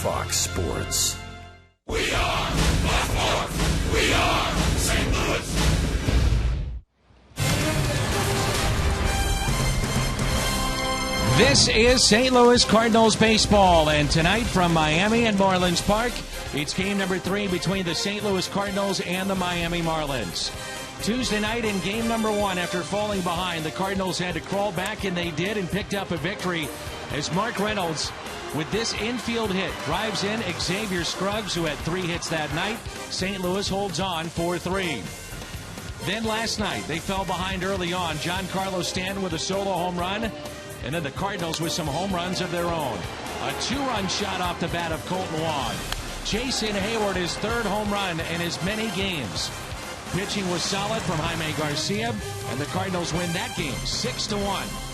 Fox Sports. We are Baltimore. We are St. Louis. This is St. Louis Cardinals baseball, and tonight from Miami and Marlins Park, it's game number 3 between the St. Louis Cardinals and the Miami Marlins. Tuesday night in game number 1, after falling behind, the Cardinals had to crawl back, and they did, and picked up a victory as Mark Reynolds, with this infield hit, drives in Xavier Scruggs, who had 3 hits that night. St. Louis holds on 4-3. Then last night, they fell behind early on. Giancarlo Stanton with a solo home run, and then the Cardinals with some home runs of their own. A 2-run shot off the bat of Colton Wong. Jason Hayward, his 3rd home run in as many games. Pitching was solid from Jaime Garcia, and the Cardinals win that game 6-1.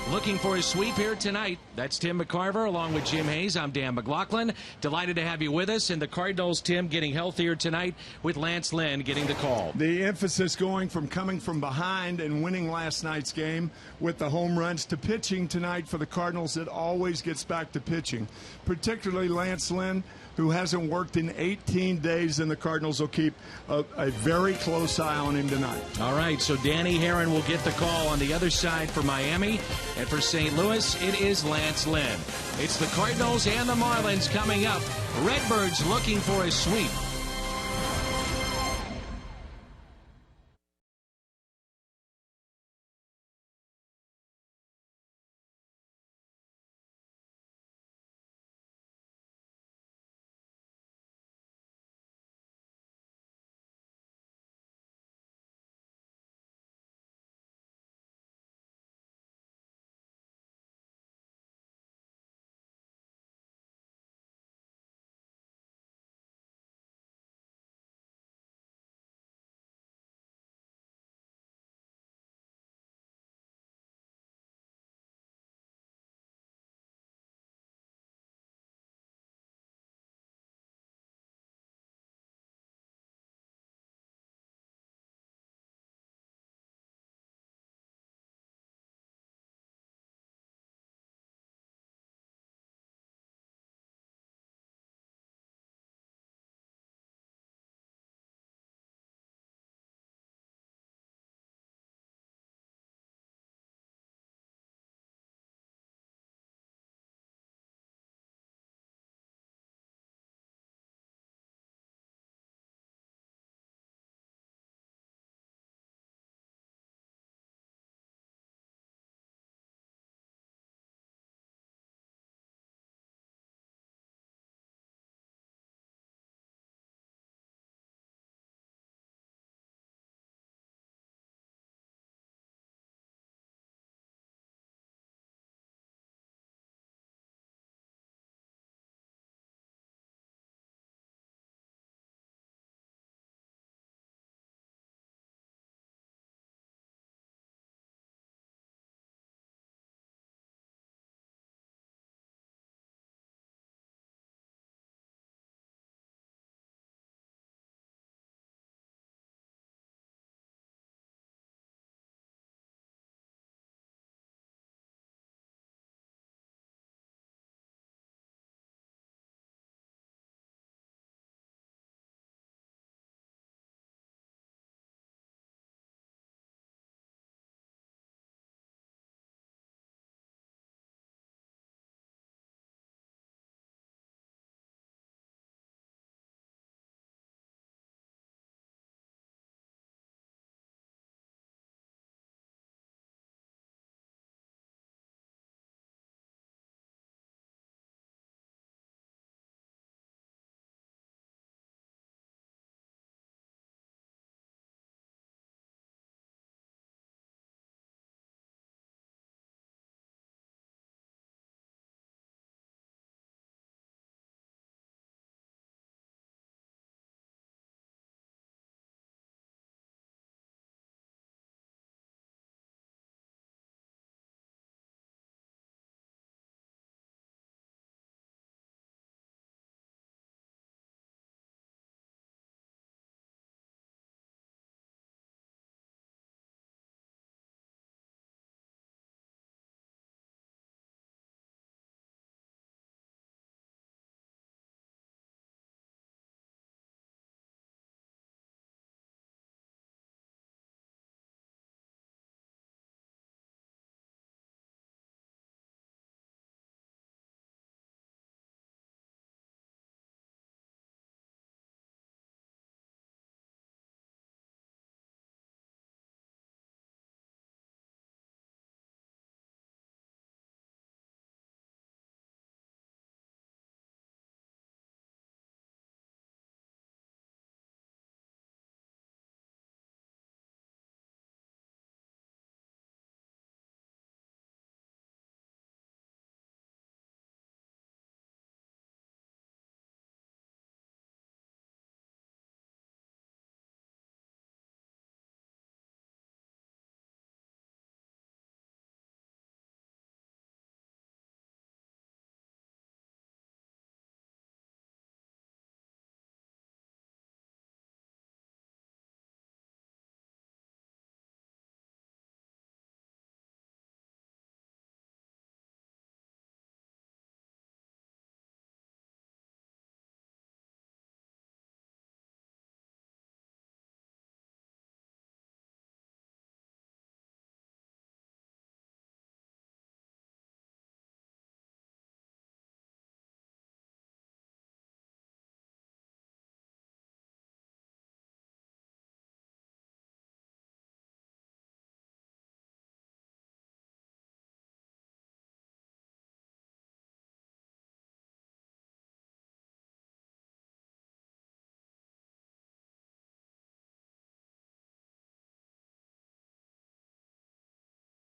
Looking for a sweep here tonight. That's Tim McCarver along with Jim Hayes. I'm Dan McLaughlin. Delighted to have you with us. And the Cardinals, Tim, getting healthier tonight with Lance Lynn getting the call. The emphasis coming from behind and winning last night's game with the home runs to pitching tonight for the Cardinals. It always gets back to pitching, particularly Lance Lynn, who hasn't worked in 18 days, and the Cardinals will keep a very close eye on him tonight. All right, so Danny Herron will get the call on the other side for Miami. And for St. Louis, it is Lance Lynn. It's the Cardinals and the Marlins coming up. Redbirds looking for a sweep.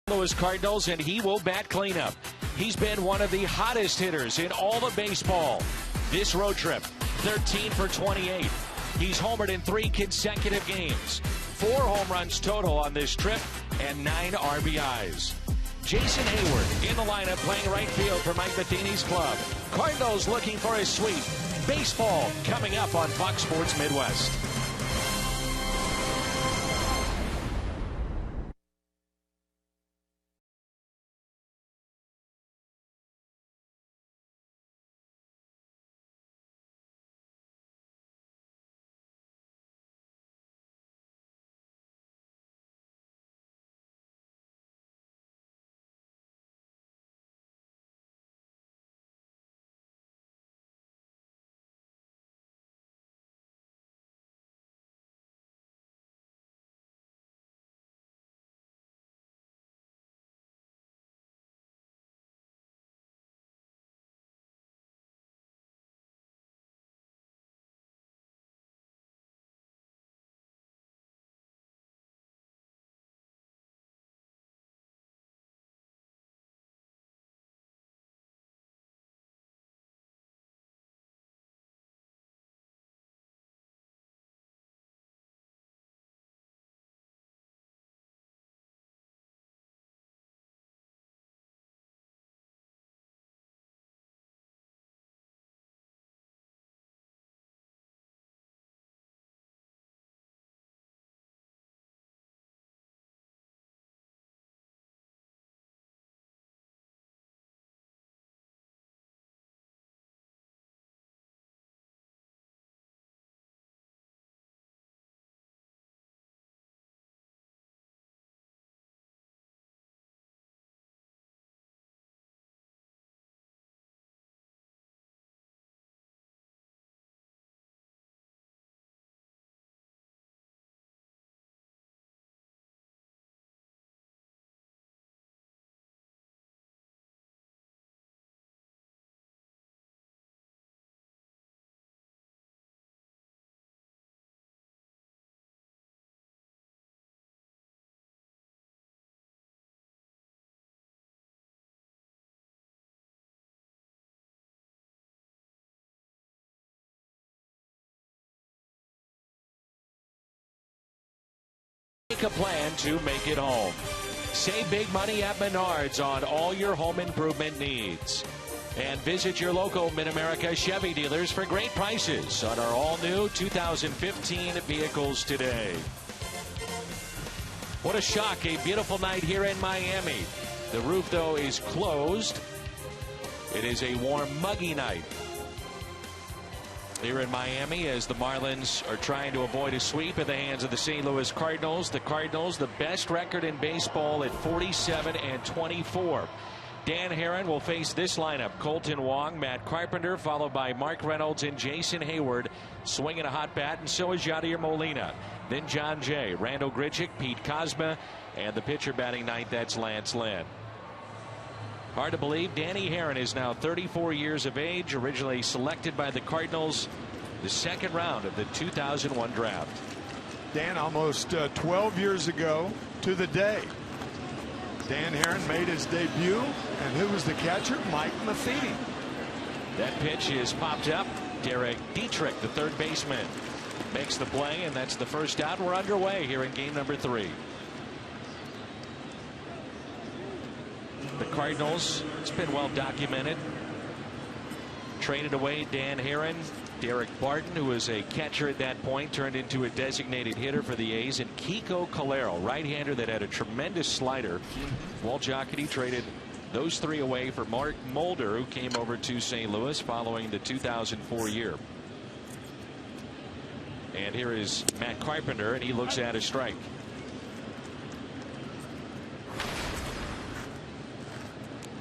Louis Cardinals, and he will bat cleanup. He's been one of the hottest hitters in all of baseball. This road trip, 13 for 28. He's homered in 3 consecutive games. 4 home runs total on this trip and 9 RBIs. Jason Hayward in the lineup playing right field for Mike Matheny's club. Cardinals looking for a sweep. Baseball coming up on Fox Sports Midwest. Make a plan to make it home. Save big money at Menards on all your home improvement needs. And visit your local Mid-America Chevy dealers for great prices on our all-new 2015 vehicles today. What a shock, a beautiful night here in Miami. The roof, though, is closed. It is a warm, muggy night here in Miami as the Marlins are trying to avoid a sweep at the hands of the St. Louis Cardinals. The Cardinals, the best record in baseball at 47-24. Dan Herron will face this lineup. Colton Wong, Matt Carpenter, followed by Mark Reynolds and Jason Hayward, swinging a hot bat, and so is Yadier Molina. Then John Jay, Randall Grichuk, Pete Kozma, and the pitcher batting ninth, that's Lance Lynn. Hard to believe, Danny Herron is now 34 years of age, originally selected by the Cardinals the second round of the 2001 draft. Dan, almost 12 years ago to the day, Dan Herron made his debut, and who was the catcher? Mike Matheny. That pitch is popped up. Derek Dietrich, the third baseman, makes the play, and that's the first out. We're underway here in game number 3. The Cardinals, it's been well documented, traded away Dan Herron. Derek Barton, who was a catcher at that point, turned into a designated hitter for the A's, and Kiko Calero, right-hander that had a tremendous slider. Walt Jocketty traded those 3 away for Mark Mulder, who came over to St. Louis following the 2004 year. And here is Matt Carpenter, and he looks at a strike.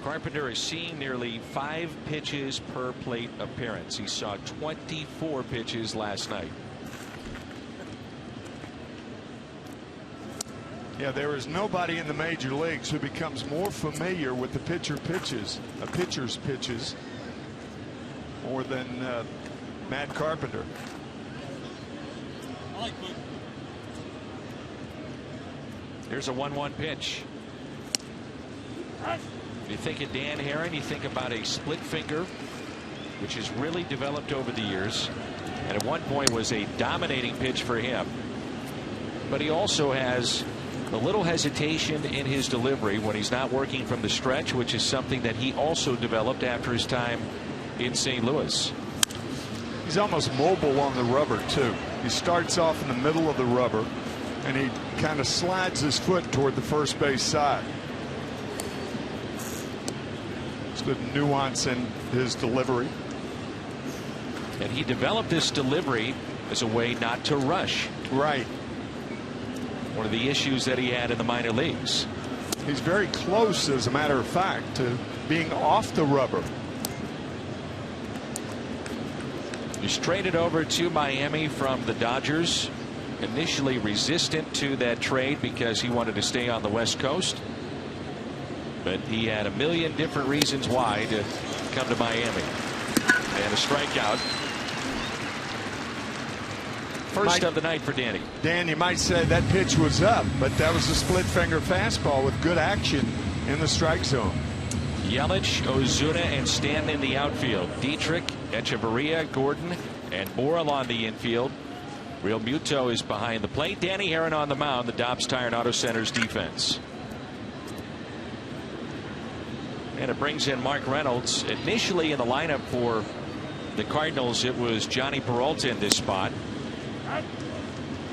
Carpenter is seeing nearly 5 pitches per plate appearance. He saw 24 pitches last night. Yeah, there is nobody in the major leagues who becomes more familiar with the pitcher's pitches more than Matt Carpenter. Here's a 1-1 pitch. You think of Dan Herron, you think about a split finger, which has really developed over the years, and at one point was a dominating pitch for him. But he also has a little hesitation in his delivery when he's not working from the stretch, which is something that he also developed after his time in St. Louis. He's almost mobile on the rubber too. He starts off in the middle of the rubber and he kind of slides his foot toward the first base side. It's good nuance in his delivery. And he developed this delivery as a way not to rush. Right. One of the issues that he had in the minor leagues. He's very close, as a matter of fact, to being off the rubber. He's traded over to Miami from the Dodgers. Initially resistant to that trade because he wanted to stay on the West Coast. But he had a million different reasons why to come to Miami. And a strikeout. First of the night for Danny. Dan, you might say that pitch was up, but that was a split finger fastball with good action in the strike zone. Yelich, Ozuna, and Stanton in the outfield. Dietrich, Echeverria, Gordon, and Borrell on the infield. Real Muto is behind the plate. Danny Herron on the mound, the Dobbs Tire and Auto Center's defense. And it brings in Mark Reynolds. Initially in the lineup for the Cardinals, it was Johnny Peralta in this spot,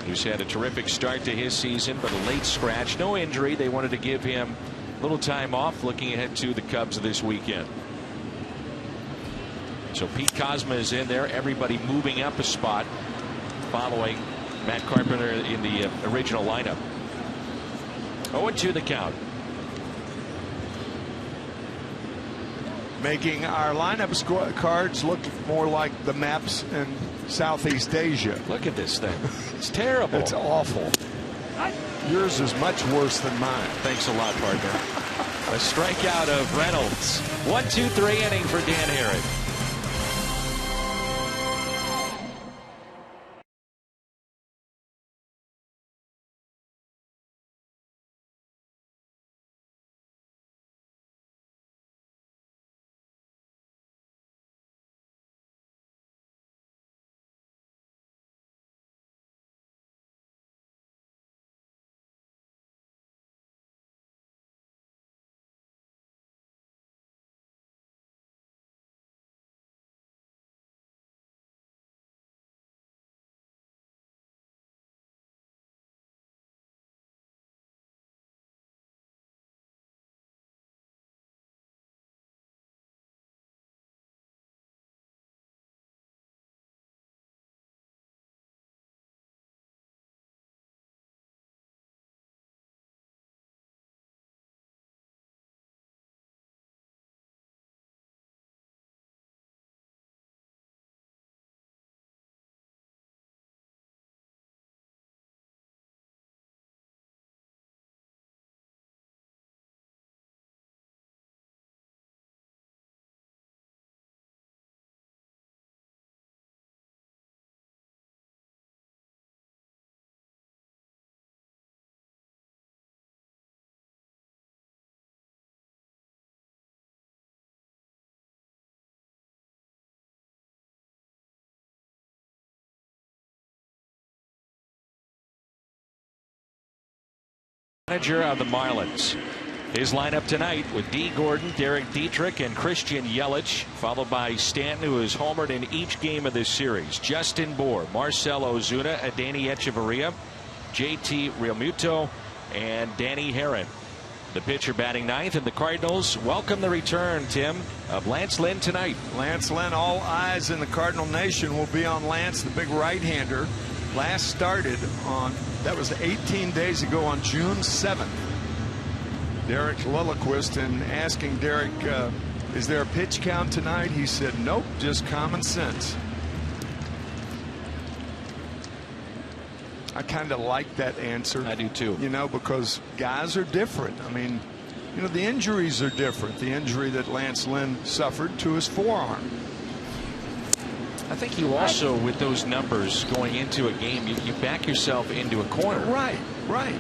who's had a terrific start to his season, but a late scratch. No injury. They wanted to give him a little time off, looking ahead to the Cubs this weekend. So Pete Kozma is in there. Everybody moving up a spot following Matt Carpenter in the original lineup. 0-2 the count. Making our lineup cards look more like the maps in Southeast Asia. Look at this thing. It's terrible. It's awful. Yours is much worse than mine. Thanks a lot, partner. A strikeout of Reynolds. 1-2-3 inning for Dan Herron. Manager of the Marlins. His lineup tonight with D. Gordon, Derek Dietrich, and Christian Yelich, followed by Stanton, who has homered in each game of this series. Justin Bour, Marcell Ozuna, Adeiny Hechavarria, JT Realmuto, and Danny Herron. The pitcher batting ninth, and the Cardinals welcome the return, Tim, of Lance Lynn tonight. Lance Lynn, all eyes in the Cardinal Nation will be on Lance, the big right-hander. Last started on, that was 18 days ago on June 7th. Derek Lilliquist, and asking Derek, is there a pitch count tonight? He said, nope, just common sense. I kind of like that answer. I do too. You know, because guys are different. I mean, you know, the injuries are different. The injury that Lance Lynn suffered to his forearm. I think you also, with those numbers going into a game, you back yourself into a corner. Right, right.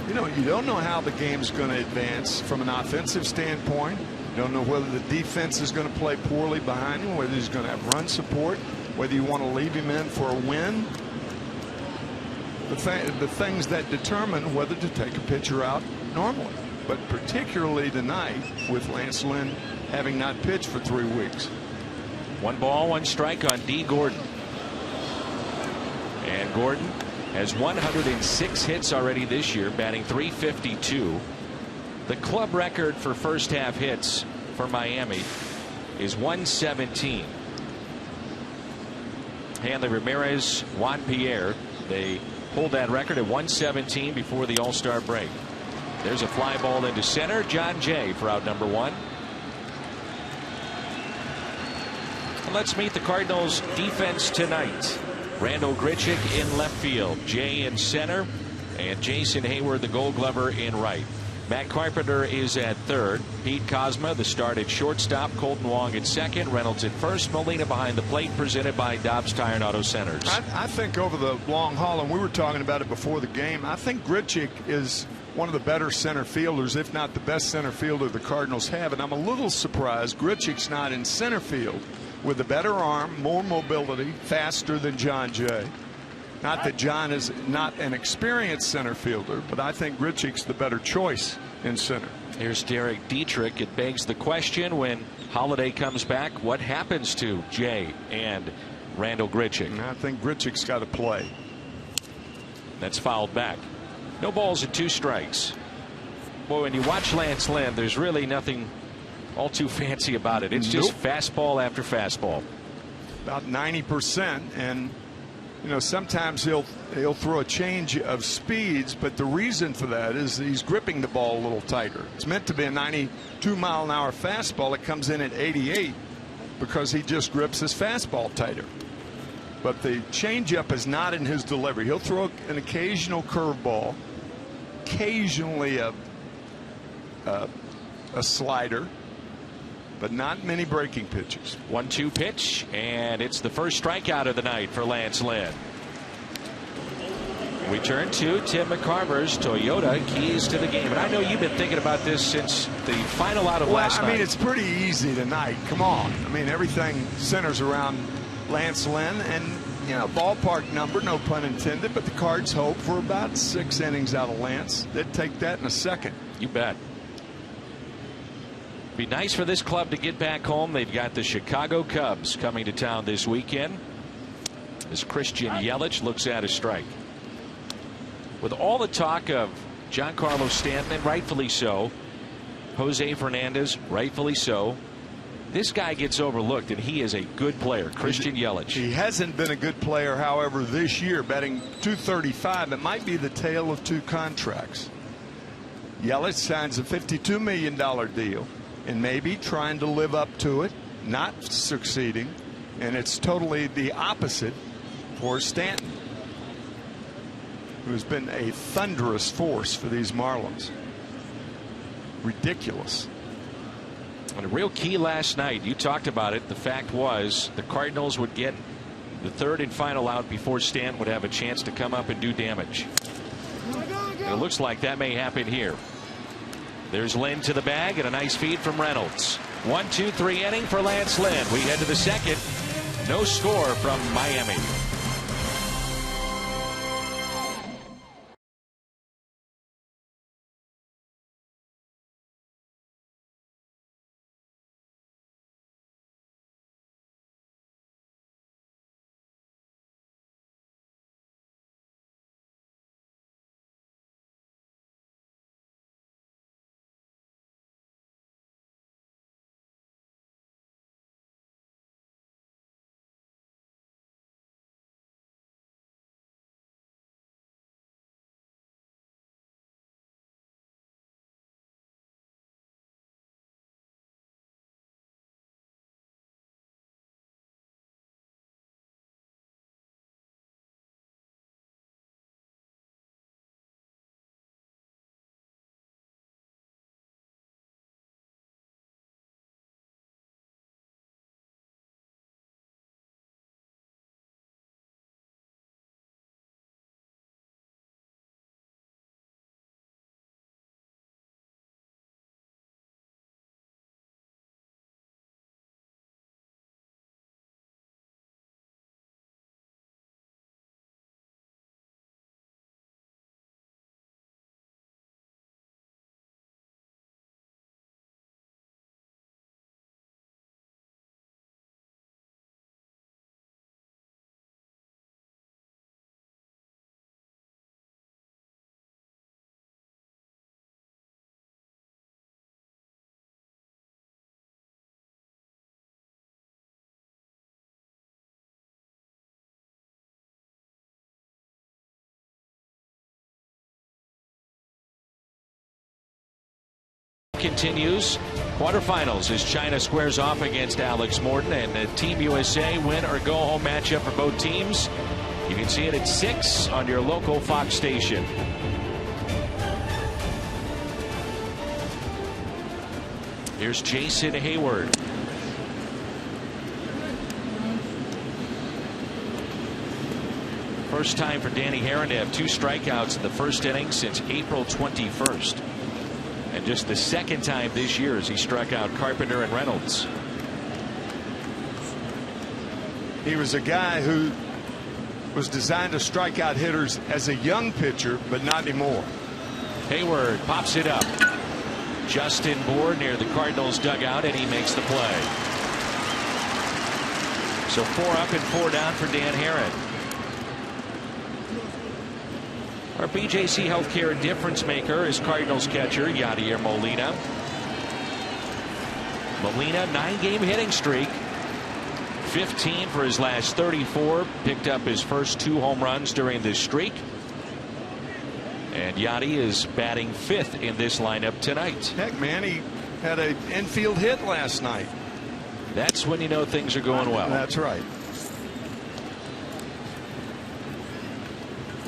You don't know how the game's going to advance from an offensive standpoint. You don't know whether the defense is going to play poorly behind him, whether he's going to have run support, whether you want to leave him in for a win. The things that determine whether to take a pitcher out normally, but particularly tonight with Lance Lynn having not pitched for 3 weeks. 1 ball, 1 strike on D. Gordon. And Gordon has 106 hits already this year, batting .352. The club record for first half hits for Miami is 117. Hanley Ramirez, Juan Pierre, they hold that record at 117 before the All-Star break. There's a fly ball into center. John Jay for out number 1. And let's meet the Cardinals defense tonight. Randall Grichuk in left field, Jay in center, and Jason Hayward, the Gold Glover, in right. Matt Carpenter is at third. Pete Kozma, the start at shortstop. Colton Wong at second. Reynolds at first. Molina behind the plate, presented by Dobbs Tire and Auto Centers. I think over the long haul, and we were talking about it before the game, I think Grichuk is one of the better center fielders, if not the best center fielder the Cardinals have. And I'm a little surprised Grichuk's not in center field with a better arm, more mobility, faster than John Jay. Not that John is not an experienced center fielder, but I think Grichuk's the better choice in center. Here's Derek Dietrich. It begs the question, when Holiday comes back, what happens to Jay and Randall Grichuk? And I think Grichuk's got to play. That's fouled back. No balls and 2 strikes. Boy, when you watch Lance Lynn, there's really nothing all too fancy about it. It's just fastball after fastball. About 90%, and sometimes he'll throw a change of speeds, but the reason for that is he's gripping the ball a little tighter. It's meant to be a 92-mile-an-hour fastball. It comes in at 88 because he just grips his fastball tighter. But the changeup is not in his delivery. He'll throw an occasional curveball, occasionally a slider, but not many breaking pitches. 1-2 pitch, and it's the first strikeout of the night for Lance Lynn. We turn to Tim McCarver's Toyota keys to the game. And I know you've been thinking about this since the final out of last night. I mean, it's pretty easy tonight. Come on. I mean, everything centers around Lance Lynn, and ballpark number, no pun intended, but the Cards hope for about 6 innings out of Lance. They'd take that in a second. You bet. Be nice for this club to get back home. They've got the Chicago Cubs coming to town this weekend, as Christian Yelich looks at a strike. With all the talk of Giancarlo Stanton, and rightfully so, Jose Fernandez, rightfully so, this guy gets overlooked, and he is a good player, Christian Yelich. He hasn't been a good player, however, this year, batting .235. It might be the tale of 2 contracts. Yelich signs a $52 million deal, and maybe trying to live up to it, not succeeding, and it's totally the opposite for Stanton, who's been a thunderous force for these Marlins. Ridiculous. And a real key last night, you talked about it. The fact was the Cardinals would get the 3rd and final out before Stanton would have a chance to come up and do damage. And it looks like that may happen here. There's Lynn to the bag, and a nice feed from Reynolds. 1-2-3 inning for Lance Lynn. We head to the second. No score from Miami. Continues. Quarterfinals as China squares off against Alex Morton, and the Team USA win or go home matchup for both teams. You can see it at 6 on your local Fox station. Here's Jason Hayward. First time for Danny Herron to have 2 strikeouts in the first inning since April 21st. And just the second time this year as he struck out Carpenter and Reynolds. He was a guy who was designed to strike out hitters as a young pitcher, but not anymore. Hayward pops it up. Justin Bour near the Cardinals dugout, and he makes the play. So 4 up and 4 down for Dan Herron. Our BJC Healthcare difference maker is Cardinals catcher Yadier Molina. Molina, 9-game hitting streak. 15 for his last 34. Picked up his first 2 home runs during this streak. And Yadi is batting 5th in this lineup tonight. Heck, man, he had an infield hit last night. That's when you know things are going well. That's right.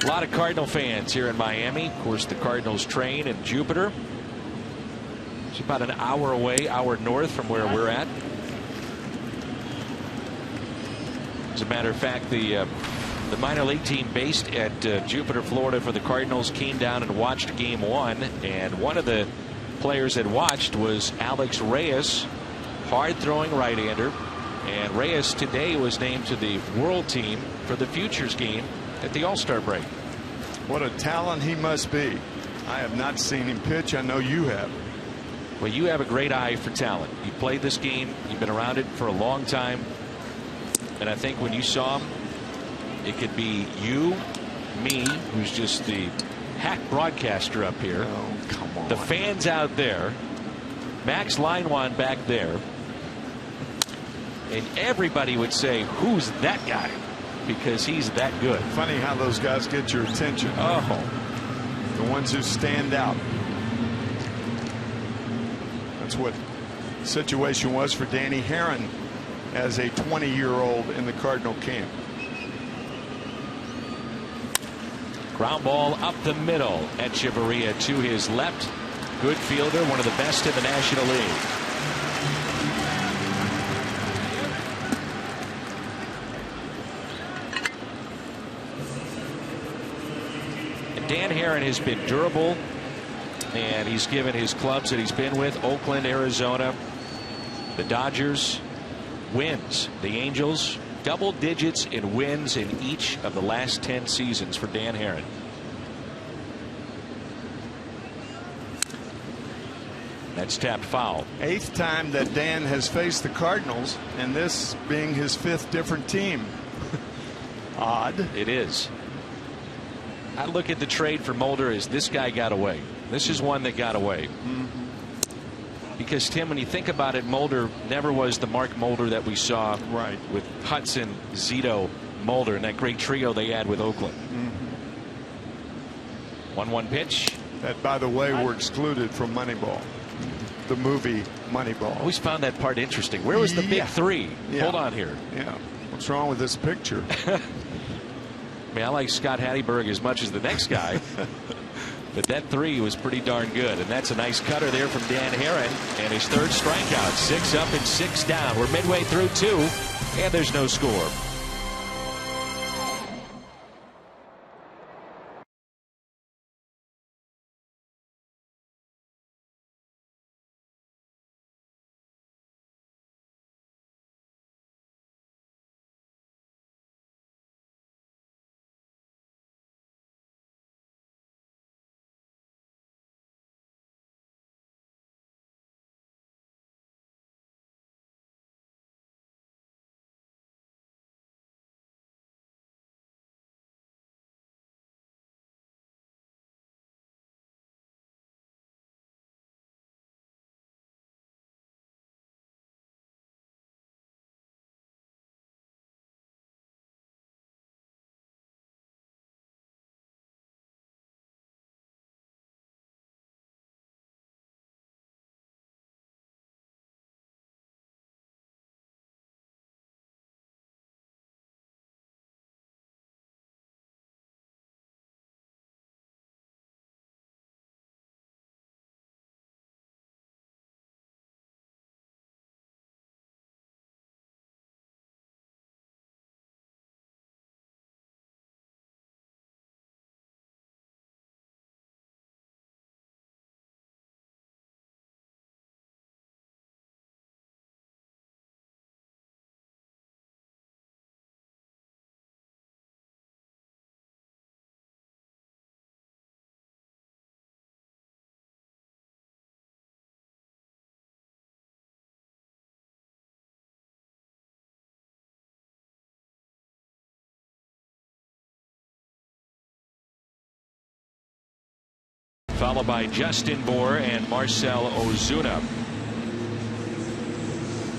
A lot of Cardinal fans here in Miami. Of course, the Cardinals train in Jupiter. It's about an hour away, hour north from where we're at. As a matter of fact, the minor league team based at Jupiter, Florida for the Cardinals came down and watched Game 1. And one of the players that watched was Alex Reyes, hard-throwing right-hander. And Reyes today was named to the World Team for the Futures game at the All-Star break. What a talent he must be. I have not seen him pitch. I know you have. Well, you have a great eye for talent. You played this game. You've been around it for a long time. And I think when you saw him, it could be you, me, who's just the hack broadcaster up here. Oh, come on. The fans out there. Max Linewan back there. And everybody would say, who's that guy? Because he's that good. Funny how those guys get your attention. Oh. The ones who stand out. That's what the situation was for Danny Herron as a 20-year-old in the Cardinal camp. Ground ball up the middle. Echeverria to his left. Good fielder, one of the best in the National League. Dan Herron has been durable, and he's given his clubs that he's been with, Oakland, Arizona, the Dodgers, wins. The Angels, double digits in wins in each of the last 10 seasons for Dan Herron. That's tapped foul. 8th time that Dan has faced the Cardinals, and this being his 5th different team. Odd. It is. I look at the trade for Mulder as this guy got away. This is one that got away. Because, Tim, when you think about it, Mulder never was the Mark Mulder that we saw with Hudson, Zito, Mulder, and that great trio they had with Oakland. 1-1 pitch. That, by the way, were excluded from Moneyball. The movie Moneyball. Always found that part interesting. Where was the big 3? Hold on here. Yeah. What's wrong with this picture? I mean, I like Scott Hatteberg as much as the next guy. But that 3 was pretty darn good. And that's a nice cutter there from Dan Herron. And his 3rd strikeout. 6 up and 6 down. We're midway through 2. And there's no score. followed by Justin Bour and Marcell Ozuna.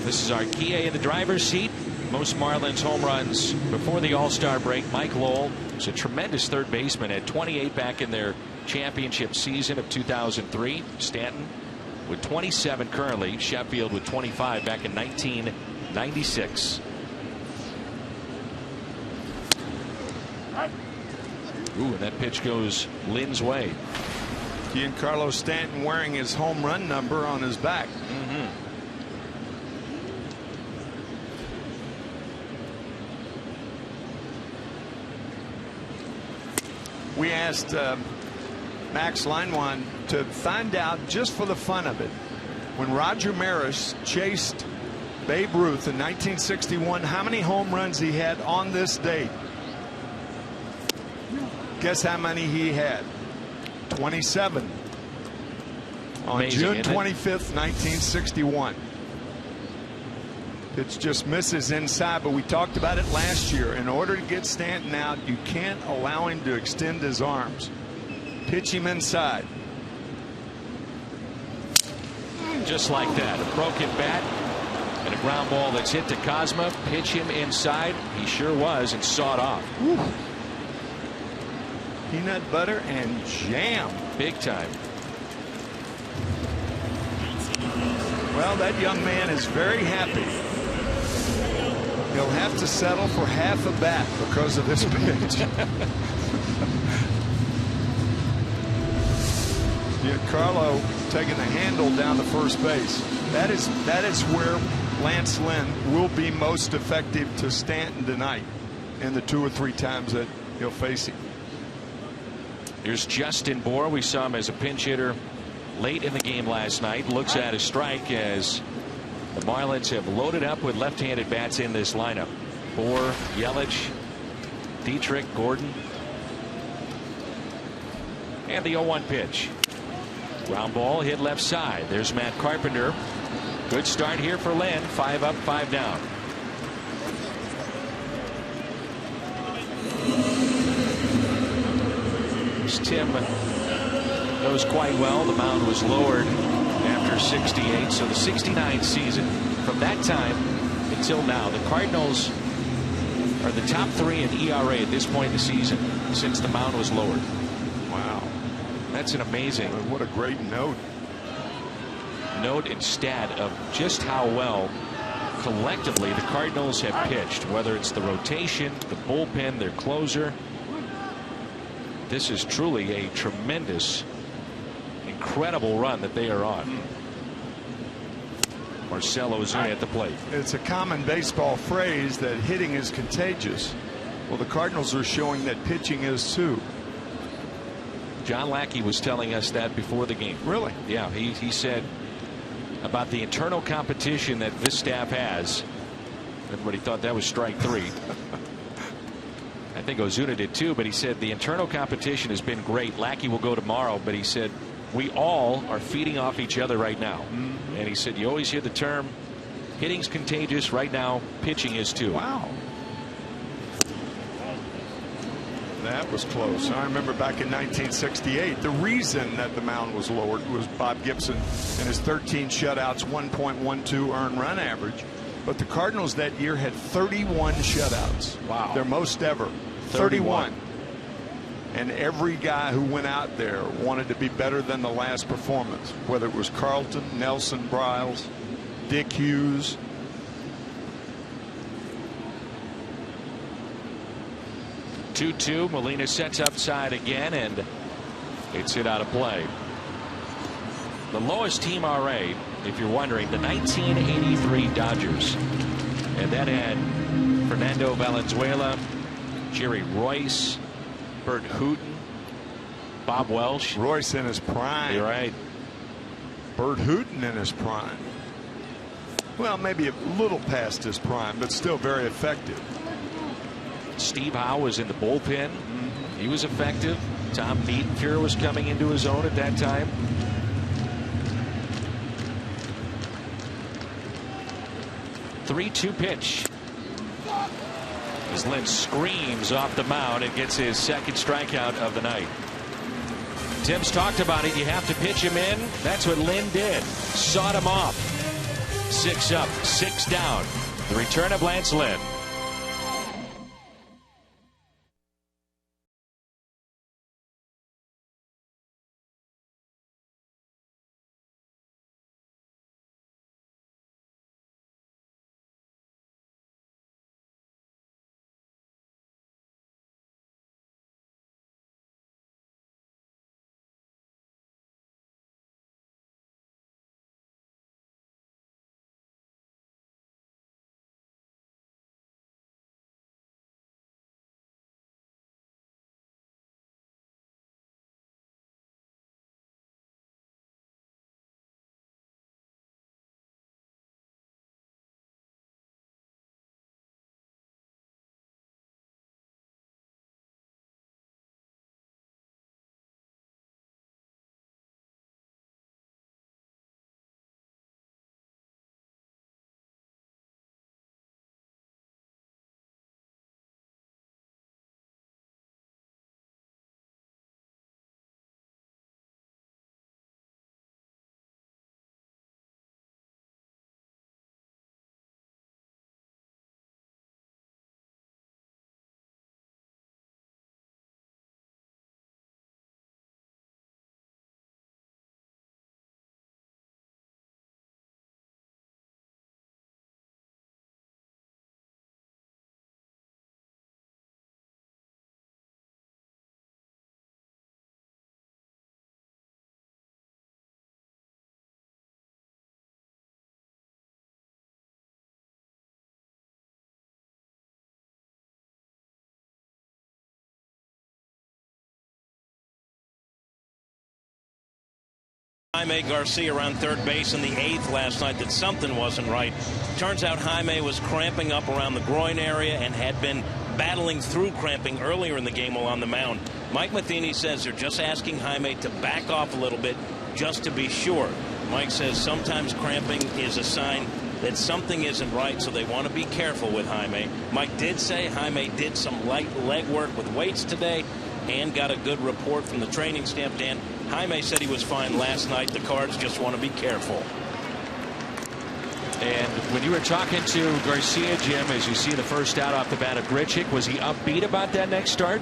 This is Arquilla in the driver's seat. Most Marlins home runs before the All-Star break. Mike Lowell was a tremendous third baseman at 28 back in their championship season of 2003. Stanton with 27 currently. Sheffield with 25 back in 1996. Ooh, and that pitch goes Lynn's way. Giancarlo Stanton wearing his home run number on his back. We asked Max Leinwand to find out, just for the fun of it, when Roger Maris chased Babe Ruth in 1961, how many home runs he had on this date. Guess how many he had? 27. On Amazing, June 25th, 1961. Pitch just misses inside, but we talked about it last year. In order to get Stanton out, you can't allow him to extend his arms. Pitch him inside. Just like that, a broken bat and a ground ball that's hit to Cosma. Pitch him inside. He sure was, and sawed off. Whew. Peanut butter and jam. Big time. Well, that young man is very happy. He'll have to settle for half a bat because of this pitch. Giancarlo taking the handle down to first base. That is where Lance Lynn will be most effective to Stanton tonight, in the 2 or 3 times that he'll face him. Here's Justin Bour. We saw him as a pinch hitter late in the game last night. Looks at a strike as the Marlins have loaded up with left-handed bats in this lineup. Bour, Yelich, Dietrich, Gordon. And the 0-1 pitch. Ground ball hit left side. There's Matt Carpenter. Good start here for Lynn. 5 up, 5 down. Tim knows quite well the mound was lowered after 68. So the 69 season, from that time until now, the Cardinals are the top 3 in ERA at this point in the season since the mound was lowered. Wow. That's an amazing. What a great note and stat of just how well collectively the Cardinals have pitched, whether it's the rotation, the bullpen, their closer. This is truly a tremendous, incredible run that they are on. Marcell Ozuna at the plate. It's a common baseball phrase that hitting is contagious. Well, the Cardinals are showing that pitching is too. John Lackey was telling us that before the game. Really? Yeah, he said about the internal competition that this staff has. Everybody thought that was strike 3. I think Ozuna did too, but he said the internal competition has been great. Lackey will go tomorrow, but he said we all are feeding off each other right now. And he said you always hear the term hitting's contagious. Right now pitching is too. Wow. That was close. I remember back in 1968, the reason that the mound was lowered was Bob Gibson and his 13 shutouts, 1.12 earned run average. But the Cardinals that year had 31 shutouts. Wow. Their most ever. 31. And every guy who went out there wanted to be better than the last performance, whether it was Carlton, Nelson Briles, Dick Hughes. Two-two. Molina sets upside again, and it's hit out of play. The lowest team RA, if you're wondering, the 1983 Dodgers, and that had Fernando Valenzuela, Jerry Royce, Bert Hooton, Bob Welsh. Royce in his prime. You're right. Bert Hooton in his prime. Well, maybe a little past his prime, but still very effective. Steve Howe was in the bullpen. He was effective. Tom Niedenfuhr was coming into his own at that time. Three-two pitch. As Lynn screams off the mound and gets his second strikeout of the night. Tim's talked about it. You have to pitch him in. That's what Lynn did. Sawed him off. 6 up, 6 down. The return of Lance Lynn. Jaime Garcia around third base in the 8th last night that something wasn't right. Turns out Jaime was cramping up around the groin area and had been battling through cramping earlier in the game while on the mound. Mike Matheny says they're just asking Jaime to back off a little bit just to be sure. Mike says sometimes cramping is a sign that something isn't right, so they want to be careful with Jaime. Mike did say Jaime did some light leg work with weights today and got a good report from the training staff. Dan, Jaime said he was fine last night. The Cards just want to be careful. And when you were talking to Garcia, Jim, as you see the first out off the bat of Grichuk, was he upbeat about that next start?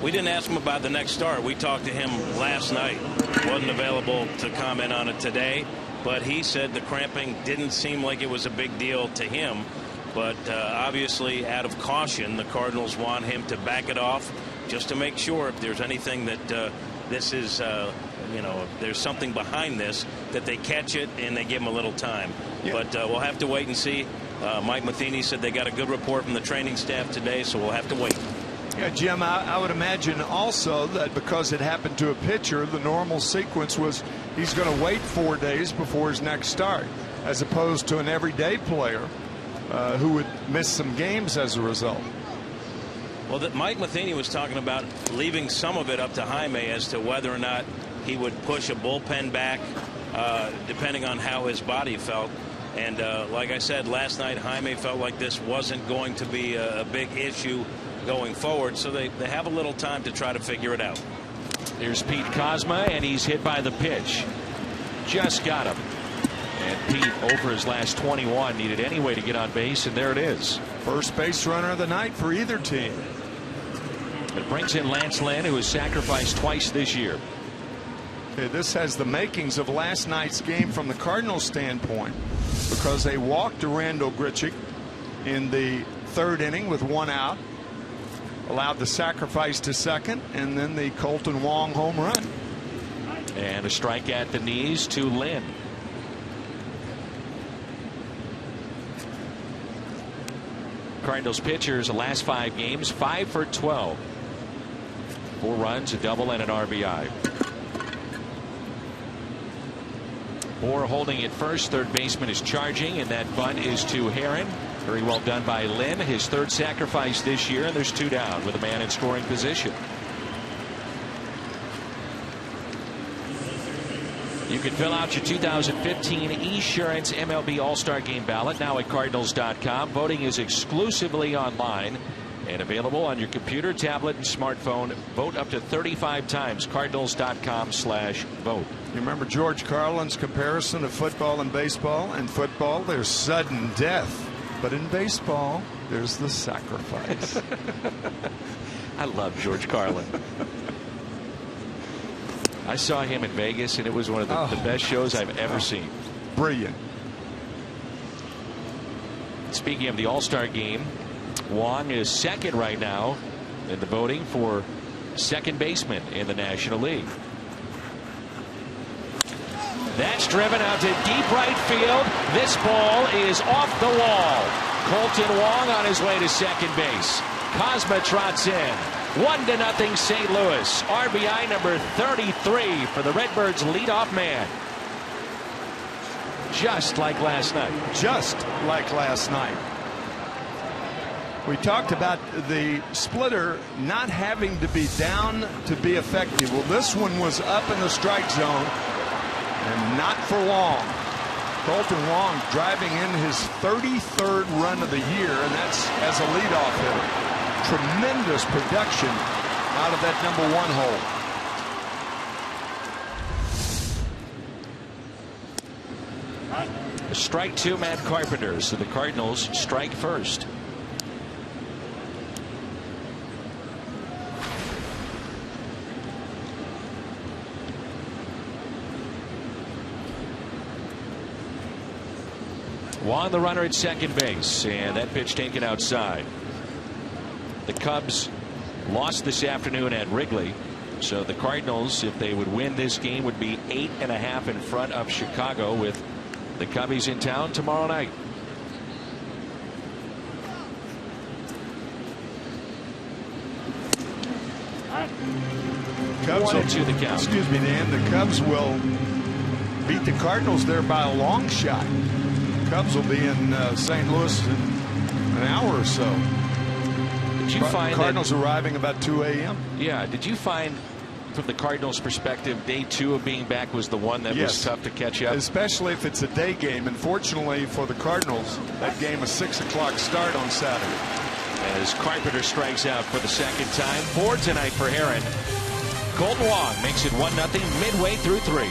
We didn't ask him about the next start. We talked to him last night. Wasn't available to comment on it today, but he said the cramping didn't seem like it was a big deal to him. But obviously, out of caution, the Cardinals want him to back it off just to make sure if there's anything that this is, if there's something behind this, that they catch it and they give him a little time. Yeah. But we'll have to wait and see. Mike Matheny said they got a good report from the training staff today, so we'll have to wait. Yeah, Jim, I would imagine also that because it happened to a pitcher, the normal sequence was he's going to wait 4 days before his next start, as opposed to an everyday player who would miss some games as a result. Well, that Mike Matheny was talking about leaving some of it up to Jaime as to whether or not he would push a bullpen back, depending on how his body felt. And like I said last night, Jaime felt like this wasn't going to be a big issue going forward, so they have a little time to try to figure it out. Here's Pete Kozma, and he's hit by the pitch. Just got him. And Pete, over his last 21, needed any way to get on base, and there it is. First base runner of the night for either team. It brings in Lance Lynn, who has sacrificed twice this year. Okay, this has the makings of last night's game from the Cardinals standpoint, because they walked Randall Grichuk in the 3rd inning with 1 out, allowed the sacrifice to second, and then the Colton Wong home run. And a strike at the knees to Lynn. Cardinals pitchers the last 5 games, 5 for 12. 4 runs, a double, and an RBI. Moore holding it first. Third baseman is charging, and that bunt is to Herron. Very well done by Lynn. His 3rd sacrifice this year, and there's 2 down with a man in scoring position. You can fill out your 2015 Esurance MLB All-Star Game ballot now at Cardinals.com. Voting is exclusively online. And available on your computer, tablet, and smartphone. Vote up to 35 times. Cardinals.com/vote. You remember George Carlin's comparison of football and baseball? In football, there's sudden death. But in baseball, there's the sacrifice. I love George Carlin. I saw him in Vegas, and it was one of the best shows I've ever seen. Brilliant. Speaking of the All-Star game, Wong is second right now in the voting for second baseman in the National League. That's driven out to deep right field. This ball is off the wall. Colton Wong on his way to second base. Cosma trots in. 1-0 St. Louis. RBI number 33 for the Redbirds' leadoff man. Just like last night. Just like last night. We talked about the splitter not having to be down to be effective. Well, this one was up in the strike zone and not for long. Colton Wong driving in his 33rd run of the year, and that's as a leadoff hitter. Tremendous production out of that number 1 hole. Strike 2, Matt Carpenter. So the Cardinals strike first. Won the runner at second base, and that pitch taken outside. The Cubs lost this afternoon at Wrigley, so the Cardinals, if they would win this game, would be 8.5 in front of Chicago, with the Cubbies in town tomorrow night. Cubs 1-2 the count. Excuse me, Dan. The Cubs will beat the Cardinals there by a long shot. Cubs will be in St. Louis in an hour or so. Did you find Cardinals arriving about 2 a.m.? Yeah. Did you find, from the Cardinals' perspective, day 2 of being back was the one that was tough to catch up? Especially if it's a day game. Unfortunately for the Cardinals, that game a 6 o'clock start on Saturday. As Carpenter strikes out for the second time. 4 tonight for Heron. Colton Wong makes it 1-0 midway through 3.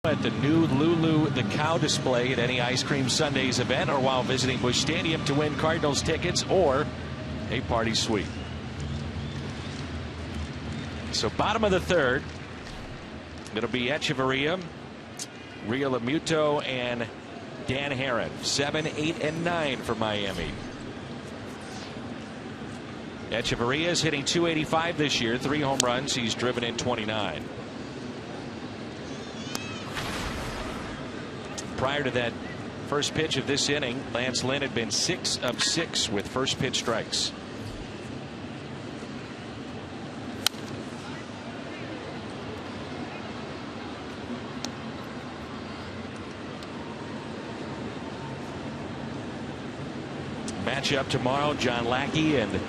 At the new Lulu the Cow display at any Ice Cream Sundays event, or while visiting Busch Stadium to win Cardinals tickets or a party suite. So bottom of the third, it'll be Echeverria, Real Muto, and Dan Heron. 7, 8, and 9 for Miami. Echeverria is hitting .285 this year, 3 home runs. He's driven in 29. Prior to that first pitch of this inning, Lance Lynn had been 6 of 6 with first pitch strikes. Matchup tomorrow, John Lackey and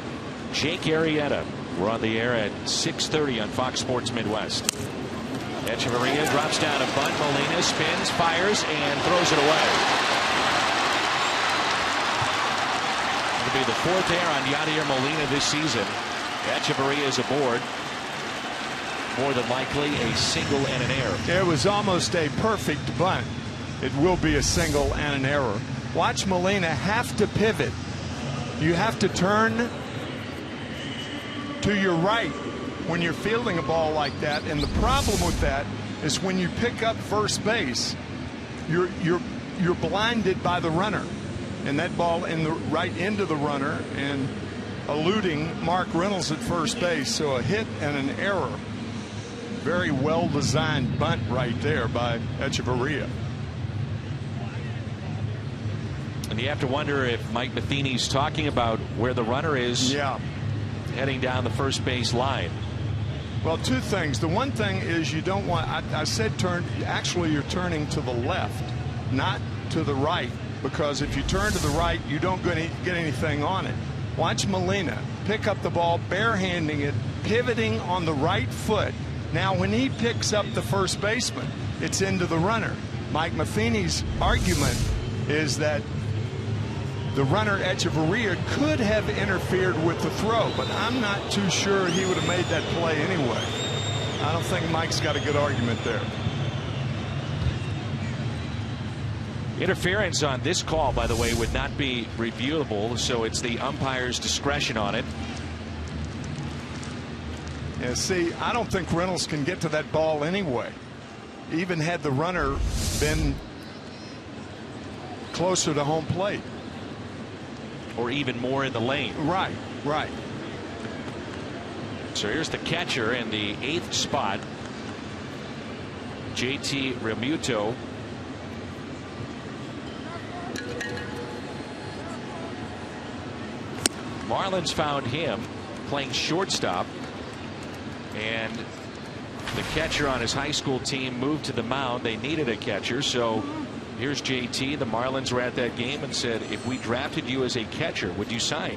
Jake Arrieta. We're on the air at 6:30 on Fox Sports Midwest. Echeverria drops down a bunt. Molina spins, fires, and throws it away. It'll be the 4th error on Yadier Molina this season. Echeverria is aboard. More than likely a single and an error. It was almost a perfect bunt. It will be a single and an error. Watch Molina have to pivot. You have to turn to your right when you're fielding a ball like that, and the problem with that is when you pick up first base, you're blinded by the runner, and that ball in the right into the runner and eluding Mark Reynolds at first base. So a hit and an error. Very well designed bunt right there by Echeverria. And you have to wonder if Mike Matheny's talking about where the runner is. Yeah. Heading down the first base line. Well, 2 things. The one thing is you don't want, I said turn, actually you're turning to the left, not to the right, because if you turn to the right, you don't get anything on it. Watch Molina pick up the ball, barehanding it, pivoting on the right foot. Now, when he picks up the first baseman, it's into the runner. Mike Matheny's argument is that the runner Echeverria could have interfered with the throw, but I'm not too sure he would have made that play anyway. I don't think Mike's got a good argument there. Interference on this call, by the way, would not be reviewable, so it's the umpire's discretion on it. Yeah, see, I don't think Reynolds can get to that ball anyway. Even had the runner been closer to home plate. Or even more in the lane. Right, right. So here's the catcher in the 8th spot, JT Realmuto. Marlins found him playing shortstop, and the catcher on his high school team moved to the mound. They needed a catcher, so here's JT. The Marlins were at that game and said, if we drafted you as a catcher, would you sign?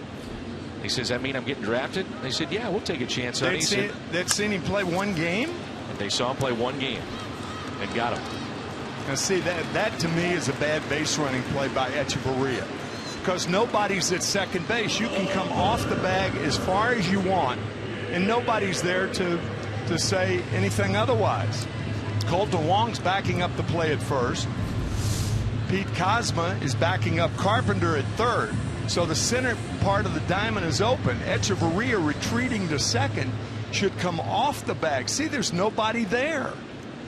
He says, that mean I'm getting drafted? They said, yeah, we'll take a chance on it. They'd seen him play 1 game? And they saw him play 1 game and got him. Now, see, that to me is a bad base running play by Echeverria, because nobody's at second base. You can come off the bag as far as you want, and nobody's there to say anything otherwise. Colton Wong's backing up the play at first. Pete Kozma is backing up Carpenter at third. So the center part of the diamond is open. Echeverria retreating to second should come off the bag. See, there's nobody there.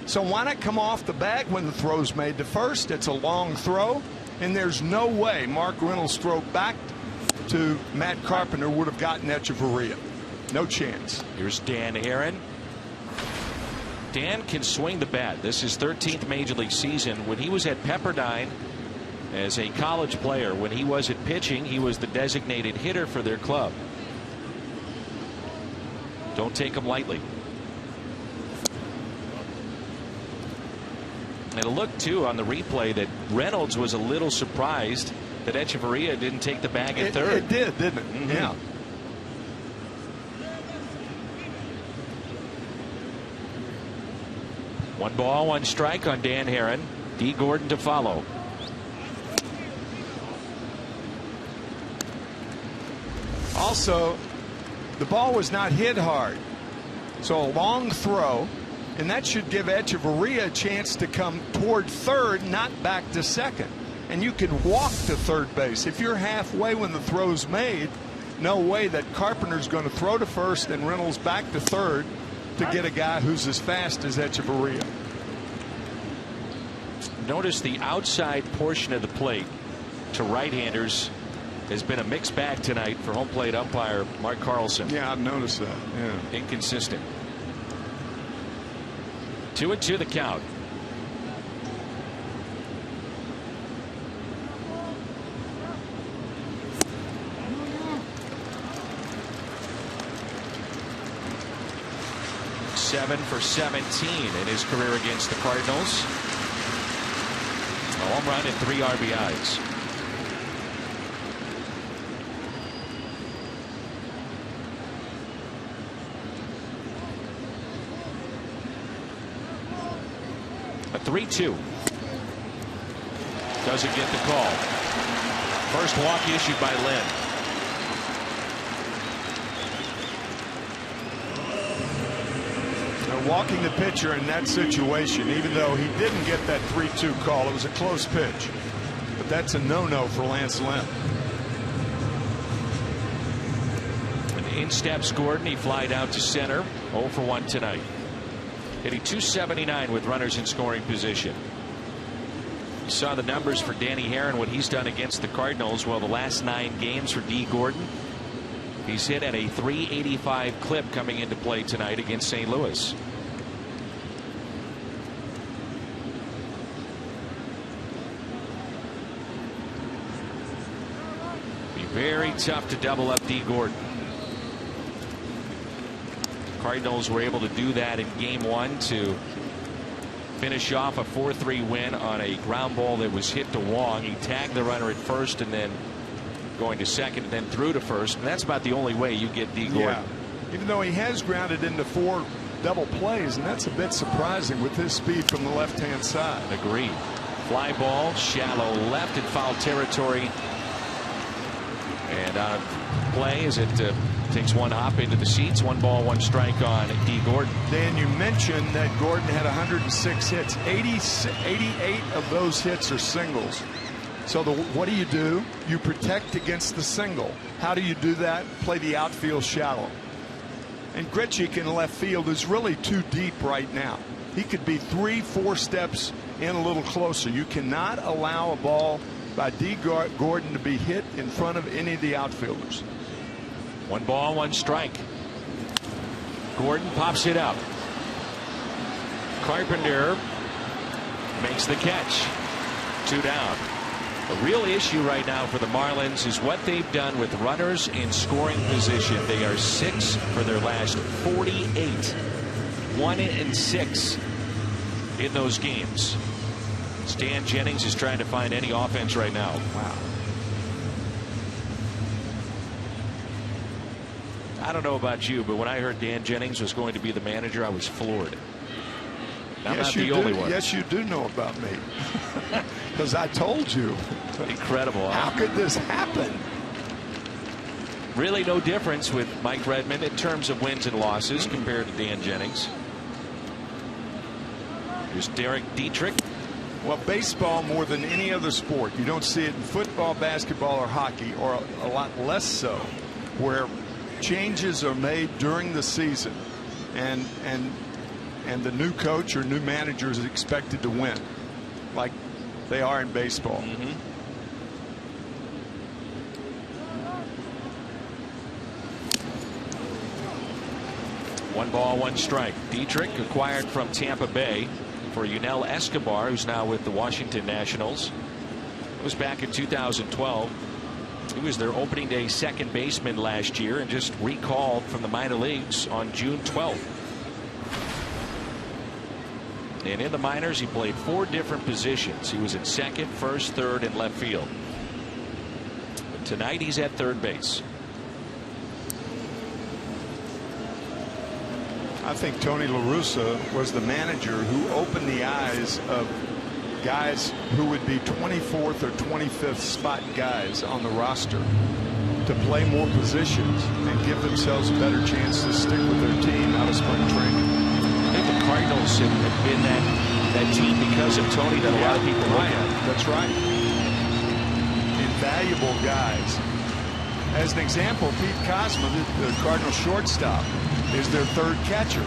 So why not come off the bag when the throw's made to first? It's a long throw, and there's no way Mark Reynolds' throw back to Matt Carpenter would have gotten Echeverria. No chance. Here's Dan Aaron. Dan can swing the bat. This is 13th major league season. When he was at Pepperdine as a college player, when he wasn't pitching, he was the designated hitter for their club. Don't take him lightly. And it looked too on the replay that Reynolds was a little surprised that Echeverria didn't take the bag at third. It did, didn't it? Mm-hmm. Yeah. One ball, 1 strike on Dan Herron. D. Gordon to follow. Also, the ball was not hit hard. So a long throw, and that should give Echeverria a chance to come toward third, not back to second. And you can walk to third base. If you're halfway when the throw's made, no way that Carpenter's going to throw to first and Reynolds back to third to get a guy who's as fast as Echeverria. Notice the outside portion of the plate to right-handers has been a mixed bag tonight for home plate umpire Mark Carlson. Yeah, I've noticed that. Yeah. Inconsistent. 2-2 the count. 7 for 17 in his career against the Cardinals. A home run and 3 RBIs. A 3-2. Doesn't get the call. First walk issued by Lynn. Walking the pitcher in that situation, even though he didn't get that 3-2 call, it was a close pitch. But that's a no-no for Lance Lynn. And in steps Gordon. He flied out to center. 0 for 1 tonight. Hitting .279 with runners in scoring position. You saw the numbers for Danny Herron, what he's done against the Cardinals. Well, the last 9 games for D. Gordon, he's hit at a .385 clip coming into play tonight against St. Louis. Be very tough to double up D. Gordon. Cardinals were able to do that in game 1 to finish off a 4-3 win on a ground ball that was hit to Wong. He tagged the runner at first and then going to second and then through to first. And that's about the only way you get D. Gordon. Yeah. Even though he has grounded into 4 double plays, and that's a bit surprising with his speed from the left-hand side. Agreed. Fly ball, shallow left in foul territory. And on play as it takes one hop into the seats. 1 ball, 1 strike on D. Gordon. Dan, you mentioned that Gordon had 106 hits. 88 of those hits are singles. So what do? You protect against the single. How do you do that? Play the outfield shallow. And Grichuk in left field is really too deep right now. He could be 3-4 steps in a little closer. You cannot allow a ball by D. Gordon to be hit in front of any of the outfielders. 1 ball, 1 strike. Gordon pops it up. Carpenter makes the catch. 2 down. The real issue right now for the Marlins is what they've done with runners in scoring position. They are 6 for their last 48. 1-6 in those games. Stan Jennings is trying to find any offense right now. Wow. I don't know about you, but when I heard Dan Jennings was going to be the manager, I was floored. I'm not the only one. Yes, you do know about me. Because I told you. Incredible. How could this happen? Really no difference with Mike Redmond in terms of wins and losses compared to Dan Jennings. Here's Derek Dietrich. Well, baseball more than any other sport. You don't see it in football, basketball, or hockey, or a lot less so, where changes are made during the season, and the new coach or new manager is expected to win, like they are in baseball. Mm-hmm. One ball, 1 strike. Dietrich acquired from Tampa Bay for Yunel Escobar, who's now with the Washington Nationals. It was back in 2012. He was their opening day second baseman last year and just recalled from the minor leagues on June 12th. And in the minors, he played 4 different positions. He was at second, first, third, and left field. But tonight he's at third base. I think Tony La Russa was the manager who opened the eyes of guys who would be 24th or 25th spot guys on the roster to play more positions and give themselves a better chance to stick with their team out of spring training. I think the Cardinals have been that team because of Tony that a lot of people look at. That's right. Invaluable guys. As an example, Pete Kozma, the Cardinal shortstop, is their 3rd catcher.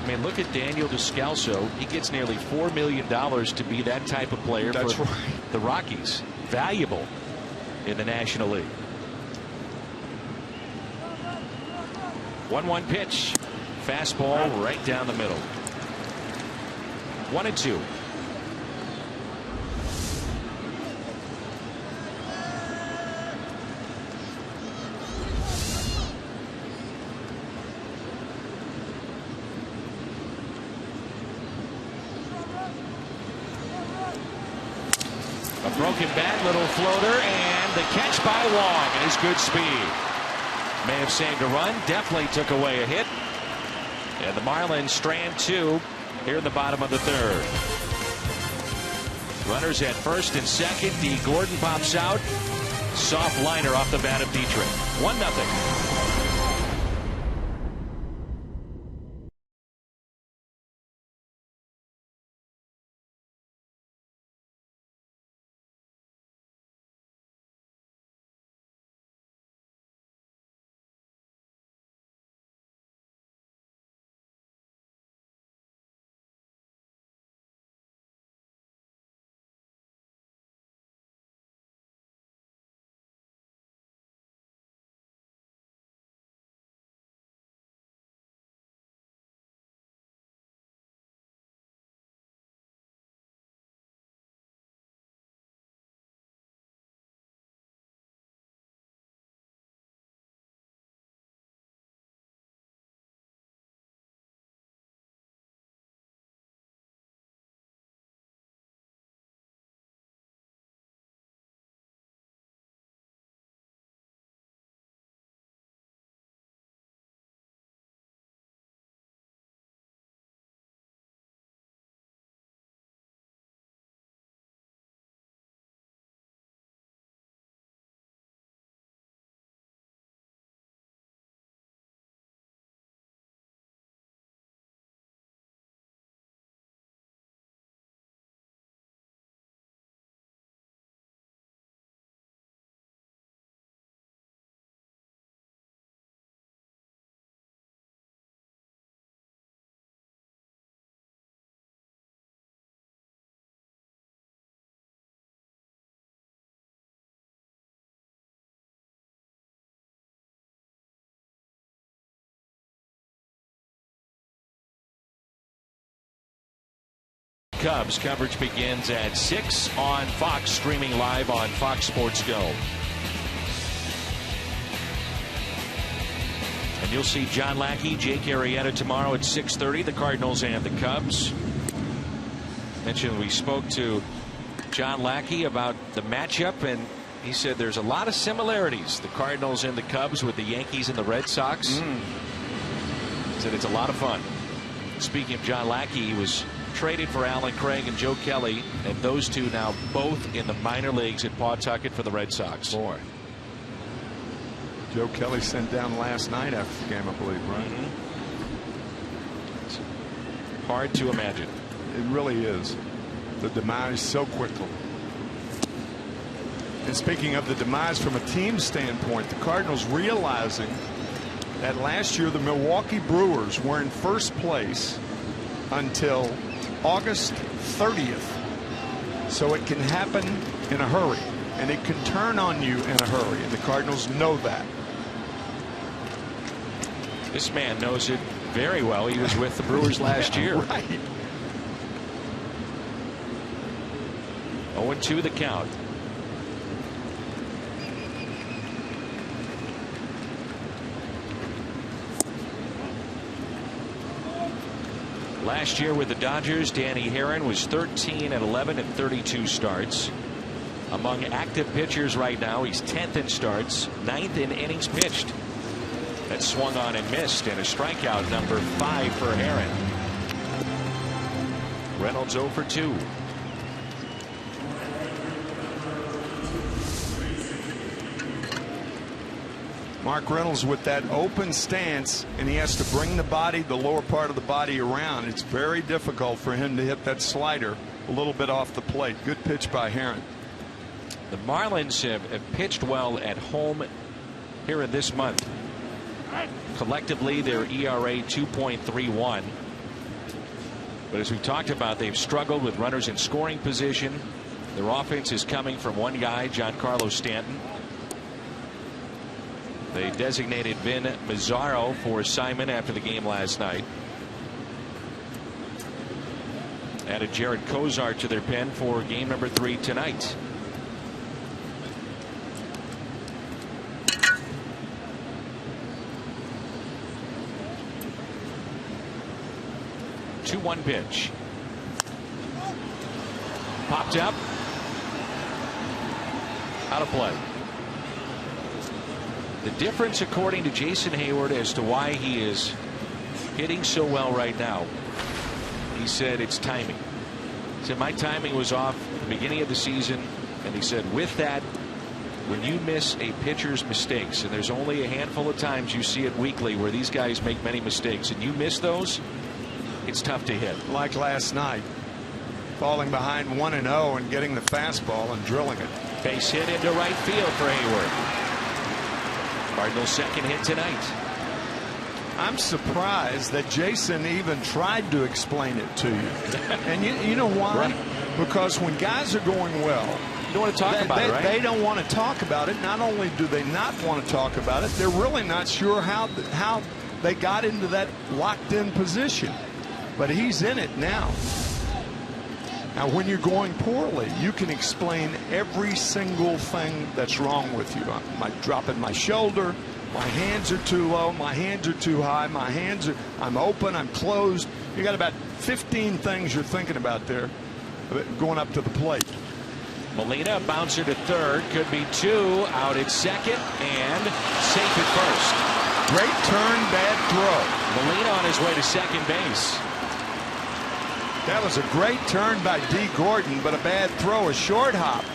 I mean, look at Daniel Descalso. He gets nearly $4 million to be that type of player for the Rockies. Valuable in the National League. 1-1 pitch. Fastball right down the middle. 1-2. A broken bat, little floater, and the catch by Wong, and his good speed. May have saved a run, definitely took away a hit. And the Marlins strand 2 here in the bottom of the 3rd. Runners at first and second. D. Gordon pops out. Soft liner off the bat of Dietrich. 1-0. Cubs coverage begins at 6 on Fox, streaming live on Fox Sports Go. And you'll see John Lackey, Jake Arrieta tomorrow at 6:30, the Cardinals and the Cubs. Mentioned we spoke to John Lackey about the matchup, and he said there's a lot of similarities, the Cardinals and the Cubs, with the Yankees and the Red Sox. He said it's a lot of fun. Speaking of John Lackey, he was traded for Alan Craig and Joe Kelly, and those two now both in the minor leagues at Pawtucket for the Red Sox. Boy, Joe Kelly sent down last night after the game, I believe, right? It's hard to imagine. It really is. The demise so quickly. And speaking of the demise from a team standpoint, the Cardinals realizing that last year the Milwaukee Brewers were in first place until August 30th. So it can happen in a hurry, and it can turn on you in a hurry, and the Cardinals know that. This man knows it very well. He was with the Brewers last year. Right. 0-2 the count. Last year with the Dodgers, Danny Herron was 13-11 in 32 starts. Among active pitchers right now, he's 10th in starts, 9th in innings pitched. That swung on and missed, and a strikeout, number 5 for Herron. Reynolds 0 for 2. Mark Reynolds with that open stance, and he has to bring the body, the lower part of the body, around. It's very difficult for him to hit that slider a little bit off the plate. Good pitch by Herron. The Marlins have pitched well at home here in this month. Collectively, their ERA 2.31. But as we talked about, they've struggled with runners in scoring position. Their offense is coming from one guy, Giancarlo Stanton. They designated Vin Mazzaro for assignment after the game last night. Added Jared Kozar to their pen for game number 3 tonight. Two-one pitch. Popped up. Out of play. The difference, according to Jason Hayward, as to why he is hitting so well right now, he said it's timing. He said my timing was off at the beginning of the season, and he said with that, when you miss a pitcher's mistakes, and there's only a handful of times you see it weekly where these guys make many mistakes, and you miss those, it's tough to hit. Like last night, falling behind 1-0 and getting the fastball and drilling it. Base hit into right field for Hayward. Cardinals' second hit tonight. I'm surprised that Jason even tried to explain it to you. And you know why? Right. Because when guys are going well, you don't want to talk about it, right? They don't want to talk about it. Not only do they not want to talk about it, they're really not sure how they got into that locked-in position. But he's in it now. Now, when you're going poorly, you can explain every single thing that's wrong with you. I'm dropping my shoulder. My hands are too low. My hands are too high. I'm open. I'm closed. You got about 15 things you're thinking about there going up to the plate. Molina, bouncer to third. Could be two. Out at second and safe at first. Great turn, bad throw. Molina on his way to second base. That was a great turn by D. Gordon, but a bad throw, a short hop.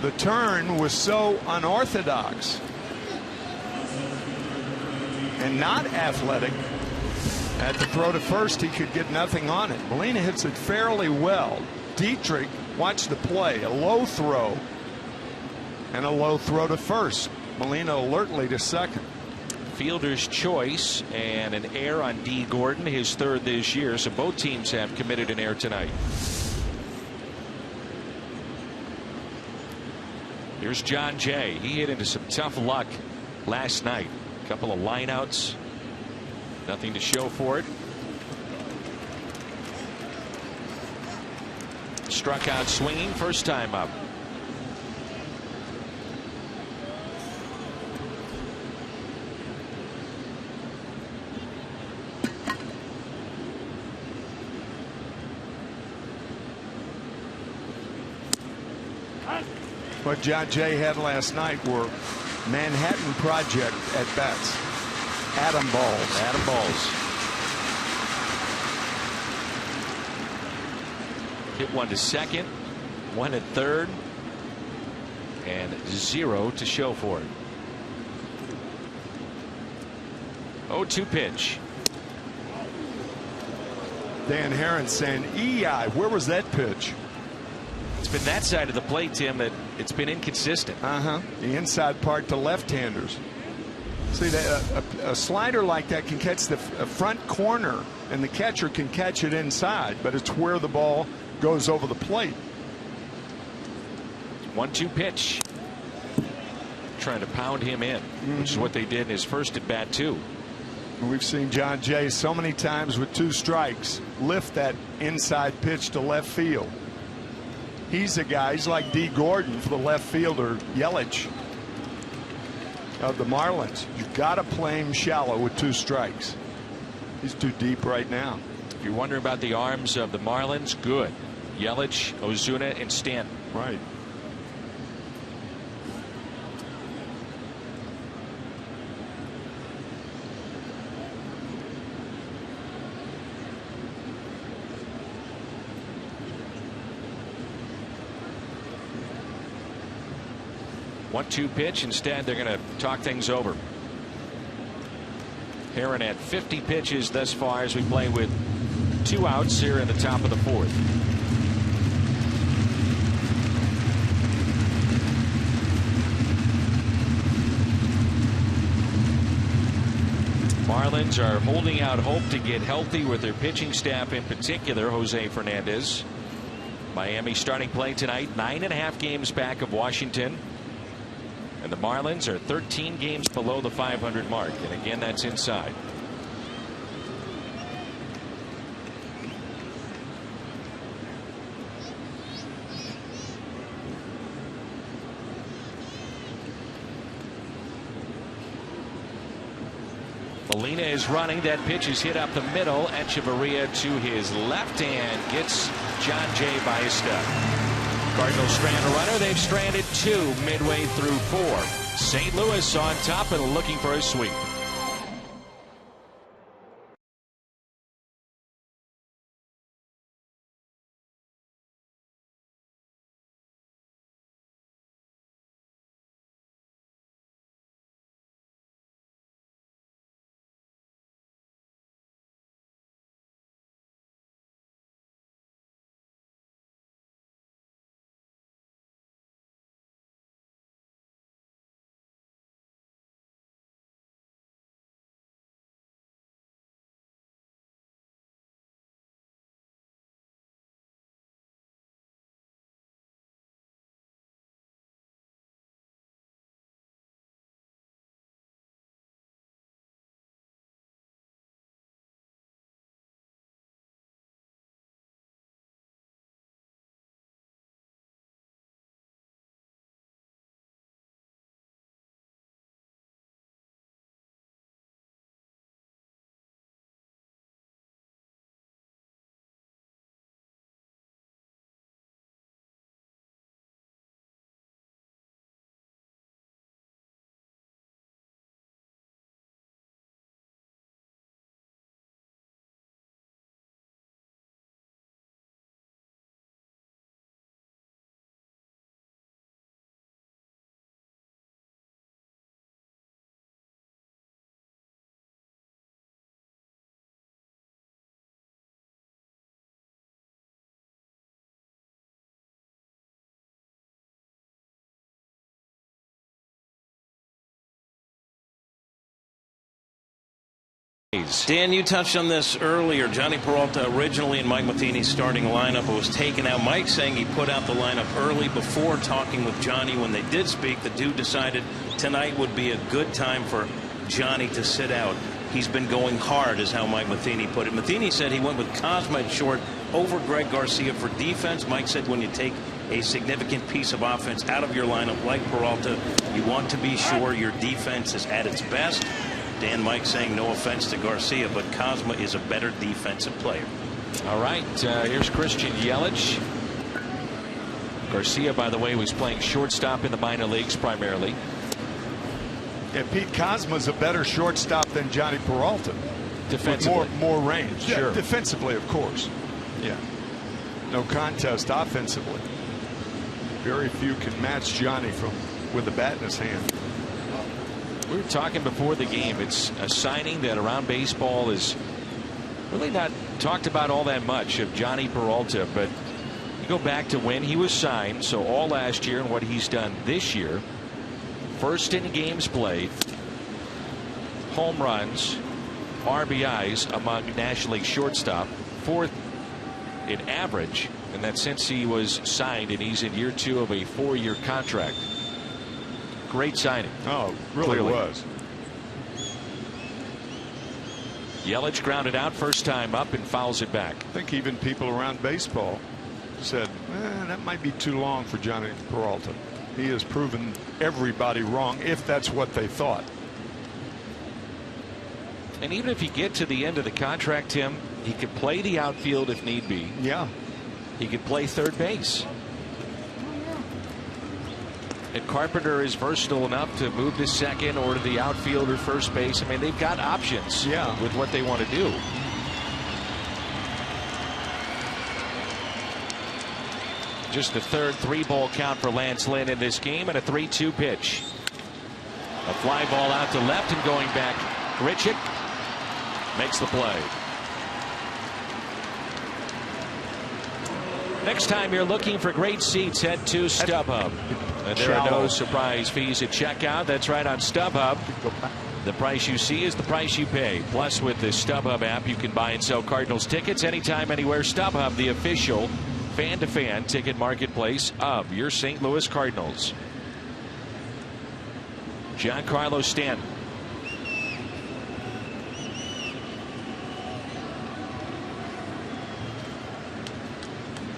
The turn was so unorthodox and not athletic. At the throw to first, he could get nothing on it. Molina hits it fairly well. Dietrich, watch the play. A low throw and a low throw to first. Molina alertly to second. Fielder's choice and an error on D. Gordon, his third this year. So both teams have committed an error tonight. Here's John Jay. He hit into some tough luck last night. A couple of lineouts. Nothing to show for it. Struck out swinging first time up. What John Jay had last night were Manhattan Project at bats. Atom balls. Atom balls. Hit one to second, one at third, and 0 to show for it. 0-2 pitch. Dan Herron saying, EI, where was that pitch? It's been that side of the plate, Tim, that it's been inconsistent. The inside part to left-handers. See, a slider like that can catch the front corner, and the catcher can catch it inside, but it's where the ball goes over the plate. 1-2 pitch. Trying to pound him in, which is what they did in his first at bat, too. We've seen John Jay so many times with 2 strikes lift that inside pitch to left field. He's a guy, he's like D. Gordon for the left fielder, Yelich of the Marlins. You've got to play him shallow with 2 strikes. He's too deep right now. If you're wondering about the arms of the Marlins, good. Yelich, Ozuna, and Stanton. Right. One-two pitch. Instead, they're going to talk things over. Herron at 50 pitches thus far as we play with 2 outs here in the top of the 4th. Marlins are holding out hope to get healthy with their pitching staff, in particular Jose Fernandez. Miami starting play tonight, 9.5 games back of Washington. And the Marlins are 13 games below the 500 mark. And again, that's inside. Molina is running. That pitch is hit up the middle. Echeverria to his left hand gets John Jay by a step. Cardinals strand a runner. They've stranded 2 midway through 4. St. Louis on top and looking for a sweep. Dan, you touched on this earlier. Johnny Peralta originally in Mike Matheny's starting lineup was taken out. Mike saying he put out the lineup early before talking with Johnny. When they did speak, the dude decided tonight would be a good time for Johnny to sit out. He's been going hard, is how Mike Matheny put it. Matheny said he went with Cosma at short over Greg Garcia for defense. Mike said when you take a significant piece of offense out of your lineup like Peralta, you want to be sure your defense is at its best. Dan, Mike saying no offense to Garcia, but Cosma is a better defensive player. All right, here's Christian Yelich. Garcia, by the way, was playing shortstop in the minor leagues primarily. Yeah, Pete Cosma's a better shortstop than Johnny Peralta. Defensively. More range. Sure. Yeah, defensively, of course. Yeah. No contest offensively. Very few can match Johnny with a bat in his hand. We were talking before the game. It's a signing that around baseball is really not talked about all that much, of Johnny Peralta. But you go back to when he was signed, so all last year and what he's done this year. First in games played, home runs, RBIs among National League shortstop, 4th in average, and that's since he was signed, and he's in year 2 of a 4-year contract. Great signing. Oh, really was. Yelich grounded out first time up and fouls it back. I think even people around baseball said that might be too long for Johnny Peralta. He has proven everybody wrong if that's what they thought. And even if you get to the end of the contract, Tim, he could play the outfield if need be. Yeah. He could play third base. And Carpenter is versatile enough to move to second or to the outfield or first base. I mean, they've got options with what they want to do. Just the third 3-ball count for Lance Lynn in this game, and a 3-2 pitch. A fly ball out to left and going back. Grichuk makes the play. Next time you're looking for great seats, head to StubHub. And there are no surprise fees at checkout. That's right, on StubHub. The price you see is the price you pay. Plus, with the StubHub app, you can buy and sell Cardinals tickets anytime, anywhere. StubHub, the official fan-to-fan ticket marketplace of your St. Louis Cardinals. Giancarlo Stanton.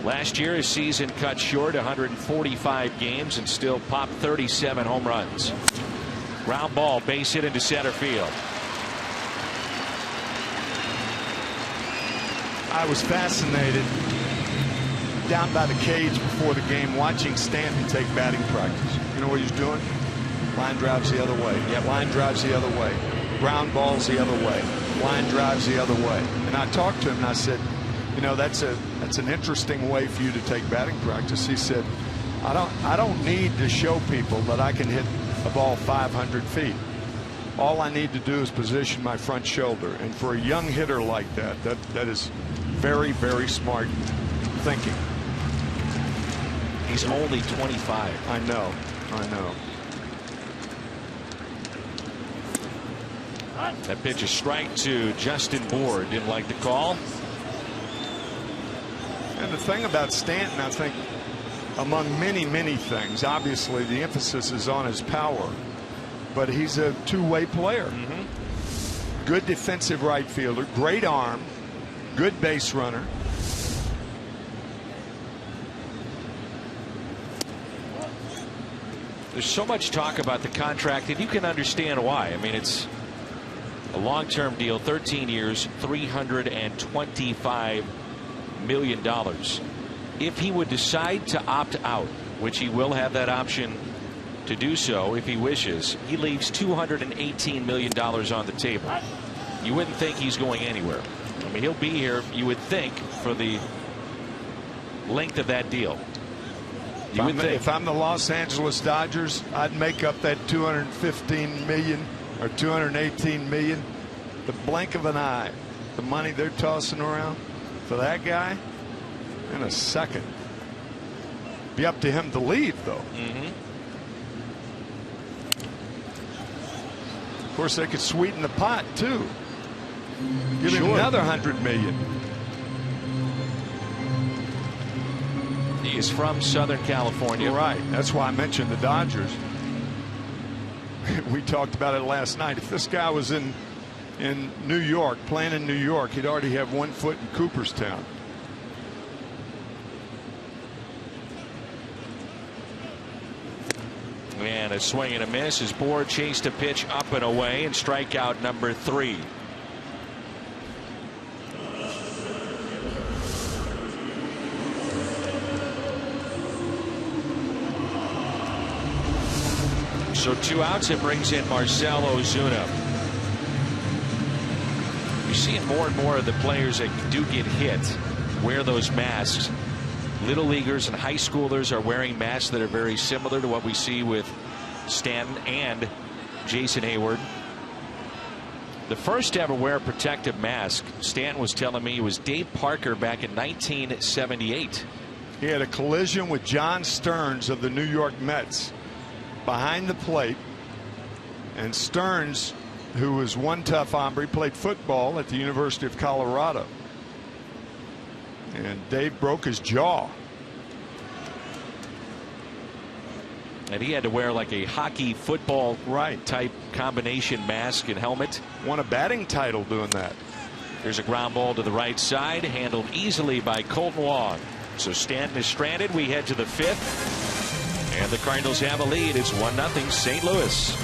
Last year, his season cut short, 145 games, and still popped 37 home runs. Ground ball, base hit into center field. I was fascinated down by the cage before the game watching Stanton take batting practice. You know what he's doing? Line drives the other way. Yeah, line drives the other way. Ground balls the other way. Line drives the other way. And I talked to him and I said, you know, that's an interesting way for you to take batting practice. He said, I don't need to show people that I can hit a ball 500 feet. All I need to do is position my front shoulder. And for a young hitter like that is very, very smart thinking. He's only 25. I know. That pitch is strike to Justin Bour. Didn't like the call. And the thing about Stanton, I think, among many, many things, obviously the emphasis is on his power, but he's a two-way player. Good defensive right fielder, great arm, good base runner. There's so much talk about the contract, and you can understand why. I mean, it's a long-term deal, 13 years, $325 million. If he would decide to opt out, which he will have that option to do so if he wishes, he leaves $218 million on the table. You wouldn't think he's going anywhere. I mean, he'll be here, you would think, for the length of that deal. If I'm the Los Angeles Dodgers, I'd make up that $215 million or $218 million the blink of an eye. The money they're tossing around for that guy in a second. Be up to him to leave, though. Of course, they could sweeten the pot too. Give him another $100 million. He is from Southern California. Right. That's why I mentioned the Dodgers. We talked about it last night. If this guy was in New York, playing in New York, he'd already have 1 foot in Cooperstown. And a swing and a miss as Bour chased a pitch up and away, and strikeout number 3. So 2 outs. It brings in Marcell Ozuna. You're seeing more and more of the players that do get hit wear those masks. Little leaguers and high schoolers are wearing masks that are very similar to what we see with Stanton and Jason Hayward. The first to ever wear a protective mask, Stanton was telling me, was Dave Parker back in 1978. He had a collision with John Stearns of the New York Mets behind the plate, and Stearns, who was one tough hombre, played football at the University of Colorado, and Dave broke his jaw. And he had to wear like a hockey football type combination mask and helmet. Won a batting title doing that. There's a ground ball to the right side, handled easily by Colton Wong. So Stanton is stranded. We head to the 5th. And the Cardinals have a lead. It's 1-0 St. Louis.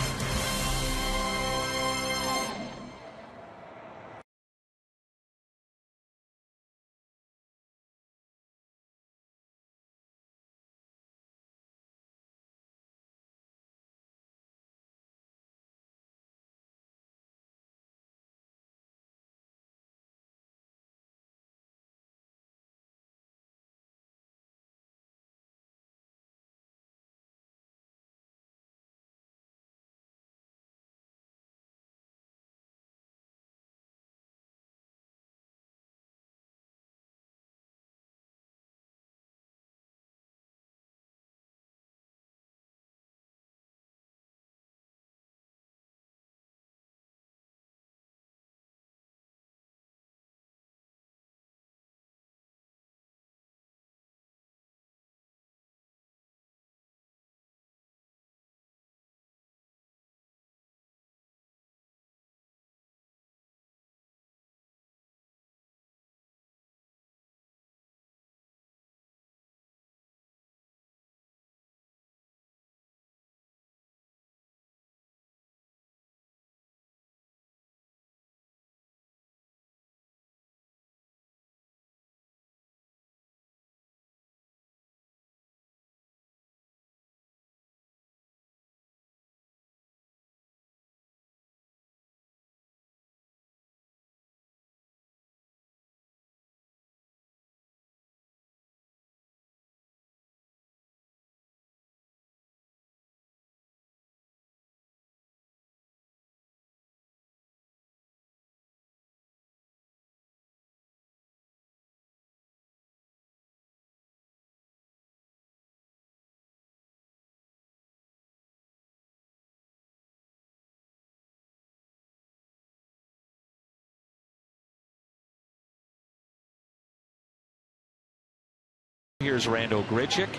Here's Randall Grichuk.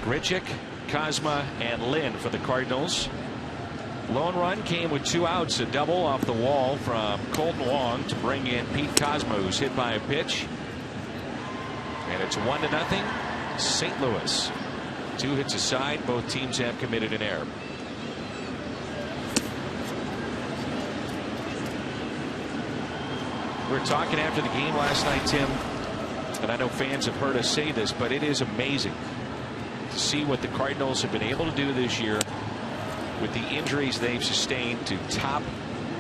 Grichuk, Kozma, and Lynn for the Cardinals. Lone run came with 2 outs, a double off the wall from Colton Wong to bring in Pete Kozma, who's hit by a pitch. And it's 1-0 St. Louis. 2 hits aside, both teams have committed an error. We were talking after the game last night, Tim, and I know fans have heard us say this, but it is amazing to see what the Cardinals have been able to do this year with the injuries they've sustained to top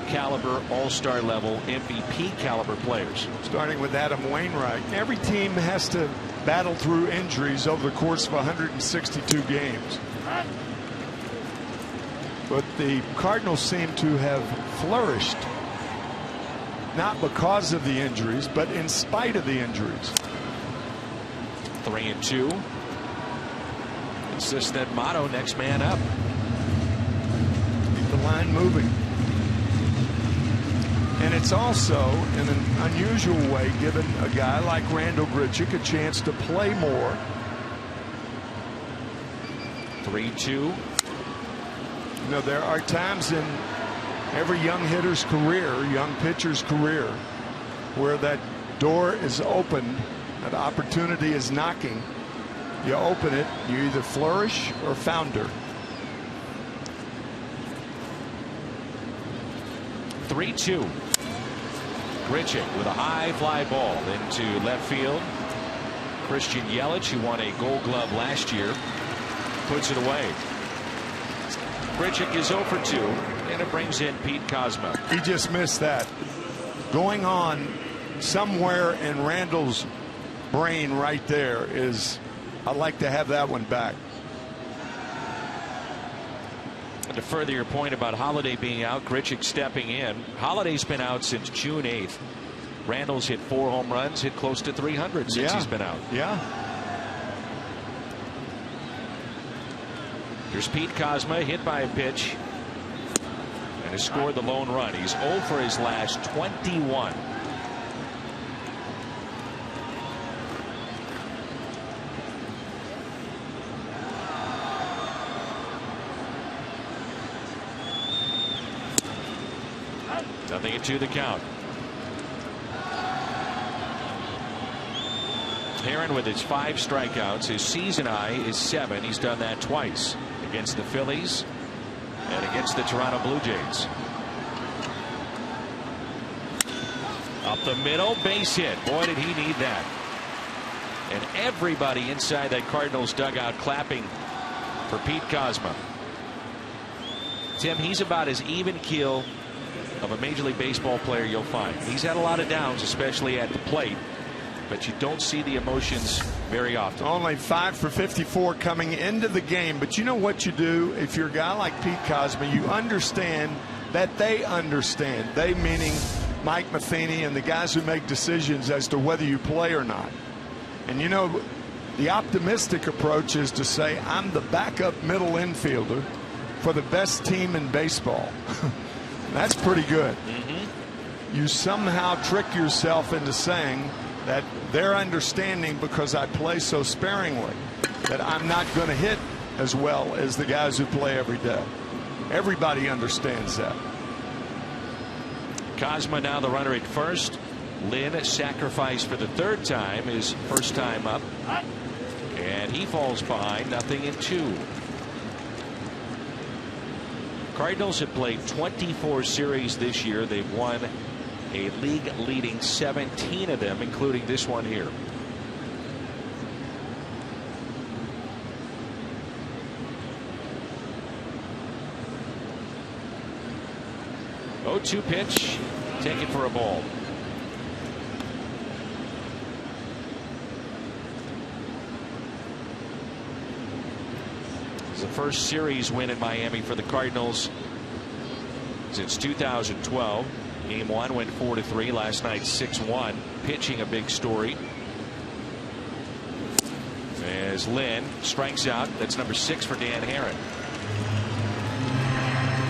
caliber, all-star level, MVP caliber players. Starting with Adam Wainwright. Every team has to battle through injuries over the course of 162 games. But the Cardinals seem to have flourished, not because of the injuries, but in spite of the injuries. 3-2. It's just that motto, next man up. Keep the line moving. And it's also, in an unusual way, given a guy like Randall Grichuk a chance to play more. 3-2. You know, there are times in every young hitter's career, young pitcher's career, where that door is open, that opportunity is knocking. You open it, you either flourish or founder. 3-2. Grichuk with a high fly ball into left field. Christian Yelich, who won a Gold Glove last year, puts it away. Grichuk is 0 for 2, and it brings in Pete Kozma. He just missed that. Going on somewhere in Randall's brain right there is, I'd like to have that one back. And to further your point about Holiday being out, Grichuk stepping in. Holiday's been out since June 8th. Randall's hit 4 home runs, hit close to 300 since he's been out. Yeah. Here's Pete Kozma, hit by a pitch, and has scored the lone run. He's 0 for his last 21. Nothing at 2 the count. Herron with his 5 strikeouts. His season high is 7. He's done that twice against the Phillies and against the Toronto Blue Jays. Up the middle, base hit. Boy, did he need that. And everybody inside that Cardinals dugout clapping for Pete Kozma. Tim, he's about as even keel of a Major League Baseball player you'll find. He's had a lot of downs, especially at the plate, but you don't see the emotions very often. Only 5 for 54 coming into the game, but you know what you do if you're a guy like Pete Kozma, you understand that they understand. They meaning Mike Matheny and the guys who make decisions as to whether you play or not. And you know, the optimistic approach is to say, I'm the backup middle infielder for the best team in baseball. That's pretty good. You somehow trick yourself into saying that they're understanding because I play so sparingly that I'm not going to hit as well as the guys who play every day. Everybody understands that. Kozma now the runner at first. Lynn sacrificed for the 3rd time, his first time up, and he falls behind. 0-2. Cardinals have played 24 series this year. They've won a league leading 17 of them, including this one here. Oh, 2 pitch, taken for a ball. It's the first series win in Miami for the Cardinals since 2012. Game 1 went 4-3. Last night 6-1. Pitching a big story as Lynn strikes out. That's number 6 for Dan Herron.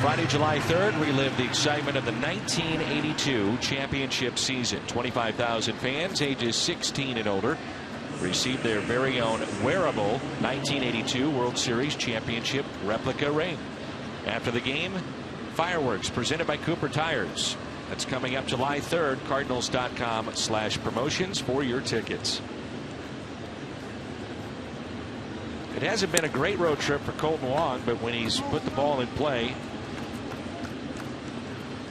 Friday, July 3rd, relived the excitement of the 1982 championship season. 25,000 fans ages 16 and older received their very own wearable 1982 World Series Championship replica ring. After the game, fireworks presented by Cooper Tires. That's coming up July 3rd. Cardinals.com/promotions for your tickets. It hasn't been a great road trip for Kolten Wong, but when he's put the ball in play,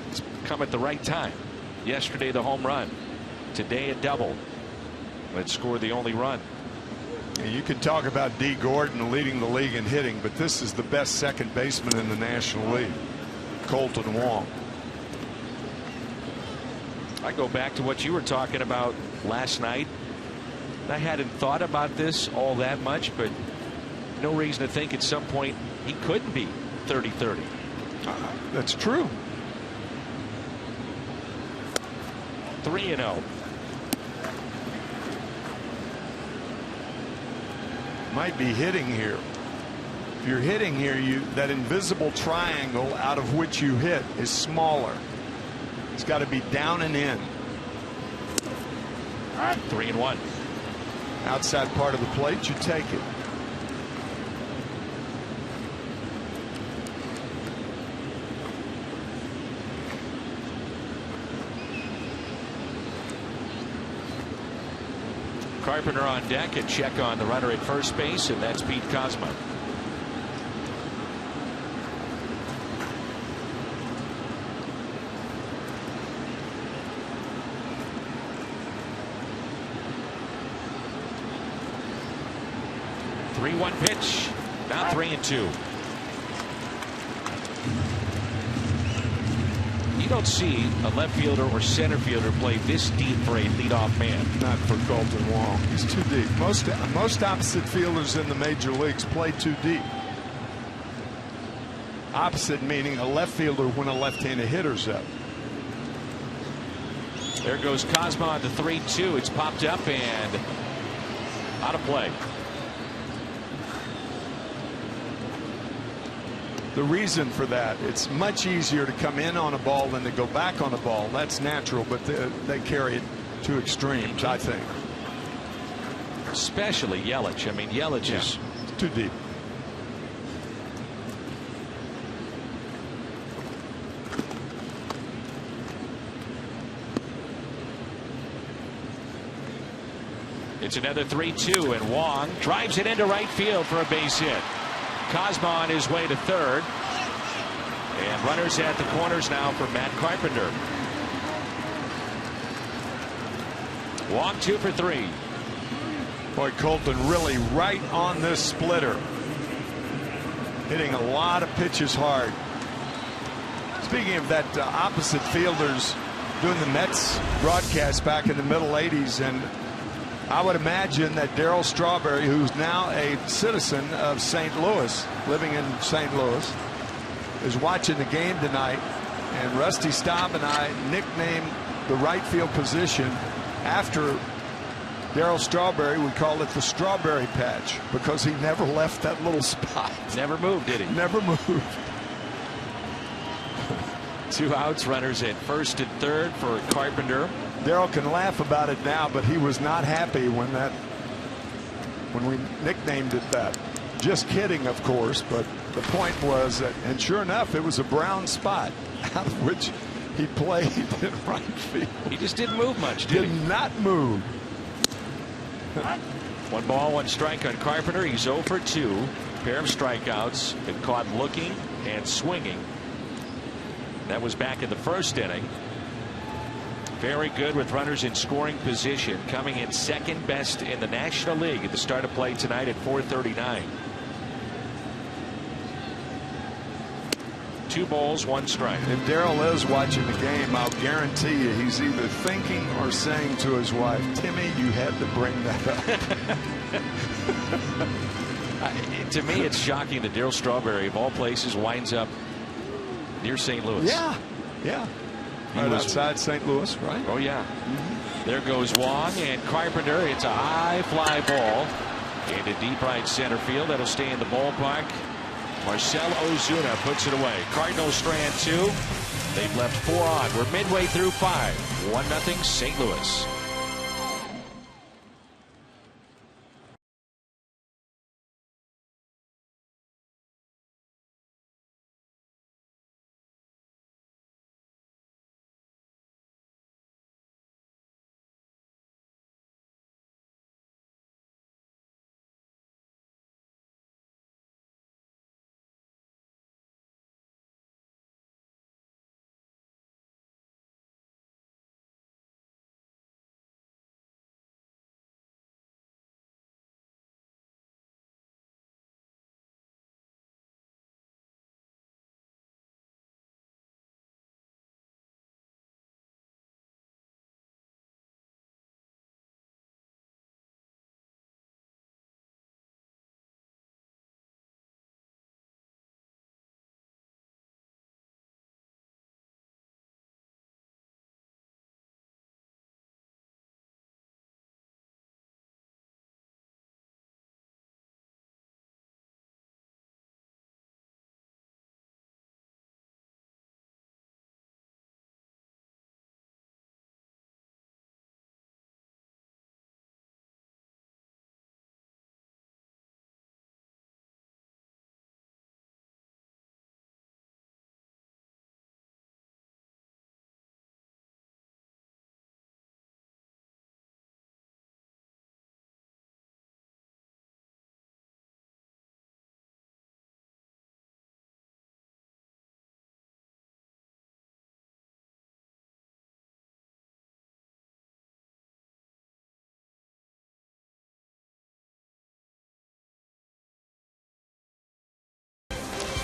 it's come at the right time. Yesterday, the home run. Today, a double. That scored the only run. You can talk about D. Gordon leading the league in hitting, but this is the best second baseman in the National League, Kolten Wong. I go back to what you were talking about last night. I hadn't thought about this all that much, but no reason to think at some point he couldn't be 30-30. That's true. 3-0. Might be hitting here. If you're hitting here, that invisible triangle out of which you hit is smaller. It's got to be down and in. 3-1. Outside part of the plate, you take it. Carpenter on deck and check on the runner at first base, and that's Pete Kozma. The 3-1 pitch. Now 3-2. You don't see a left fielder or center fielder play this deep for a leadoff man. Not for Kolten Wong. He's too deep. Most opposite fielders in the major leagues play too deep. Opposite meaning a left fielder when a left-handed hitter's up. There goes Kozma on the 3-2. It's popped up and out of play. The reason for that, it's much easier to come in on a ball than to go back on a ball. That's natural, but they carry it to extremes, I think. Especially Yelich. I mean, Yelich is too deep. It's another 3-2, and Wong drives it into right field for a base hit. Kozma on his way to third. And runners at the corners now for Matt Carpenter. Wong 2 for 3. Boy, Kolten really right on this splitter. Hitting a lot of pitches hard. Speaking of that, opposite fielders doing the Mets broadcast back in the middle 80s, and I would imagine that Darryl Strawberry, who's now a citizen of St. Louis, living in St. Louis, is watching the game tonight. And Rusty Staub and I nicknamed the right field position after Darryl Strawberry. We call it the Strawberry Patch because he never left that little spot. Never moved, did he? Never moved. 2 outs, runners at first and third for Carpenter. Darryl can laugh about it now, but he was not happy when we nicknamed it that. Just kidding, of course, but the point was that, and sure enough, it was a brown spot out of which he played in right field. He just didn't move much, did he? Did not move. 1 ball, 1 strike on Carpenter. He's 0 for 2. Pair of strikeouts. Been caught looking and swinging. That was back in the first inning. Very good with runners in scoring position, coming in second best in the National League at the start of play tonight at 439. 2 balls, 1 strike. If Darryl is watching the game, I'll guarantee you he's either thinking or saying to his wife, Timmy, you had to bring that up. To me, it's shocking that Darryl Strawberry, of all places, winds up near St. Louis. Yeah, yeah. Right outside St. Louis, right? Oh, yeah. There goes Wong, and Carpenter. It's a high fly ball into deep right center field. That'll stay in the ballpark. Marcell Ozuna puts it away. Cardinals strand 2. They've left 4 on. We're midway through 5. 1-0 St. Louis.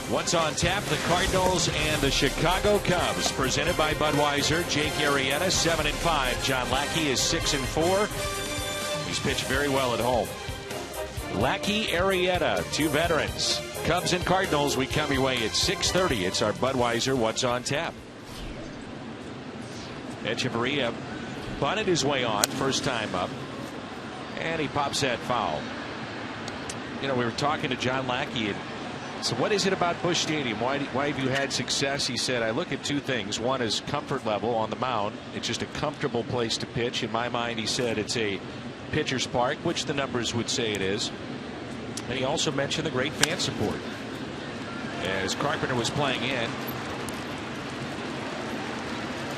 What's on tap? The Cardinals and the Chicago Cubs, presented by Budweiser. Jake Arrieta 7-5. John Lackey is 6-4. He's pitched very well at home. Lackey, Arrieta, two veterans. Cubs and Cardinals. We come your way at 6:30. It's our Budweiser What's on Tap. Echeverria bunted his way on, first time up, and he pops that foul. You know, we were talking to John Lackey, and so what is it about Busch Stadium? Why have you had success? He said, I look at two things. One is comfort level on the mound. It's just a comfortable place to pitch. In my mind, he said it's a pitcher's park, which the numbers would say it is. And he also mentioned the great fan support. As Carpenter was playing in,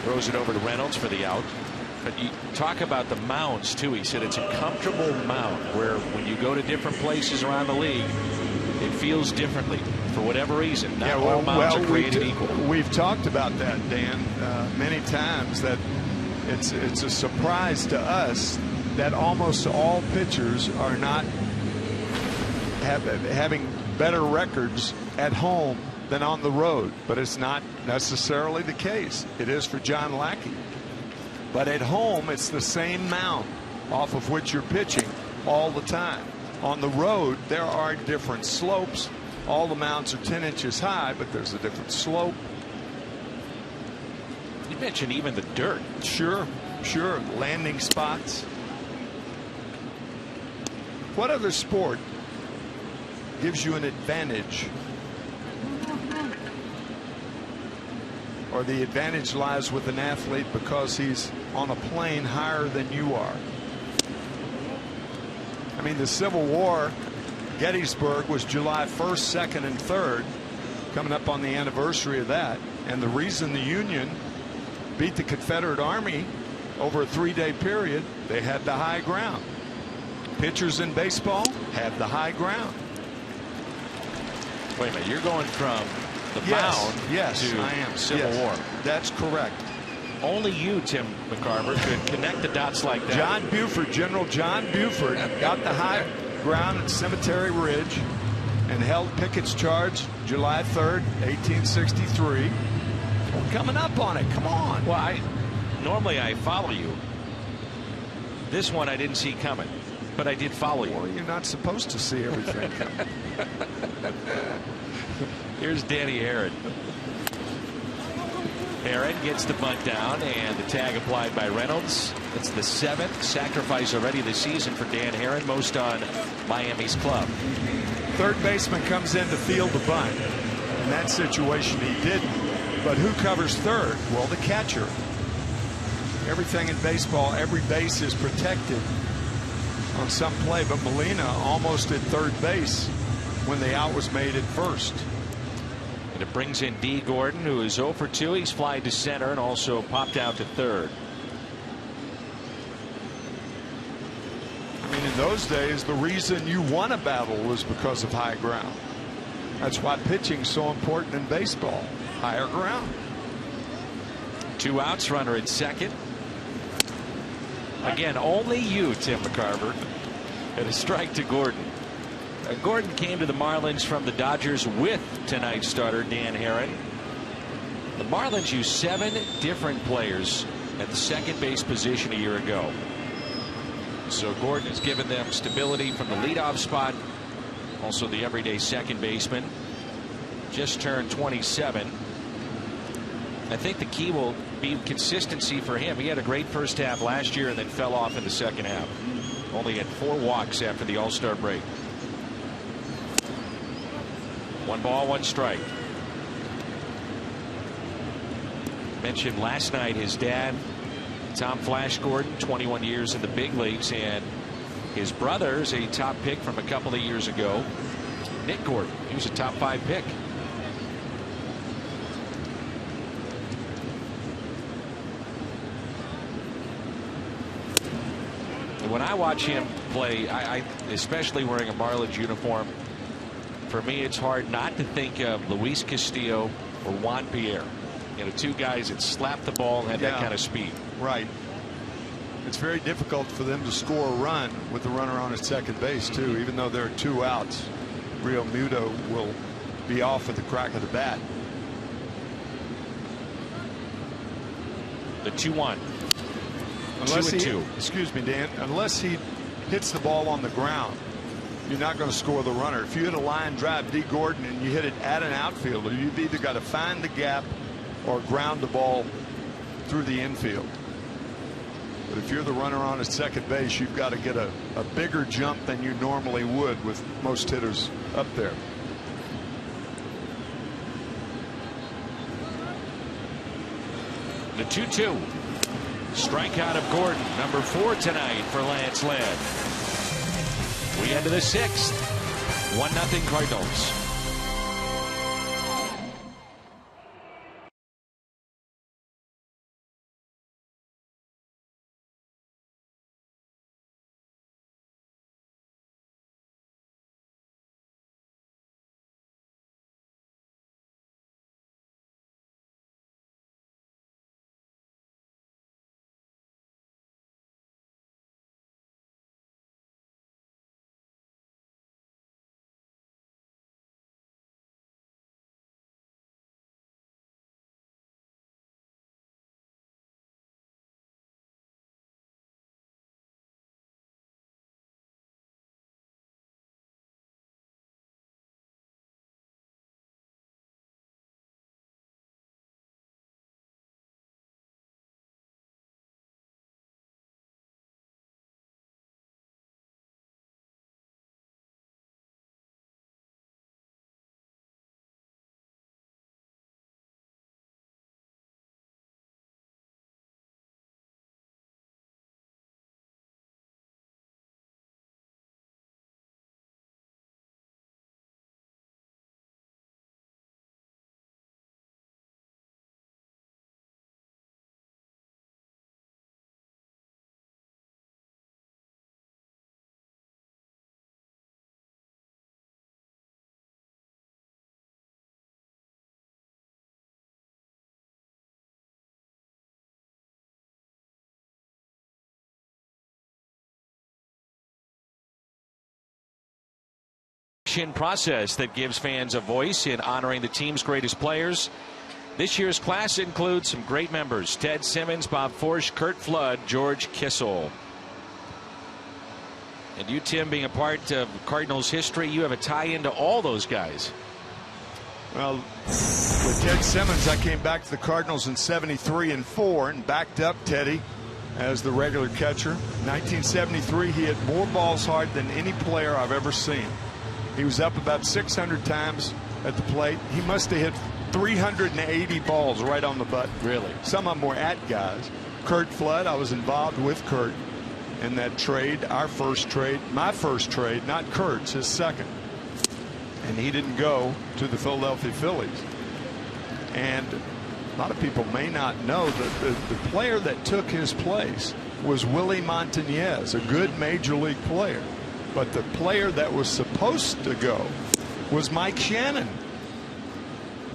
throws it over to Reynolds for the out. But you talk about the mounds too. He said it's a comfortable mound where when you go to different places around the league, it feels differently for whatever reason. Not all mounds are created equal. We've talked about that, Dan, many times, that it's a surprise to us that almost all pitchers are not having better records at home than on the road. But it's not necessarily the case. It is for John Lackey. But at home, it's the same mound off of which you're pitching all the time. On the road, there are different slopes. All the mounds are 10 inches high, but there's a different slope. You mentioned even the dirt. Sure. Landing spots. What other sport gives you an advantage? Or the advantage lies with an athlete because he's on a plane higher than you are? I mean, the Civil War, Gettysburg was July 1st, 2nd, and 3rd, coming up on the anniversary of that. And the reason the Union beat the Confederate Army over a 3-day period, they had the high ground. Pitchers in baseball have the high ground. Wait a minute, you're going from the mound to I am. Civil War. That's correct. Only you, Tim McCarver, could connect the dots like that. John Buford, General John Buford, got the high ground at Cemetery Ridge and held Pickett's charge July 3rd, 1863. We're coming up on it. Come on. Well, normally I follow you. This one I didn't see coming, but I did follow you. Well, you're not supposed to see everything coming. Here's Danny Herron. Herron gets the bunt down, and the tag applied by Reynolds. That's the 7th sacrifice already this season for Dan Herron, most on Miami's club. Third baseman comes in to field the bunt. In that situation, he didn't. But who covers third? Well, the catcher. Everything in baseball, every base is protected on some play, but Molina almost at third base when the out was made at first. And it brings in D. Gordon, who is 0 for 2. He's flied to center and also popped out to third. I mean, in those days, the reason you won a battle was because of high ground. That's why pitching's so important in baseball. Higher ground. 2 outs, runner at second. Again, only you, Tim McCarver. And a strike to Gordon. Gordon came to the Marlins from the Dodgers with tonight's starter, Dan Herron. The Marlins used 7 different players at the second base position a year ago. So Gordon has given them stability from the leadoff spot. Also the everyday second baseman. Just turned 27. I think the key will be consistency for him. He had a great first half last year and then fell off in the second half. Only had 4 walks after the All-Star break. 1 ball, 1 strike. Mentioned last night his dad, Tom Flash Gordon, 21 years in the big leagues, and his brother is a top pick from a couple of years ago, Nick Gordon. He was a top 5 pick. And when I watch him play, I especially wearing a Marlins uniform, for me it's hard not to think of Luis Castillo or Juan Pierre. You know, 2 guys that slap the ball and have that kind of speed. Right. It's very difficult for them to score a run with the runner on at second base too, even though there are 2 outs. Real Muto will be off at the crack of the bat. The 2-1. Unless 2-2. Excuse me, Dan. Unless he hits the ball on the ground, you're not going to score the runner. If you hit a line drive, D. Gordon, and you hit it at an outfielder, you've either got to find the gap or ground the ball through the infield. But if you're the runner on at second base, you've got to get a bigger jump than you normally would with most hitters up there. The 2-2. Strikeout of Gordon, number 4 tonight for Lance Lynn. We head to the 6th. 1-0 Cardinals. Process that gives fans a voice in honoring the team's greatest players. This year's class includes some great members: Ted Simmons, Bob Forsch, Curt Flood, George Kissel. And you, Tim, being a part of Cardinals history, you have a tie into all those guys. Well, with Ted Simmons, I came back to the Cardinals in '73 and '4 and backed up Teddy as the regular catcher. 1973, he hit more balls hard than any player I've ever seen. He was up about 600 times at the plate. He must have hit 380 balls right on the button. Really? Some of them were at guys. Curt Flood, I was involved with Curt in that trade, our first trade, my first trade, not Curt's, his second. And he didn't go to the Philadelphia Phillies. And a lot of people may not know that the player that took his place was Willie Montañez, a good major league player. But the player that was supposed to go was Mike Shannon.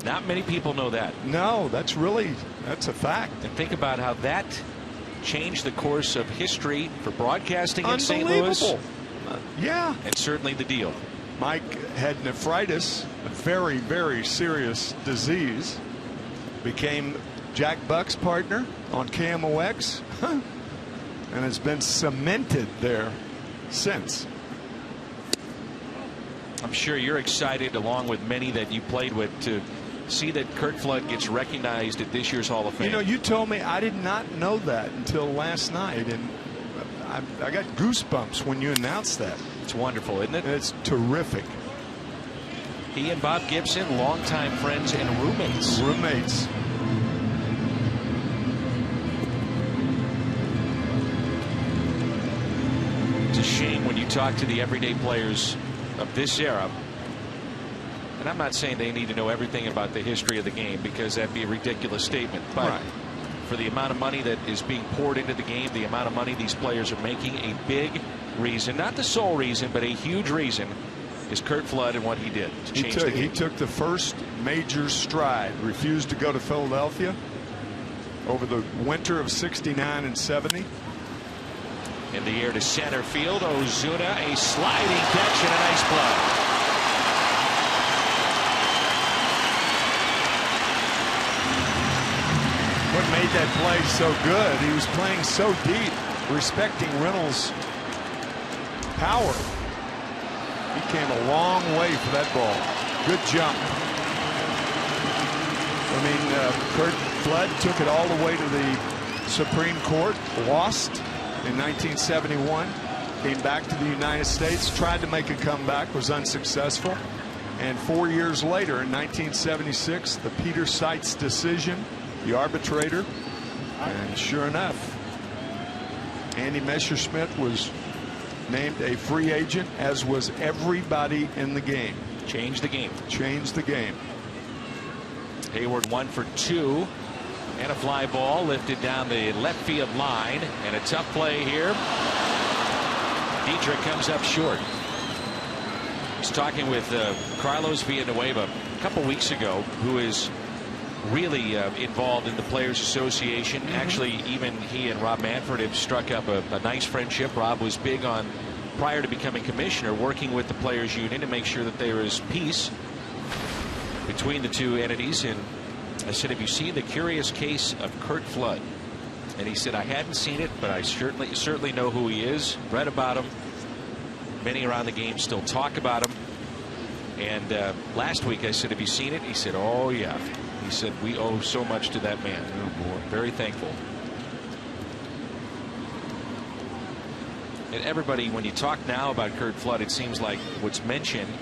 Not many people know that. No, that's a fact. And think about how that changed the course of history for broadcasting in St. Louis. Yeah. And certainly the deal. Mike had nephritis, a very, very serious disease. Became Jack Buck's partner on KMOX. And has been cemented there since. I'm sure you're excited, along with many that you played with, to see that Curt Flood gets recognized at this year's Hall of Fame. You know, you told me, I did not know that until last night, and I got goosebumps when you announced that. It's wonderful, isn't it? It's terrific. He and Bob Gibson, longtime friends and roommates. Roommates. It's a shame when you talk to the everyday players of this era, and I'm not saying they need to know everything about the history of the game, because that'd be a ridiculous statement, but right, for the amount of money that is being poured into the game, the amount of money these players are making, a big reason, not the sole reason, but a huge reason, is Curt Flood and what he did to change the game. He took the first major stride, refused to go to Philadelphia over the winter of '69 and '70. In the air to center field, Ozuna, a sliding catch and a nice play. made that play so good. He was playing so deep, respecting Reynolds' power. He came a long way for that ball. Good jump. I mean, Curt Flood took it all the way to the Supreme Court, lost in 1971, came back to the United States, tried to make a comeback, was unsuccessful. And 4 years later, in 1976, the Peter Seitz decision, the arbitrator, and sure enough, Andy Messerschmidt was named a free agent, as was everybody in the game. Changed the game. Changed the game. Hayward 1 for 2. And a fly ball lifted down the left field line. And a tough play here. Dietrich comes up short. He's talking with Carlos Villanueva a couple weeks ago, who is really involved in the Players Association. Actually, even he and Rob Manfred have struck up a nice friendship. Rob was big on, prior to becoming commissioner, working with the Players Union to make sure that there is peace between the two entities. And I said, have you seen The Curious Case of Curt Flood? And he said, I hadn't seen it, but I certainly know who he is, read about him. Many around the game still talk about him. And last week I said, have you seen it? He said, oh yeah. He said, we owe so much to that man. Oh boy. Very thankful. And everybody, when you talk now about Curt Flood, it seems like what's mentioned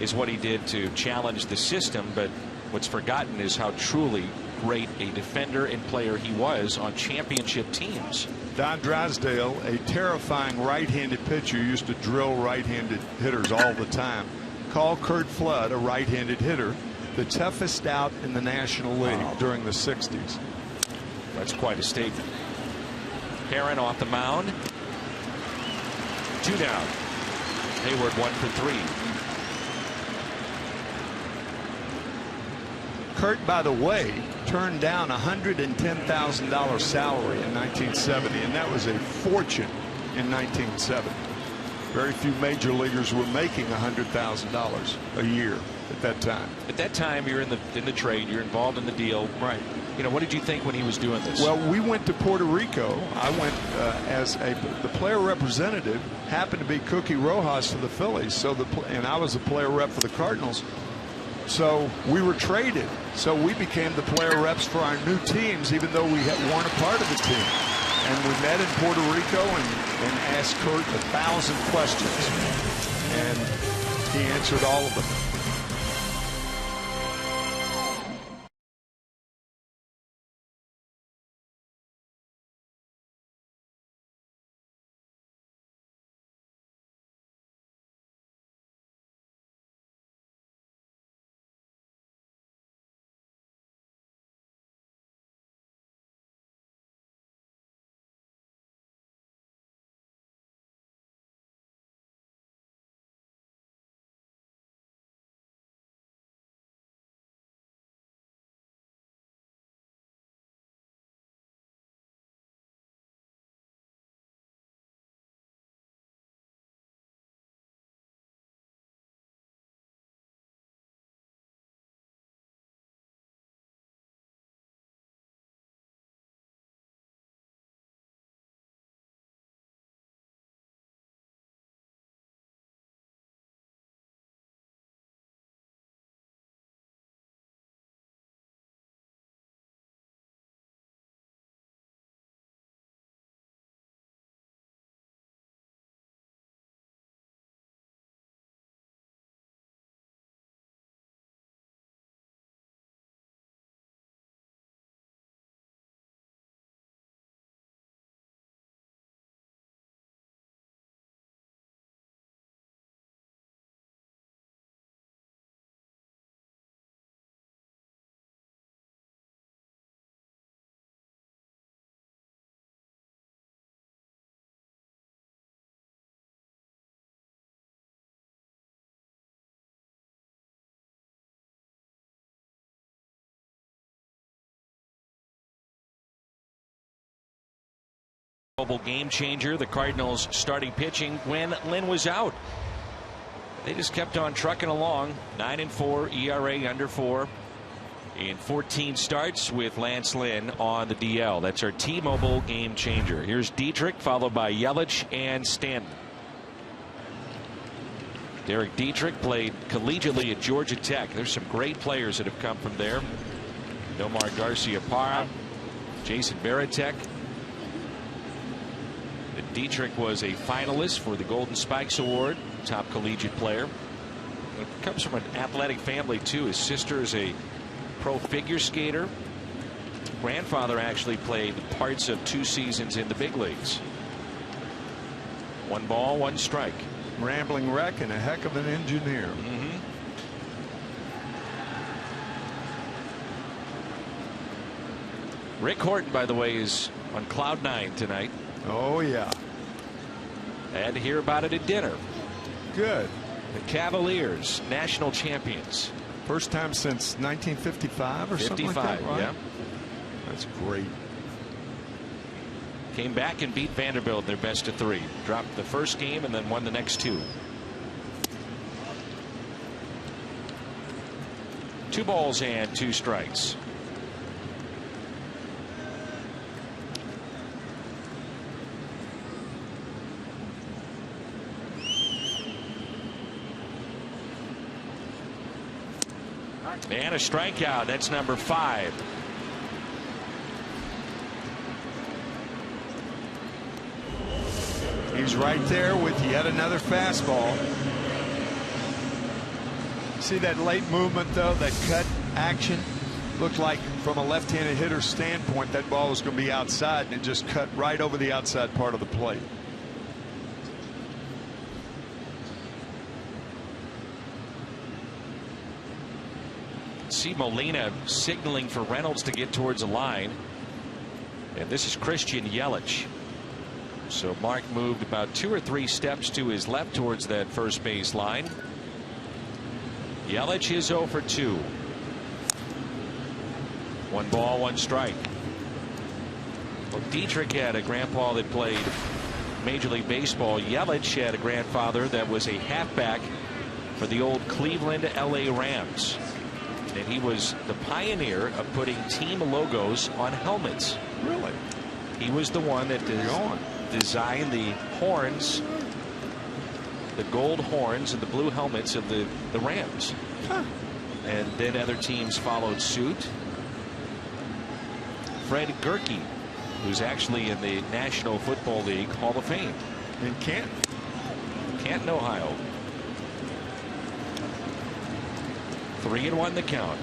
is what he did to challenge the system, but what's forgotten is how truly great a defender and player he was on championship teams. Don Drysdale, a terrifying right-handed pitcher, used to drill right-handed hitters all the time. Called Curt Flood a right-handed hitter, the toughest out in the National League during the 60s. That's quite a statement. Herron off the mound. 2 down. Hayward 1 for 3. Curt, by the way, turned down a $110,000 salary in 1970, and that was a fortune in 1970. Very few major leaguers were making $100,000 a year at that time. At that time, you're in the trade, you're involved in the deal. Right. You know, what did you think when he was doing this? Well, we went to Puerto Rico. I went as the player representative happened to be Cookie Rojas for the Phillies, and I was a player rep for the Cardinals. So we were traded. So we became the player reps for our new teams, even though we weren't a part of the team. And we met in Puerto Rico and asked Curt 1,000 questions. And he answered all of them. Global game changer, the Cardinals starting pitching when Lynn was out. They just kept on trucking along. 9-4 ERA, under 4. in 14 starts with Lance Lynn on the DL. That's our T-Mobile game changer. Here's Dietrich, followed by Yelich and Stanton. Derek Dietrich played collegiately at Georgia Tech. There's some great players that have come from there. Nomar Garcia-Parra, Jason Varitek. Dietrich was a finalist for the Golden Spikes Award, top collegiate player. He comes from an athletic family too. His sister is a pro figure skater. Grandfather actually played parts of 2 seasons in the big leagues. 1 ball, 1 strike. Rambling wreck and a heck of an engineer. Rick Horton, by the way, is on cloud 9 tonight. Oh yeah. I had to hear about it at dinner. Good. The Cavaliers, national champions. First time since 1955 or something like that, right? Yeah. That's great. Came back and beat Vanderbilt in their best of 3. Dropped the first game and then won the next 2. 2 balls and 2 strikes. And a strikeout. That's number 5. He's right there with yet another fastball. See that late movement though, that cut action? Looked like from a left-handed hitter's standpoint that ball was going to be outside, and it just cut right over the outside part of the plate. See Molina signaling for Reynolds to get towards the line. And this is Christian Yelich. So Mark moved about 2 or 3 steps to his left towards that first base line. Yelich is 0 for 2. 1 ball, 1 strike. Well, Dietrich had a grandpa that played Major League Baseball. Yelich had a grandfather that was a halfback for the old Cleveland LA Rams. And he was the pioneer of putting team logos on helmets. Really? He was the one that designed the horns, the gold horns and the blue helmets of the Rams. Huh. And then other teams followed suit. Fred Gerke, who's actually in the National Football League Hall of Fame. In Canton, Ohio. 3-1 the count.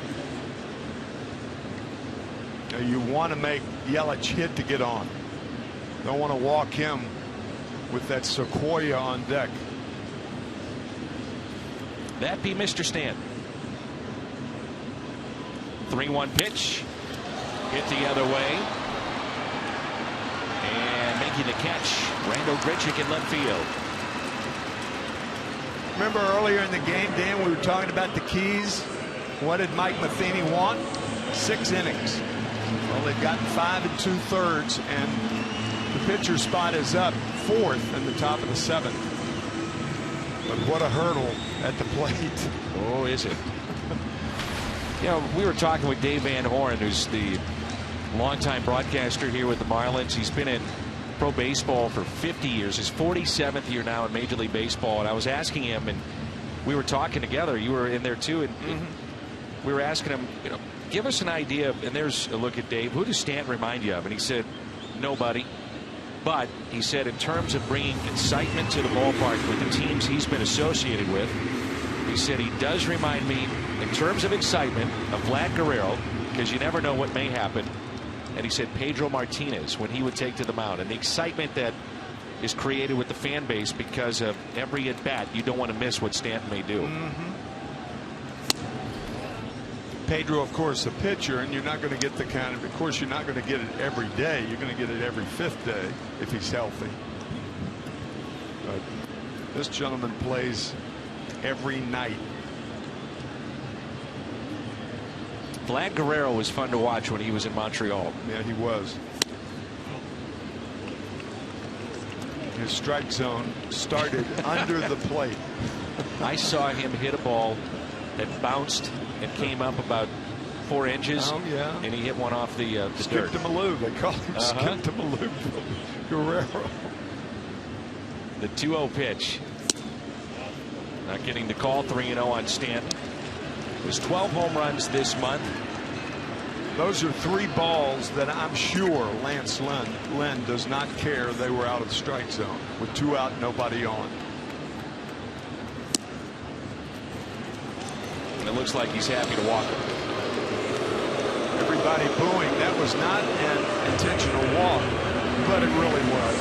Now you want to make Yelich hit to get on. Don't want to walk him with that sequoia on deck. That be Mr. Stanton. 3-1 pitch. Hit the other way. And making the catch, Randall Grichuk in left field. Remember earlier in the game, Dan, we were talking about the keys. What did Mike Matheny want? 6 innings. Well, they've gotten 5 2/3, and the pitcher spot is up 4th in the top of the 7th. But what a hurdle at the plate. Oh, is it? You know, we were talking with Dave Van Horn, who's the longtime broadcaster here with the Marlins. He's been in pro baseball for 50 years. His 47th year now in Major League Baseball. And I was asking him, and we were talking together. You were in there too, and we were asking him, you know, give us an idea. And there's a look at Dave. Who does Stanton remind you of? And he said, nobody. But he said, in terms of bringing excitement to the ballpark with the teams he's been associated with, he said he does remind me, in terms of excitement, of Vlad Guerrero, because you never know what may happen. And he said Pedro Martinez when he would take to the mound, and the excitement that is created with the fan base because of every at bat. You don't want to miss what Stanton may do. Pedro, of course, a pitcher, and you're not going to get the kind of course, you're not going to get it every day. You're going to get it every 5th day if he's healthy. But this gentleman plays every night. Vlad Guerrero was fun to watch when he was in Montreal. Yeah, he was. His strike zone started under the plate. I saw him hit a ball that bounced and came up about 4 inches. Oh, yeah. And he hit one off the dirt. Skip to Malou. They call him Skip to Malou. Guerrero. The 2-0 pitch. Not getting the call. 3-0 on Stanton. It was 12 home runs this month. Those are 3 balls that I'm sure Lance Lynn does not care they were out of the strike zone with 2 out, nobody on. And it looks like he's happy to walk him. Everybody booing. That was not an intentional walk, but it really was.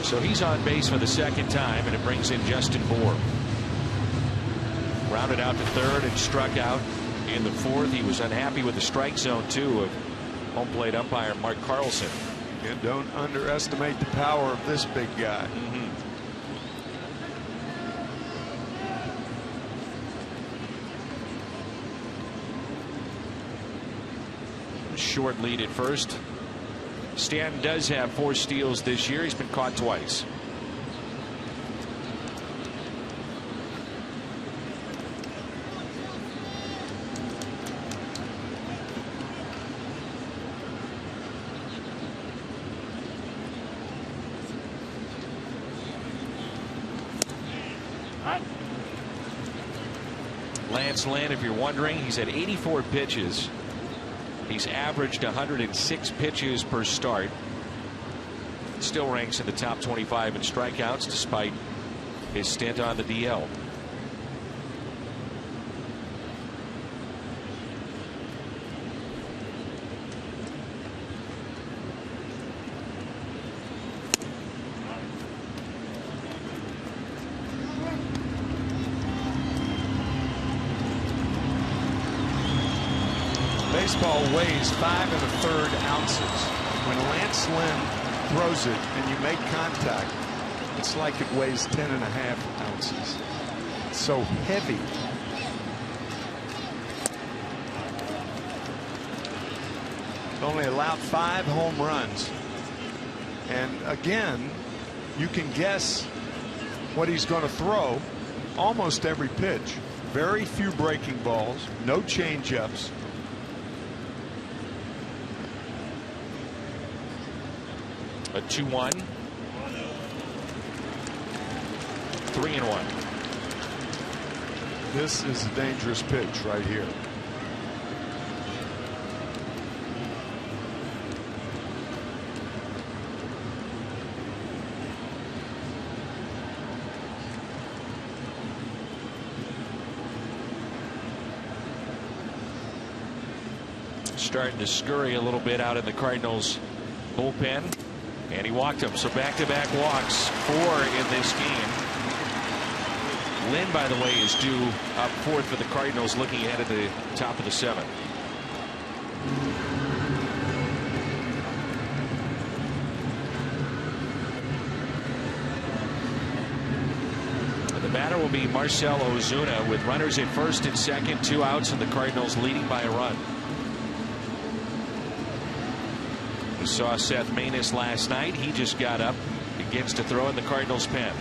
So he's on base for the 2nd time, and it brings in Justin Bour. Rounded out to 3rd and struck out in the 4th. He was unhappy with the strike zone too of home plate umpire Mark Carlson. And don't underestimate the power of this big guy. Short lead at first. Stanton does have 4 steals this year. He's been caught twice. Lance Lynn, if you're wondering, he's at 84 pitches. He's averaged 106 pitches per start. Still ranks in the top 25 in strikeouts despite his stint on the DL. Baseball weighs 5 1/3 ounces. When Lance Lynn throws it and you make contact, it's like it weighs 10 1/2 ounces. It's so heavy. Only allowed 5 home runs. And again, you can guess what he's going to throw almost every pitch. Very few breaking balls, no change-ups. A 2-1. 3-1. This is a dangerous pitch right here. Starting to scurry a little bit out in the Cardinals bullpen. And he walked him. So back-to-back walks, 4 in this game. Lynn, by the way, is due up 4th for the Cardinals, looking ahead at the top of the 7th. The batter will be Marcell Ozuna with runners at 1st and 2nd, 2 outs, and the Cardinals leading by a run. We saw Seth Maness last night. He just got up, begins to throw in the Cardinals' pen.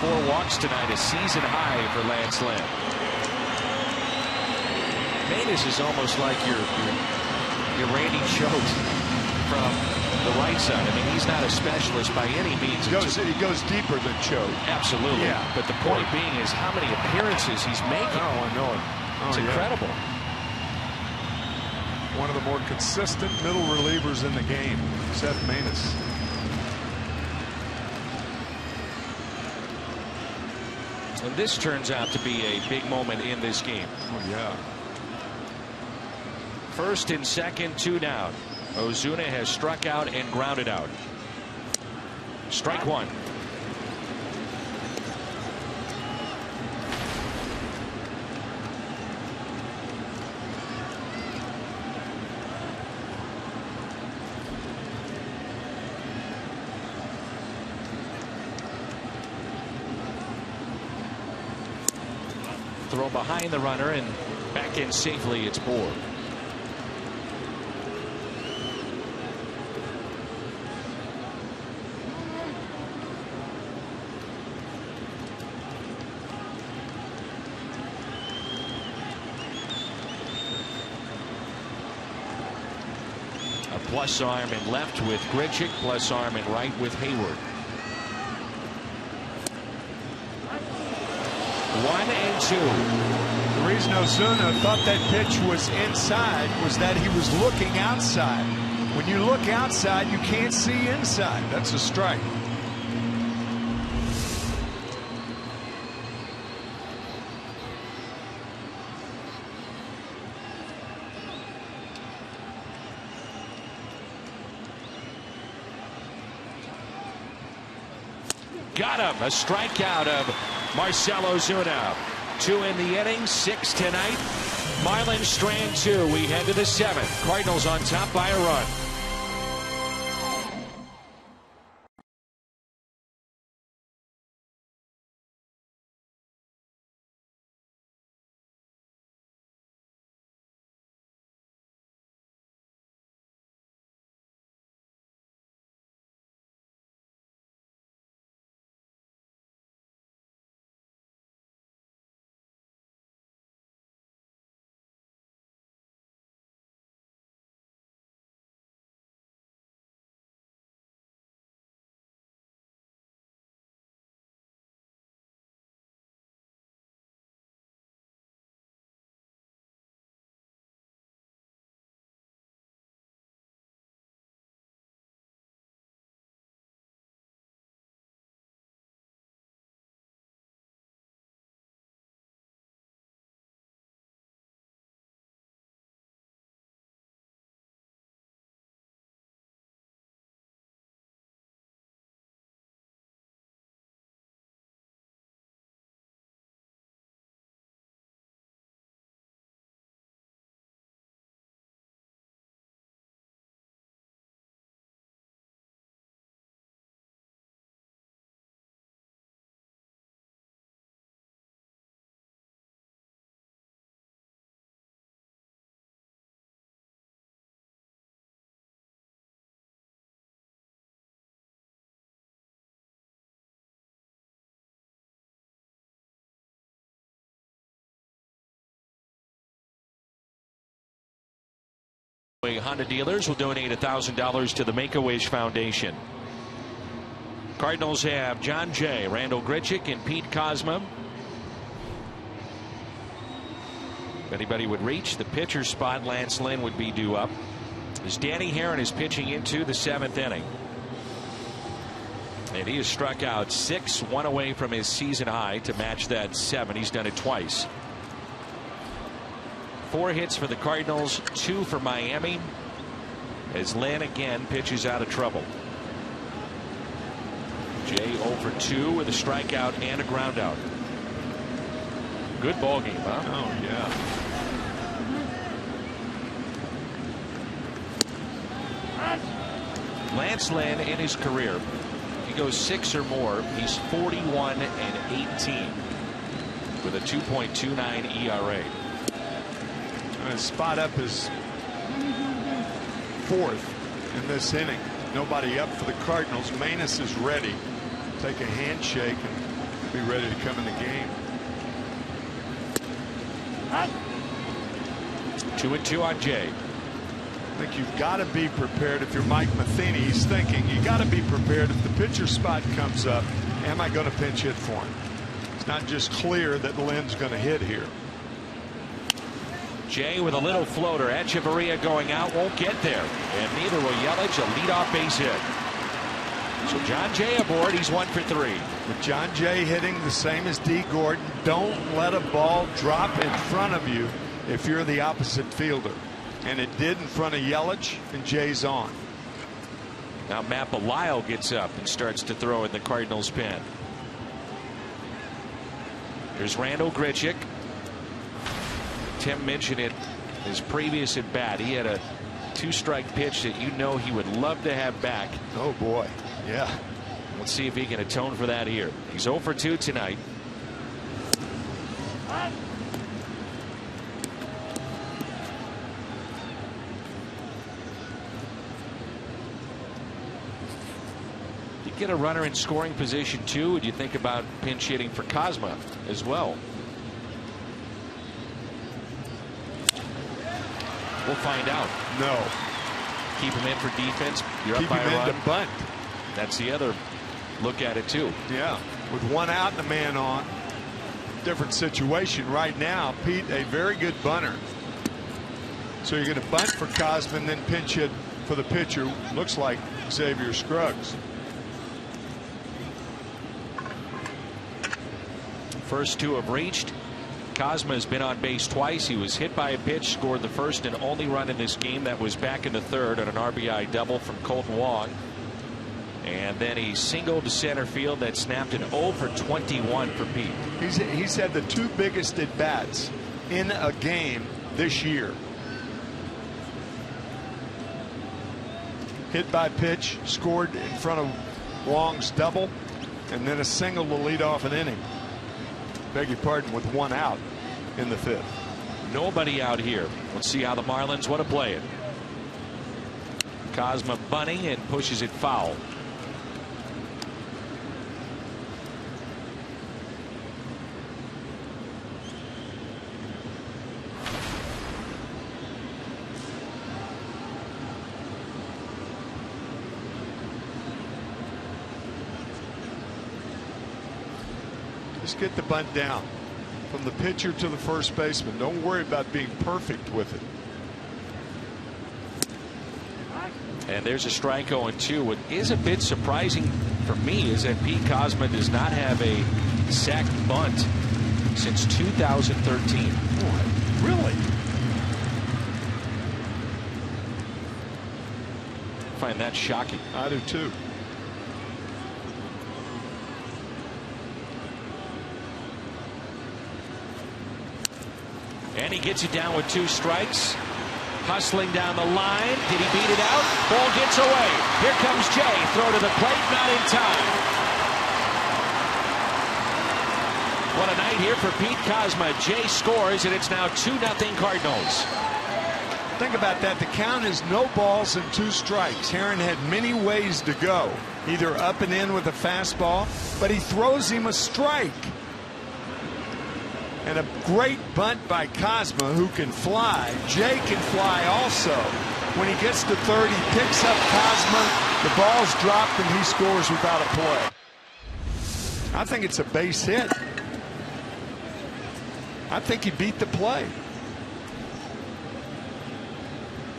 Four walks tonight, a season high for Lance Lynn. Maness is almost like your Randy Choate from the right side. I mean, he's not a specialist by any means. He goes deeper than Choate. Absolutely. Yeah. But the point being is how many appearances he's making. Oh, I know it. It's incredible. One of the more consistent middle relievers in the game, Seth Maness. And this turns out to be a big moment in this game. Oh, yeah. 1st and 2nd, 2 down. Ozuna has struck out and grounded out. Strike 1. Throw behind the runner and back in safely. It's Bour. plus arm in left with Grichuk, plus arm in right with Hayward. 1-2. The reason Ozuna thought that pitch was inside was that he was looking outside. When you look outside, you can't see inside. That's a strike. Got him. A strikeout of Marcell Ozuna. 2 in the inning, 6 tonight. Marlins strand 2. We head to the 7th. Cardinals on top by a run. Honda dealers will donate $1,000 to the Make-A-Wish Foundation. Cardinals have John Jay, Randall Grichuk, and Pete Kozma. If anybody would reach the pitcher spot, Lance Lynn would be due up. As Danny Herron is pitching into the 7th inning. And he has struck out 6, 1 away from his season high to match that 7. He's done it twice. 4 hits for the Cardinals, 2 for Miami, as Lynn again pitches out of trouble. Jay 0 for 2 with a strikeout and a ground out. Good ball game, huh? Oh, yeah. Lance Lynn in his career, if he goes 6 or more, he's 41-18 with a 2.29 ERA. Spot up is 4th in this inning. Nobody up for the Cardinals. Manus is ready. Take a handshake and be ready to come in the game. 2-2 on Jay. I think you've got to be prepared. If you're Mike Matheny, he's thinking you got to be prepared if the pitcher spot comes up. Am I going to pinch hit for him? It's not just clear that Lynn's going to hit here. Jay with a little floater. Echeverria going out, won't get there, and neither will Yelich. A leadoff base hit. So John Jay aboard. He's 1 for 3. With John Jay hitting the same as D. Gordon, don't let a ball drop in front of you if you're the opposite fielder. And it did in front of Yelich, and Jay's on. Now Matt Belisle gets up and starts to throw in the Cardinals pen. Here's Randall Grichuk. Tim mentioned it his previous at bat. He had a 2-strike pitch that you know he would love to have back. Oh boy, yeah. Let's see if he can atone for that here. He's 0 for 2 tonight. You get a runner in scoring position too, and you think about pinch hitting for Kozma as well. We'll find out. No. keep him in for defense. You're Keep up by him a run. in to bunt. That's the other look at it too. Yeah, with one out and a man on. Different situation right now. Pete, a very good bunter. So you're going to bunt for Cosman, then pinch hit for the pitcher. Looks like Xavier Scruggs. First two have reached. Cosma has been on base twice. He was hit by a pitch, scored the first and only run in this game. That was back in the third on an RBI double from Colton Wong. And then he singled to center field that snapped an 0 for 21 for Pete. He's had the two biggest at bats in a game this year. Hit by pitch, scored in front of Wong's double, and then a single to lead off an inning. Beg your pardon, with one out in the fifth. Nobody out here. Let's see how the Marlins want to play it. Cosma bunting and pushes it foul. Just get the bunt down from the pitcher to the first baseman. Don't worry about being perfect with it. And there's a strike 0-2. What is a bit surprising for me is that Pete Cosma does not have a sacked bunt since 2013. Boy, really? I find that shocking. I do too. And he gets it down with 2 strikes. Hustling down the line. Did he beat it out? Ball gets away. Here comes Jay. Throw to the plate. Not in time. What a night here for Pete Cosma. Jay scores, and it's now 2-0 Cardinals. Think about that. The count is no balls and 2 strikes. Herron had many ways to go. Either up and in with a fastball, but he throws him a strike. And a great bunt by Cosma, who can fly. Jay can fly also. When he gets to third, he picks up Cosma. The ball's dropped, and he scores without a play. I think it's a base hit. I think he beat the play.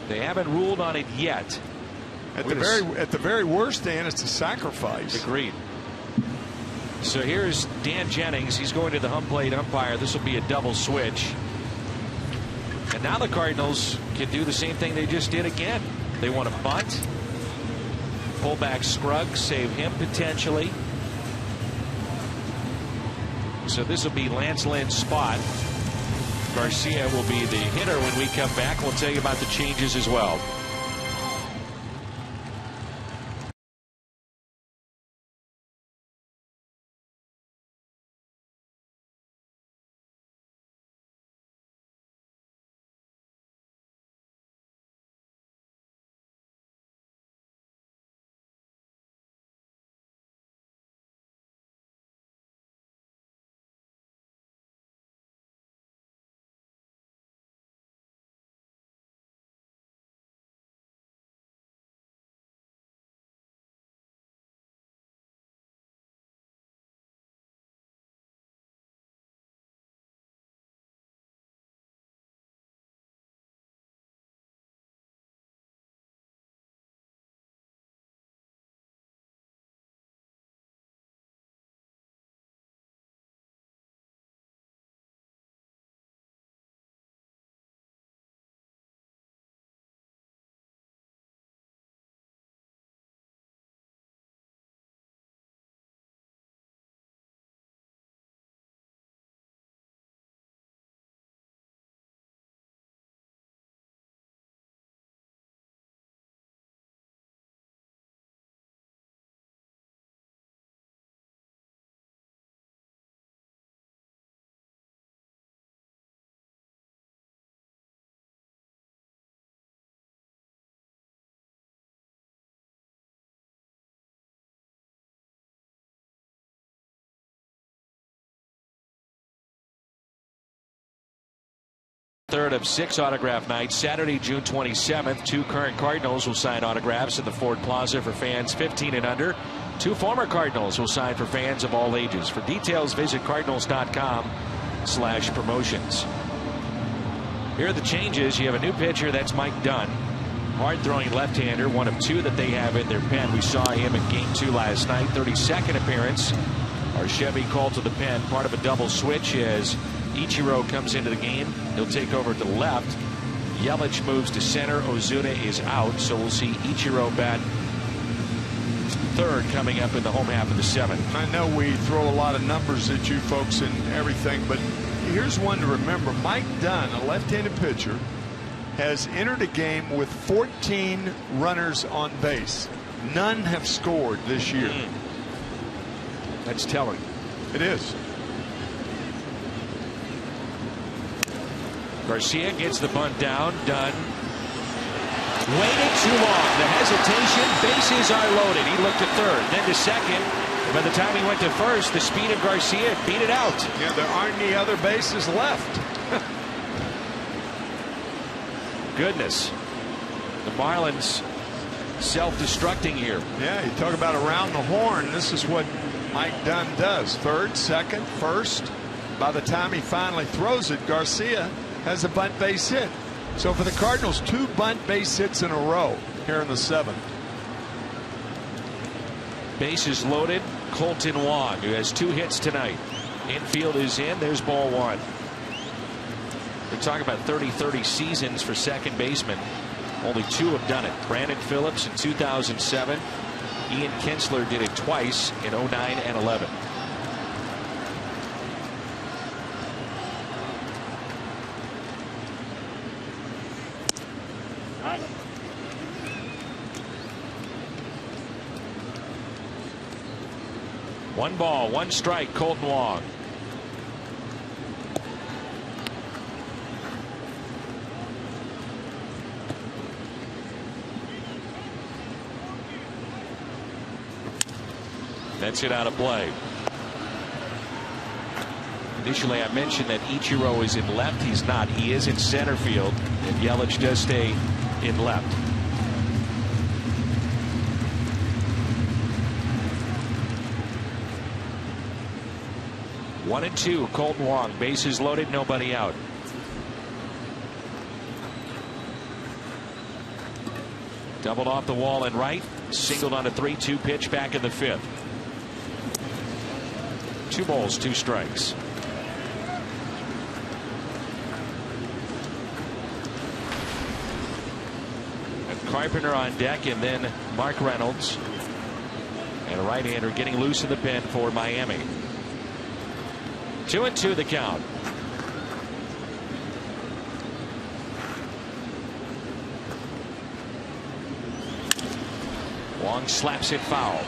They haven't ruled on it yet. At the very worst, Dan, it's a sacrifice. Agreed. So here's Dan Jennings. He's going to the home plate umpire. This will be a double switch. And now the Cardinals can do the same thing they just did again. They want to bunt. Pull back Scruggs, save him potentially. So this will be Lance Lynn's spot. Garcia will be the hitter when we come back. We'll tell you about the changes as well. Third of 6 autograph nights. Saturday, June 27th. 2 current Cardinals will sign autographs at the Ford Plaza for fans 15 and under. 2 former Cardinals will sign for fans of all ages. For details, visit cardinals.com/promotions. Here are the changes. You have a new pitcher. That's Mike Dunn. Hard-throwing left-hander, one of 2 that they have in their pen. We saw him in Game 2 last night. 32nd appearance. Chevy called to the pen, part of a double switch as Ichiro comes into the game. He'll take over to the left. Yelich moves to center. Ozuna is out, so we'll see Ichiro bat third coming up in the home half of the 7th. I know we throw a lot of numbers at you folks and everything, but here's one to remember. Mike Dunn, a left-handed pitcher, has entered a game with 14 runners on base. None have scored this year. That's telling. It is. Garcia gets the bunt down. Dunn waited too long. The hesitation. Bases are loaded. He looked to third, then to second. By the time he went to first, the speed of Garcia beat it out. Yeah, there aren't any other bases left. Goodness. The Marlins self-destructing here. Yeah, you talk about around the horn. This is what Mike Dunn does. Third, second, first. By the time he finally throws it, Garcia has a bunt base hit. So for the Cardinals, 2 bunt base hits in a row here in the 7th. Bases loaded. Colton Wong, who has 2 hits tonight. Infield is in. There's ball 1. We're talking about 30-30 seasons for second baseman. Only 2 have done it. Brandon Phillips in 2007. Ian Kinsler did it twice in 09 and 11. One ball, 1 strike, Colton Wong. That's it out of play. Initially, I mentioned that Ichiro is in left. He's not. He is in center field, and Yelich does stay in left. One and 2, Colton Wong. Bases loaded, nobody out. Doubled off the wall and right. Singled on a 3-2 pitch back in the 5th. 2 balls, 2 strikes. And Carpenter on deck, and then Mark Reynolds. And a right-hander getting loose in the pen for Miami. 2-2 the count. Wong slaps it foul.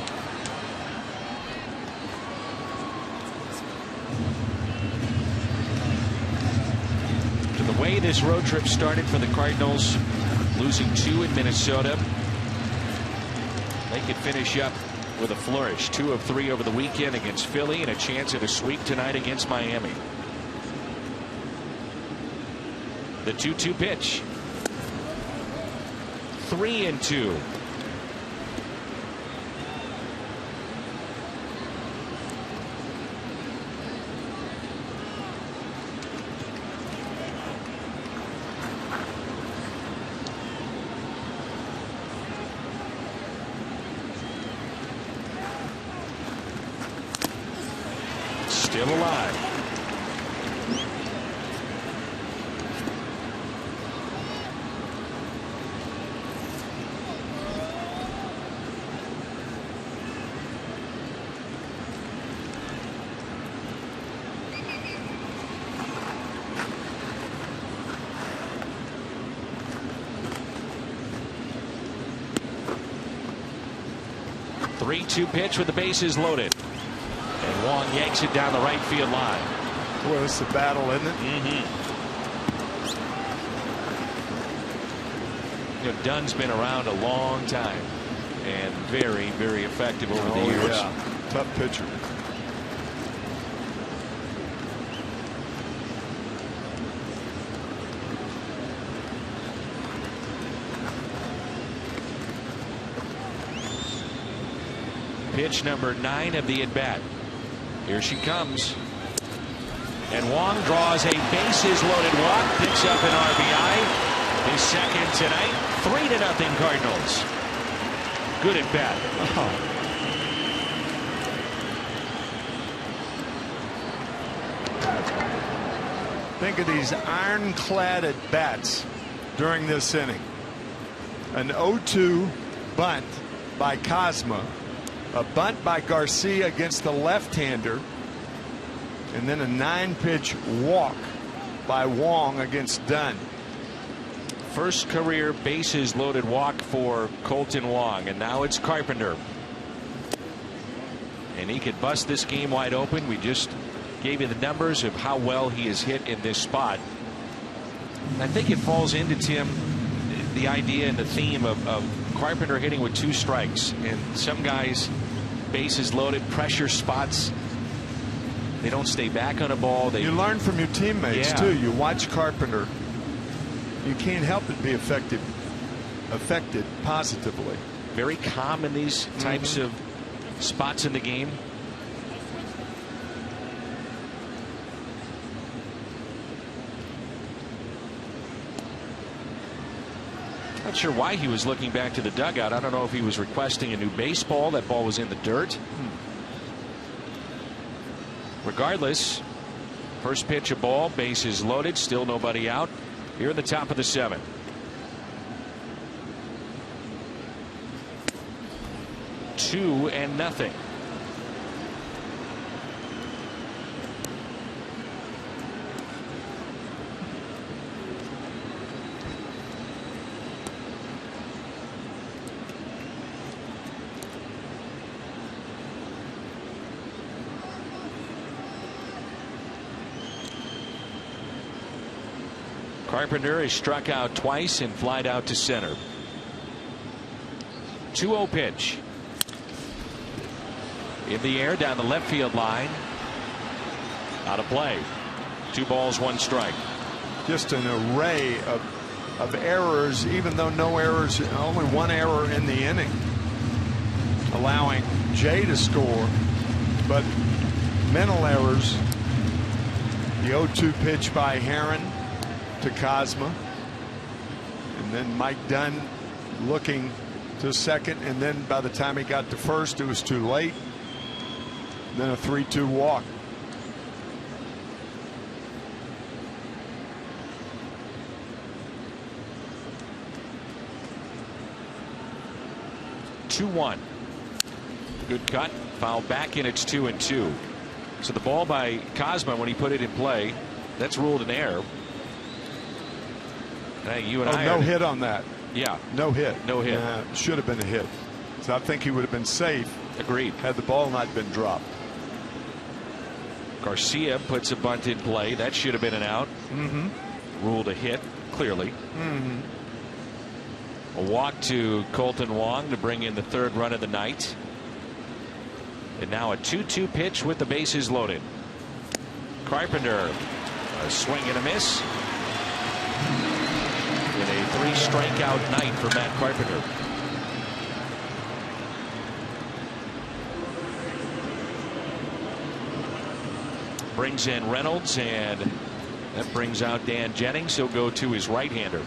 To the way this road trip started for the Cardinals, losing 2 in Minnesota, they could finish up with a flourish. 2 of 3 over the weekend against Philly, and a chance at a sweep tonight against Miami. The 2-2 pitch. 3-2. Still alive. Three-two pitch with the bases loaded. And Wong yanks it down the right field line. Well, it's a battle, isn't it? You know, Dunn's been around a long time and very, very effective over the years. Yeah. Tough pitcher. Pitch number 9 of the at-bat. Here she comes. And Wong draws a bases-loaded walk, picks up an RBI. His second tonight. 3-0 Cardinals. Good at-bat. Think of these ironclad at-bats during this inning. An 0-2 bunt by Kozma, a bunt by Garcia against the left-hander, and then a 9-pitch walk by Wong against Dunn. First career bases loaded walk for Colton Wong, and now it's Carpenter. And he could bust this game wide open. We just gave you the numbers of how well he has hit in this spot. And I think it falls into, Tim, the idea and the theme of Carpenter hitting with 2 strikes. And some guys, bases loaded, pressure spots, they don't stay back on a ball. You learn from your teammates, too. You watch Carpenter. You can't help but be affected positively. Very calm in these types of spots in the game. Not sure why he was looking back to the dugout. I don't know if he was requesting a new baseball. That ball was in the dirt. Regardless, first pitch a ball, bases loaded, still nobody out. Here in the top of the 7th. Two and nothing. Carpenter has struck out twice and flied out to center. 2-0 pitch. In the air down the left field line. Out of play. 2 balls, 1 strike. Just an array of errors, even though no errors, only 1 error in the inning, allowing Jay to score, but mental errors. The 0-2 pitch by Herron to Kozma, and then Mike Dunn looking to second, and then by the time he got to first it was too late. Then a 3-2 walk. Two 2-1. Good cut, foul back, and it's 2-2. So the ball by Kozma, when he put it in play, that's ruled an error. Hey, you and I no hit on that. Yeah. No hit. No hit. Should have been a hit. So I think he would have been safe. Agreed. Had the ball not been dropped. Garcia puts a bunt in play. That should have been an out. Ruled a hit, clearly. A walk to Colton Wong to bring in the 3rd run of the night. And now a 2-2 pitch with the bases loaded. Carpenter, a swing and a miss. In a 3-strikeout night for Matt Carpenter. Brings in Reynolds, and that brings out Dan Jennings. He'll go to his right-hander.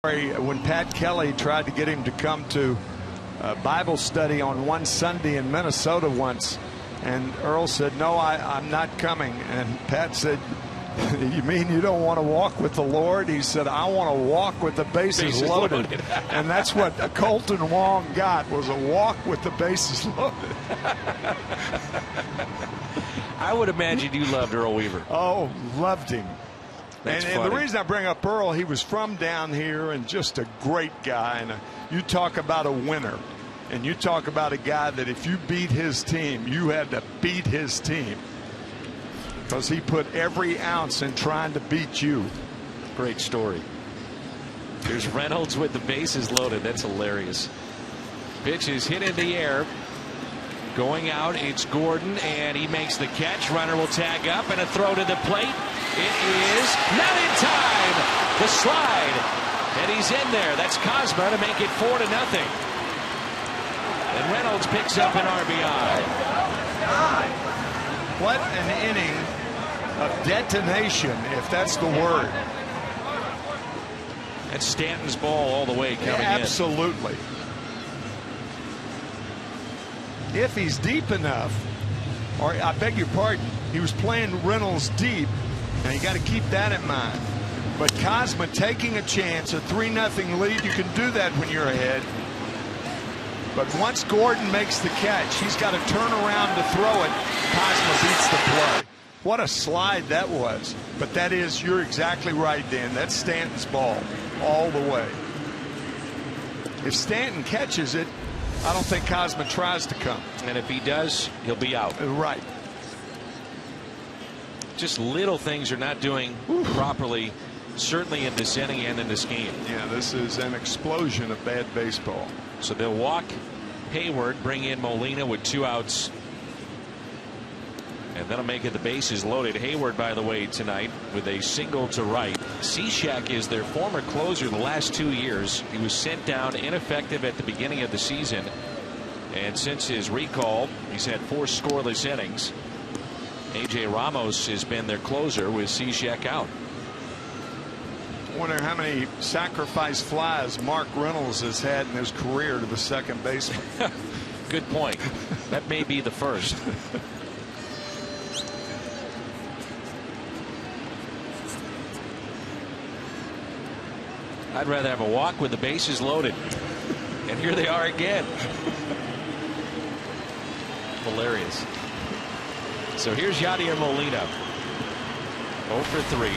When Pat Kelly tried to get him to come to Bible study on one Sunday in Minnesota once, and Earl said, "No, I'm not coming." And Pat said, "You mean you don't want to walk with the Lord?" He said, "I want to walk with the bases loaded." And that's what Colton Wong got, was a walk with the bases loaded. I would imagine you loved Earl Weaver. Oh, loved him. And the reason I bring up Earl, he was from down here and just a great guy. And you talk about a winner, and you talk about a guy that if you beat his team, you had to beat his team, because he put every ounce in trying to beat you. Great story. Here's Reynolds with the bases loaded. That's hilarious. Pitch is hit in the air. Going out, it's Gordon, and he makes the catch. Runner will tag up, and a throw to the plate. It is not in time. The slide, and he's in there. That's Cosma to make it 4-0. And Reynolds picks up an RBI. What an inning of detonation, if that's the word. That's Stanton's ball all the way coming in. Absolutely. If he's deep enough, or I beg your pardon, he was playing Reynolds deep, and you got to keep that in mind. But Cosma taking a chance, a 3-0 lead, you can do that when you're ahead. But once Gordon makes the catch, he's got to turn around to throw it. Cosma beats the play. What a slide that was. But that is, you're exactly right, Dan. That's Stanton's ball all the way. If Stanton catches it, I don't think Cosma tries to come. And if he does, he'll be out. Right. Just little things are not doing properly, certainly in this inning and in this game. Yeah, this is an explosion of bad baseball. So they'll walk Hayward, bring in Molina with 2 outs. And that'll make it the bases loaded. Hayward, by the way, tonight with a single to right. Cishek is their former closer the last 2 years. He was sent down ineffective at the beginning of the season. And since his recall, he's had 4 scoreless innings. A.J. Ramos has been their closer with Cishek out. I wonder how many sacrifice flies Mark Reynolds has had in his career to the second baseman. Good point. That may be the first. I'd rather have a walk with the bases loaded. And here they are again. Hilarious. So here's Yadier Molina. 0 for 3.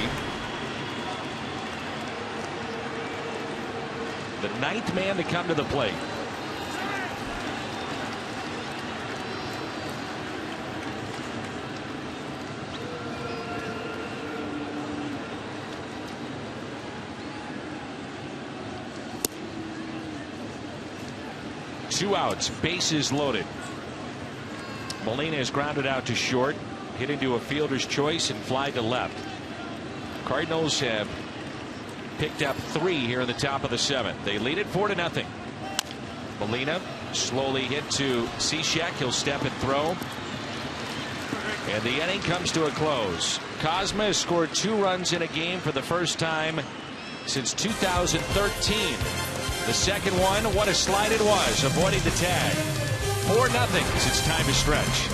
The 9th man to come to the plate. Two outs, bases loaded. Molina is grounded out to short, hit into a fielder's choice and fly to left. Cardinals have picked up 3 here in the top of the 7th. They lead it 4-0. Molina slowly hit to Cishek. He'll step and throw. And the inning comes to a close. Cosma has scored 2 runs in a game for the first time since 2013. The second one, what a slide it was, avoiding the tag. 4-0 as it's time to stretch.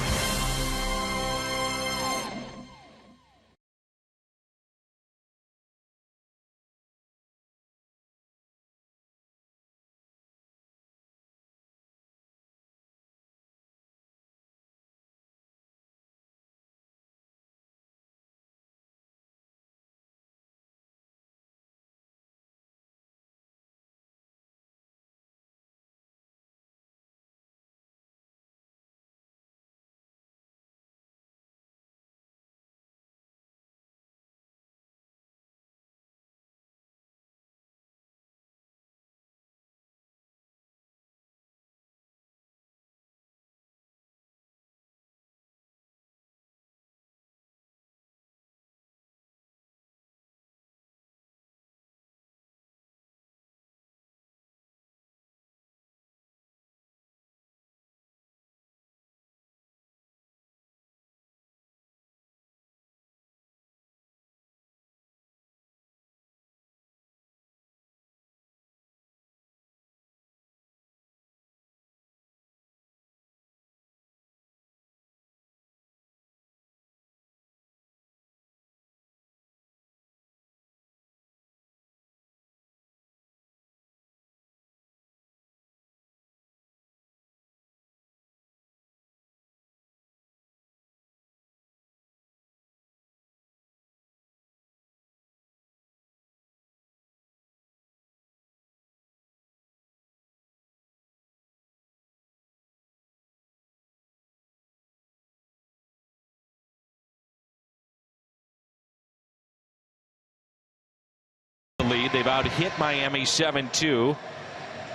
lead. They've out-hit Miami 7-2.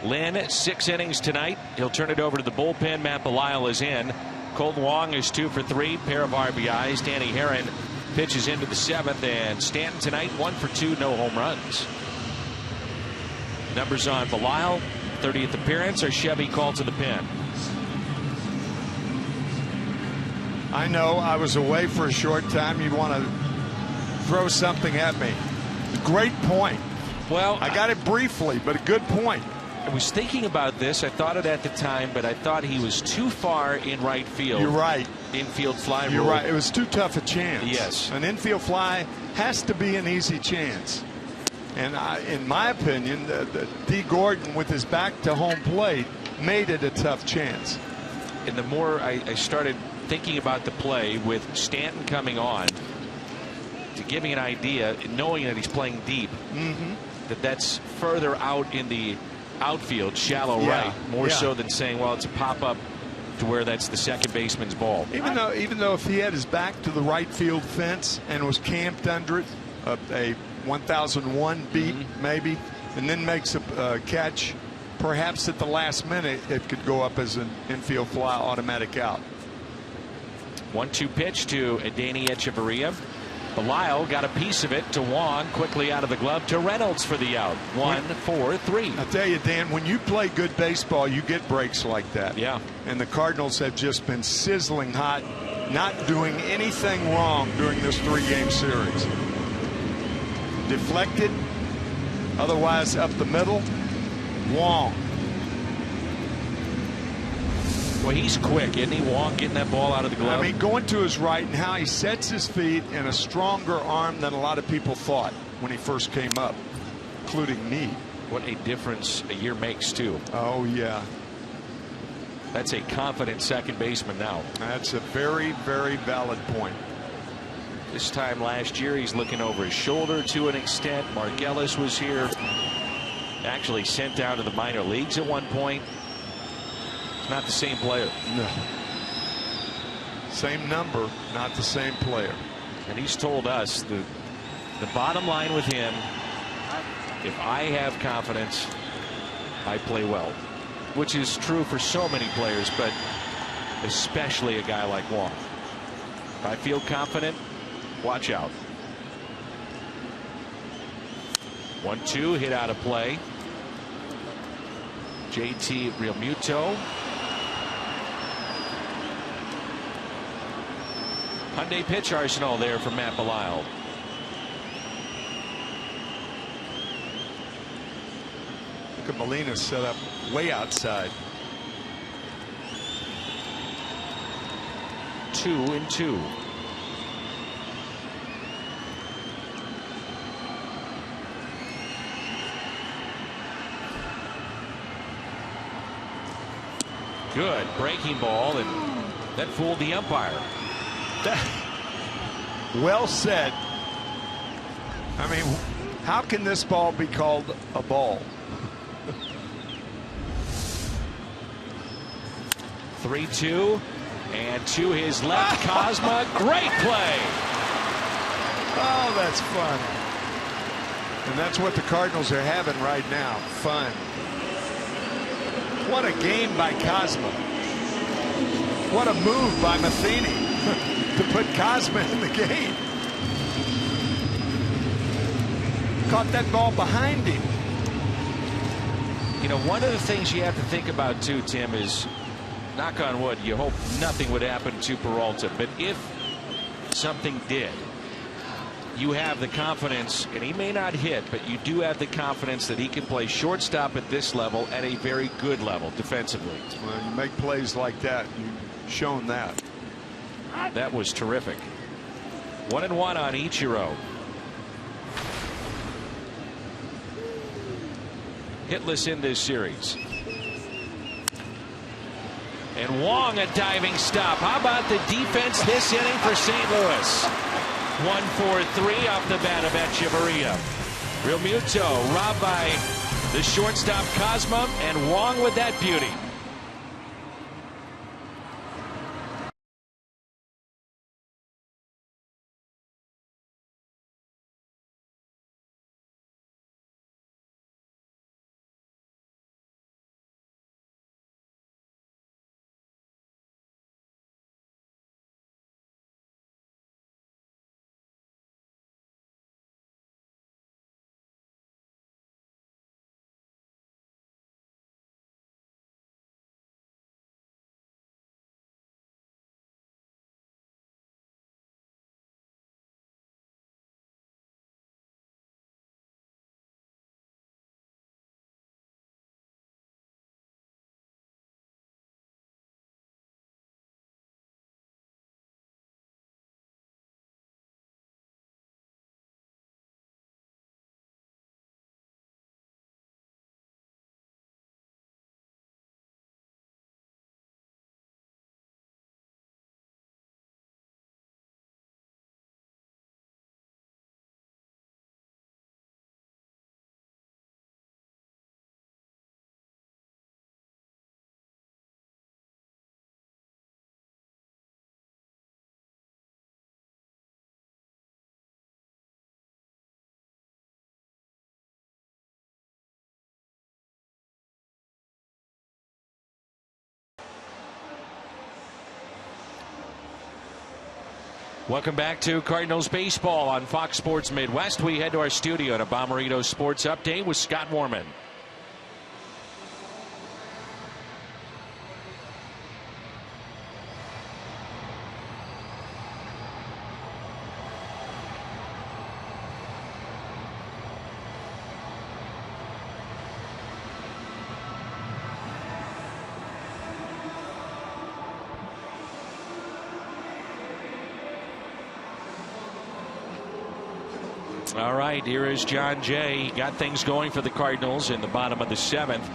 Lynn, 6 innings tonight. He'll turn it over to the bullpen. Matt Belisle is in. Colt Wong is 2 for 3. Pair of RBIs. Danny Herron pitches into the 7th. And Stanton tonight 1 for 2. No home runs. Numbers on Belisle. 30th appearance, or Chevy called to the pen. I know I was away for a short time. You want to throw something at me. Great point. Well, I got it briefly, but a good point. I was thinking about this. I thought it at the time, but I thought he was too far in right field. You're right. Infield fly rule. You're right. It was too tough a chance. Yes. An infield fly has to be an easy chance. And in my opinion, D. Gordon, with his back to home plate, made it a tough chance. And the more I started thinking about the play with Stanton coming on, to give me an idea, knowing that he's playing deep, that's further out in the outfield, shallow right, more so than saying, well, it's a pop-up to where that's the second baseman's ball. Even though if he had his back to the right field fence and was camped under it, a 1001 beat maybe, and then makes a catch, perhaps at the last minute it could go up as an infield fly, automatic out. 1-2 pitch to Adeiny Echeverria. Belisle got a piece of it to Wong, quickly out of the glove to Reynolds for the out. 1-4-3. I'll tell you, Dan, when you play good baseball, you get breaks like that. Yeah. And the Cardinals have just been sizzling hot, not doing anything wrong during this 3-game series. Deflected, otherwise up the middle. Wong. Well, he's quick, isn't he? Wong getting that ball out of the glove. I mean, going to his right and how he sets his feet, and a stronger arm than a lot of people thought when he first came up, including me. What a difference a year makes, too. Oh, yeah. That's a confident second baseman now. That's a very, very valid point. This time last year, he's looking over his shoulder to an extent. Margellis was here. Actually sent down to the minor leagues at one point. Not the same player. No. Same number, not the same player. And he's told us the bottom line with him, if I have confidence, I play well. Which is true for so many players, but especially a guy like Wong. If I feel confident, watch out. 1-2, hit out of play. JT Realmuto. Hyundai pitch arsenal there from Matt Belisle. Look at Molina set up way outside. 2-2. Good breaking ball, and that fooled the umpire. Well said. I mean, how can this ball be called a ball? 3-2, and to his left, Cosma. Great play. Oh, that's fun. And that's what the Cardinals are having right now. Fun. What a game by Cosma. What a move by Matheny to put Cosma in the game. Caught that ball behind him. You know, one of the things you have to think about too, Tim, is, knock on wood, you hope nothing would happen to Peralta, but if something did, you have the confidence, and he may not hit, but you do have the confidence that he can play shortstop at this level at a very good level defensively. When you make plays like that, you've shown that. That was terrific. 1-1 on Ichiro. Hitless in this series. And Wong, a diving stop. How about the defense this inning for St. Louis? 1-4-3 off the bat of Echeverria. Realmuto robbed by the shortstop Cosma, and Wong with that beauty. Welcome back to Cardinals baseball on Fox Sports Midwest. We head to our studio to Bommarito Sports Update with Scott Warman. All right, here is John Jay. Got things going for the Cardinals in the bottom of the 7th.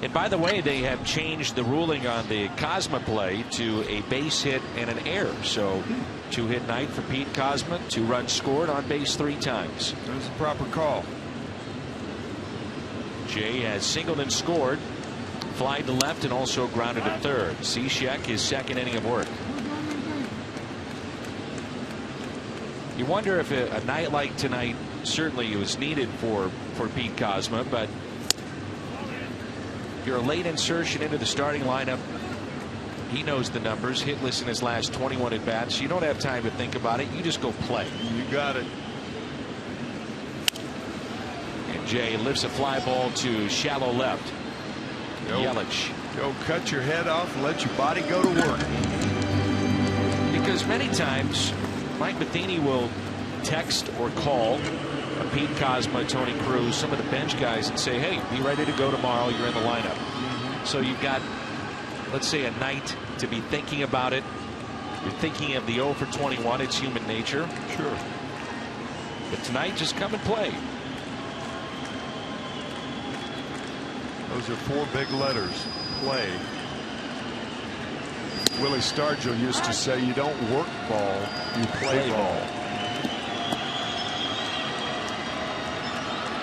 And by the way, they have changed the ruling on the Kozma play to a base hit and an error. So 2-hit night for Pete Kozma, 2 runs scored on base 3 times. That was a proper call. Jay has singled and scored, flied to left, and also grounded to third. Cishek, his 2nd inning of work. You wonder if a night like tonight certainly was needed for Pete Kozma, but you're a late insertion into the starting lineup. He knows the numbers, hitless in his last 21 at bats. You don't have time to think about it. You just go play. You got it. And Jay lifts a fly ball to shallow left. Yelich. Go cut your head off and let your body go to work. Because many times Mike Matheny will text or call Pete Kozma, Tony Cruz, some of the bench guys, and say, hey, be ready to go tomorrow. You're in the lineup. So you've got, let's say, a night to be thinking about it. You're thinking of the 0 for 21. It's human nature. Sure. But tonight, just come and play. Those are 4 big letters. Play. Willie Stargell used to say, you don't work ball, you play ball.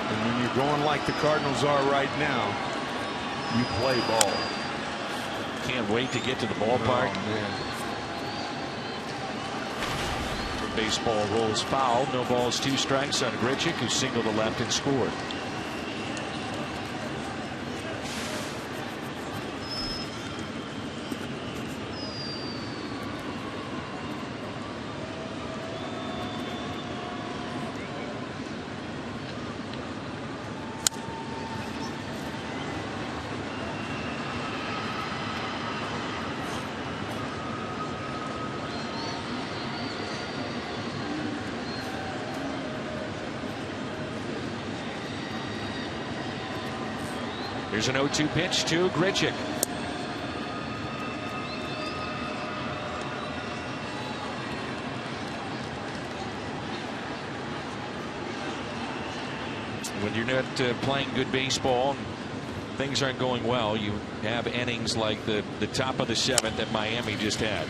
And when you're going like the Cardinals are right now, you play ball. Can't wait to get to the ballpark. Oh, Baseball rolls foul. No balls, 2 strikes on Grichuk, who singled to left and scored. Here's an 0-2 pitch to Grichuk. When you're not playing good baseball, things aren't going well, you have innings like the top of the 7th that Miami just had.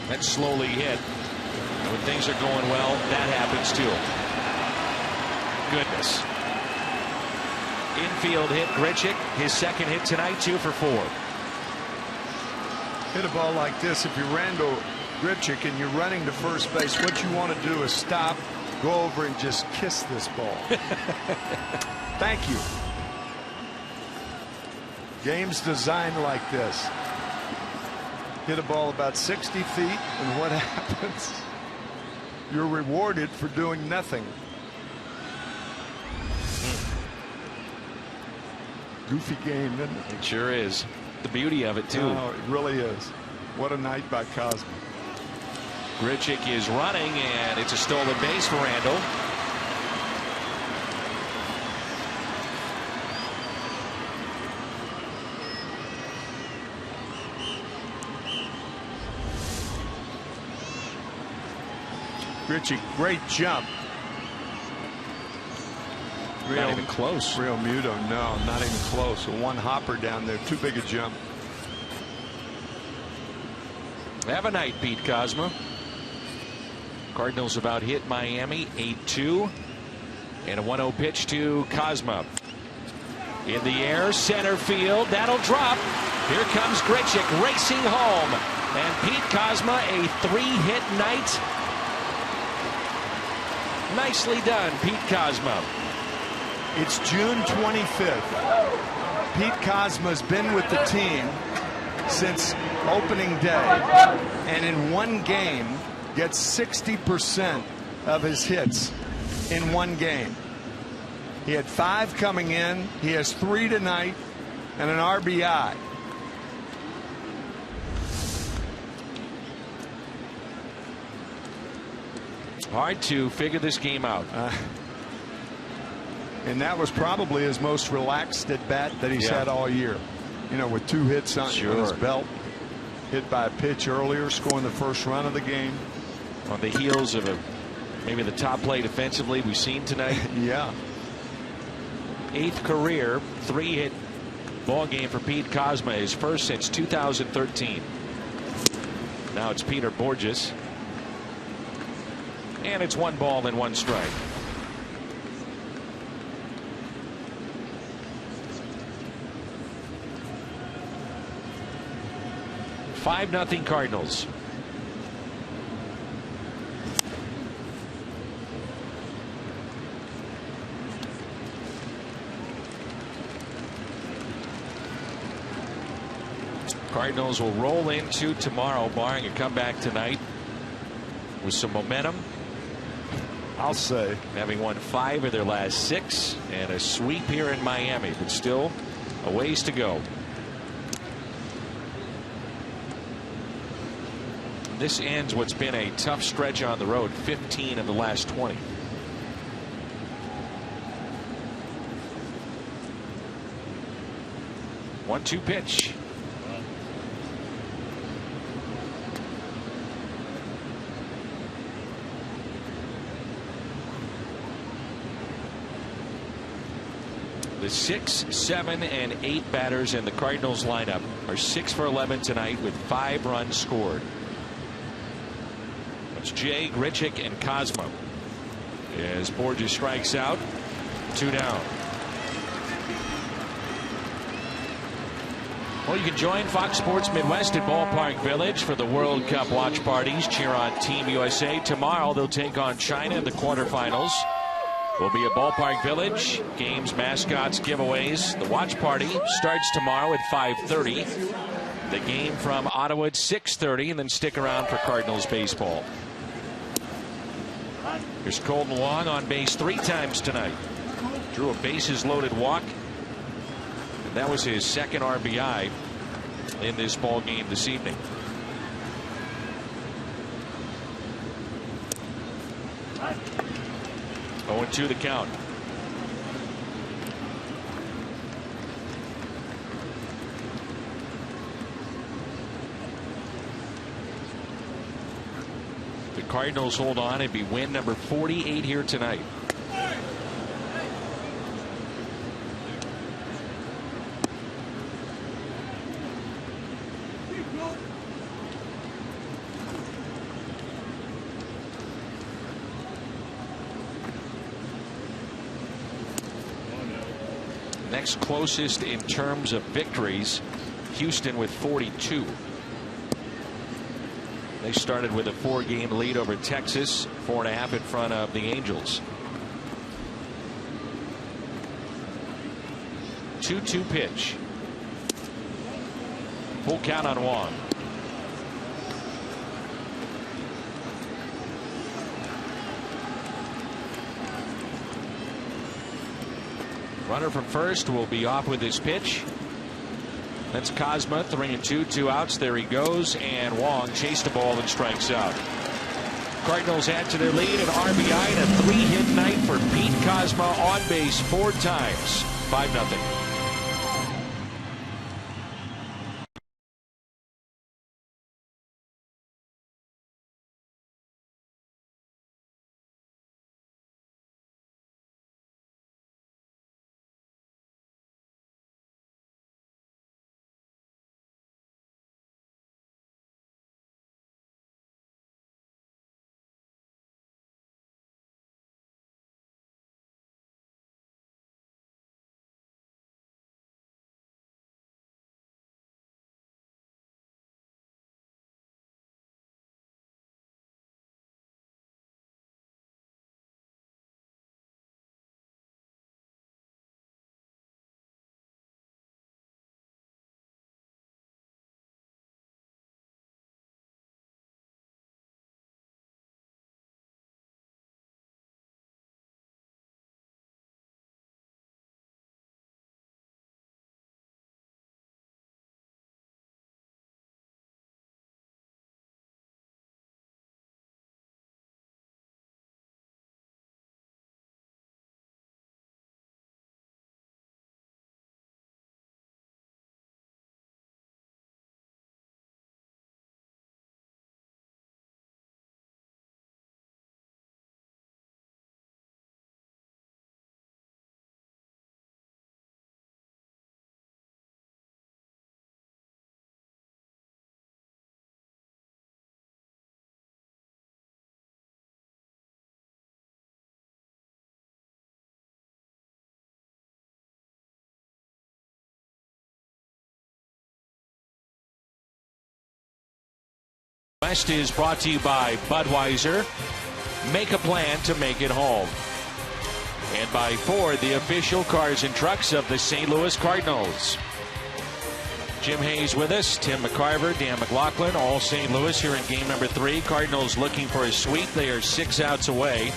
That's slowly hit. When things are going well, that happens too. Goodness. Infield hit Grichuk, his 2nd hit tonight, 2 for 4. Hit a ball like this, if you're Randall Grichuk and you're running to first base, what you want to do is stop, go over and just kiss this ball. Thank you. Games designed like this. Hit a ball about 60 feet, and what happens? You're rewarded for doing nothing. Goofy game, isn't it? It sure is. The beauty of it, too. Oh, it really is. What a night by Kozma. Grichuk is running, and it's a stolen base for Randall. Grichuk, great jump. Not even close. Real Muto, no, not even close. One hopper down there, too big a jump. Have a night, Pete Kozma. Cardinals about hit Miami 8-2. And a 1-0 pitch to Kozma. In the air, center field. That'll drop. Here comes Grichuk racing home. And Pete Kozma, a 3-hit night. Nicely done, Pete Kozma. It's June 25th. Pete Kozma's been with the team since opening day. And in one game, gets 60% of his hits in one game. He had 5 coming in. He has 3 tonight and an RBI. Hard to figure this game out. And that was probably his most relaxed at bat that he's had all year. You know, with 2 hits on his belt, hit by a pitch earlier, scoring the first run of the game. On the heels of maybe the top play defensively we've seen tonight. Yeah. 8th career 3-hit ball game for Pete Kozma, his first since 2013. Now it's Peter Borges. And it's 1 ball and 1 strike. (5-0) Cardinals. Cardinals will roll into tomorrow, barring a comeback tonight, with some momentum. I'll say, having won 5 of their last 6 and a sweep here in Miami, but still a ways to go. This ends what's been a tough stretch on the road, 15 of the last 20. One-two pitch. The 6, 7, and 8 batters in the Cardinals lineup are 6 for 11 tonight with 5 runs scored. It's Jay, Grichuk, and Kozma. As Borges strikes out, 2 down. Well, you can join Fox Sports Midwest at Ballpark Village for the World Cup watch parties. Cheer on Team USA. Tomorrow they'll take on China in the quarterfinals. We'll be at Ballpark Village. Games, mascots, giveaways. The watch party starts tomorrow at 5:30. The game from Ottawa at 6:30, and then stick around for Cardinals baseball. Here's Colton Wong on base 3 times tonight. Drew a bases loaded walk. And that was his 2nd RBI in this ball game this evening. Oh, 0-2 the count. The Cardinals hold on and be win number 48 here tonight. Next closest in terms of victories, Houston with 42. They started with a 4-game lead over Texas, 4.5 in front of the Angels. 2-2 pitch. Full count on Wong. Runner from first will be off with his pitch. That's Kozma, 3-2, 2 outs. There he goes, and Wong chased the ball and strikes out. Cardinals add to their lead, an RBI and a 3-hit night for Pete Kozma, on base 4 times. 5-0. West is brought to you by Budweiser. Make a plan to make it home. And by Ford, the official cars and trucks of the St. Louis Cardinals. Jim Hayes with us, Tim McCarver, Dan McLaughlin, all St. Louis here in game number 3. Cardinals looking for a sweep. They are 6 outs away.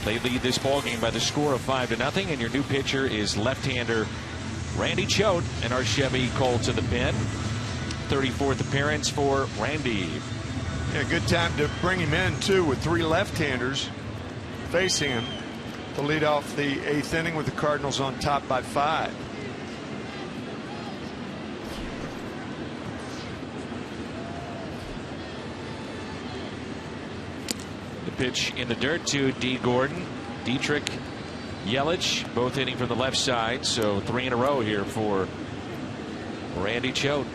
They lead this ball game by the score of 5-0. And your new pitcher is left-hander Randy Choate, and our Chevy Cole to the pen. 34th appearance for Randy. Yeah, good time to bring him in too, with 3 left-handers facing him to lead off the 8th inning with the Cardinals on top by 5. The pitch in the dirt to D. Gordon. Dietrich, Yelich, both hitting from the left side, so 3 in a row here for Randy Choate.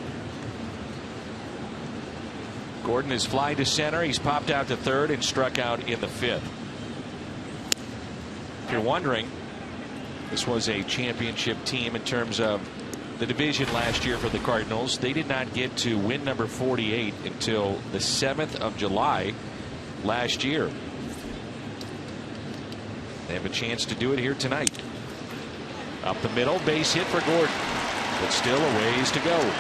Gordon is fly to center. He's popped out to third and struck out in the 5th. If you're wondering, this was a championship team in terms of the division last year for the Cardinals. They did not get to win number 48 until the 7th of July last year. They have a chance to do it here tonight. Up the middle, base hit for Gordon, but still a ways to go.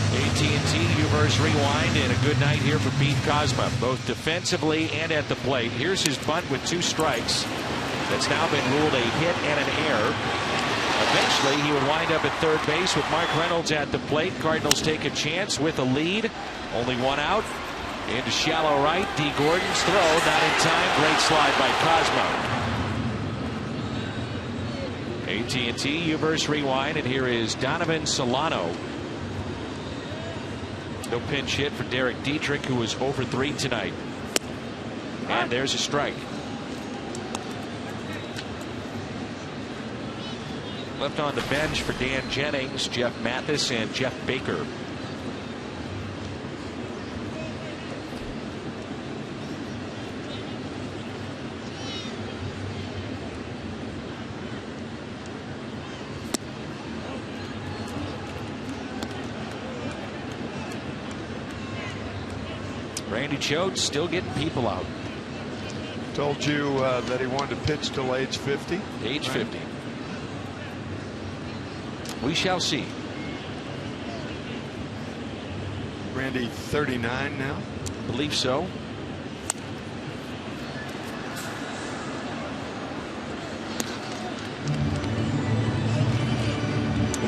AT&T Uverse Rewind, and a good night here for Pete Kozma, both defensively and at the plate. Here's his bunt with 2 strikes. That's now been ruled a hit and an error. Eventually, he would wind up at third base with Mark Reynolds at the plate. Cardinals take a chance with a lead. Only 1 out. Into shallow right. D. Gordon's throw, not in time. Great slide by Kozma. AT&T Uverse Rewind, and here is Donovan Solano. No pinch hit for Derek Dietrich, who was 0 for 3 tonight. And there's a strike. Left on the bench for Dan Jennings, Jeff Mathis, and Jeff Baker. Randy Choate still getting people out. Told you that he wanted to pitch till age 50. Age 50. We shall see. Randy 39 now. Believe so.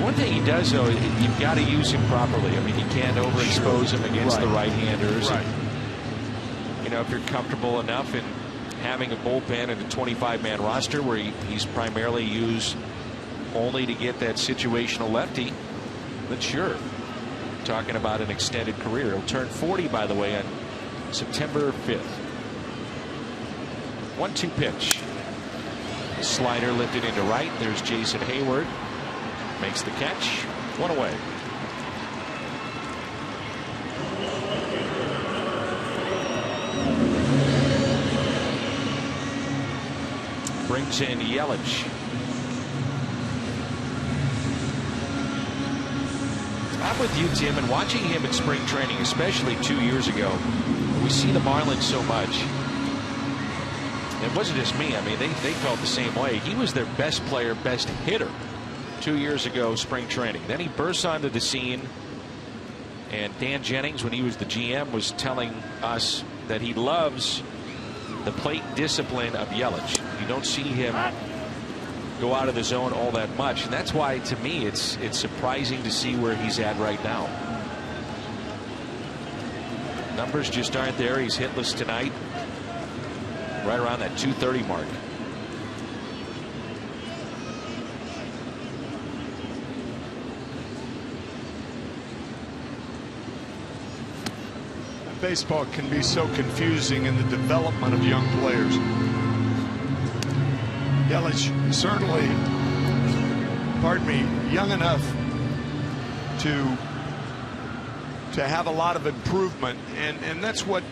One thing he does, though, you've got to use him properly. I mean, you can't overexpose him against the right-handers. Right. You know, if you're comfortable enough in having a bullpen and a 25-man roster where he's primarily used only to get that situational lefty, then sure. Talking about an extended career. He'll turn 40, by the way, on September 5th. 1-2 pitch. The slider lifted into right. There's Jason Hayward. Makes the catch. 1 away. Brings in Yelich. I'm with you, Tim, and watching him in spring training, especially 2 years ago, we see the Marlins so much. It wasn't just me. I mean, they felt the same way. He was their best player, best hitter 2 years ago, spring training. Then he bursts onto the scene, and Dan Jennings, when he was the GM, was telling us that he loves the plate discipline of Yelich. You don't see him go out of the zone all that much, and that's why, to me, it's surprising to see where he's at right now. Numbers just aren't there. He's hitless tonight, right around that 230 mark. Baseball can be so confusing in the development of young players. Yelich certainly, young enough to have a lot of improvement, and that's what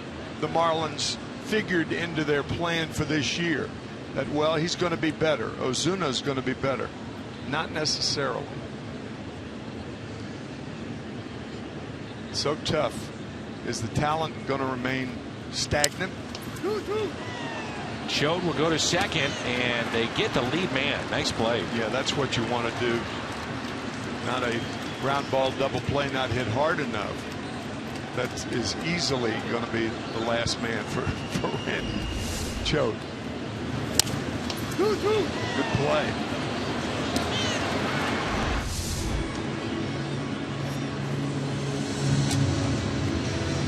the Marlins figured into their plan for this year. That, well, he's going to be better. Ozuna's going to be better. Not necessarily. so tough. Is the talent going to remain stagnant? Choate will go to second, and they get the lead man. Nice play. Yeah, that's what you want to do. Not a ground ball double play, not hit hard enough. That is easily going to be the last man for Randy Choate. Good play.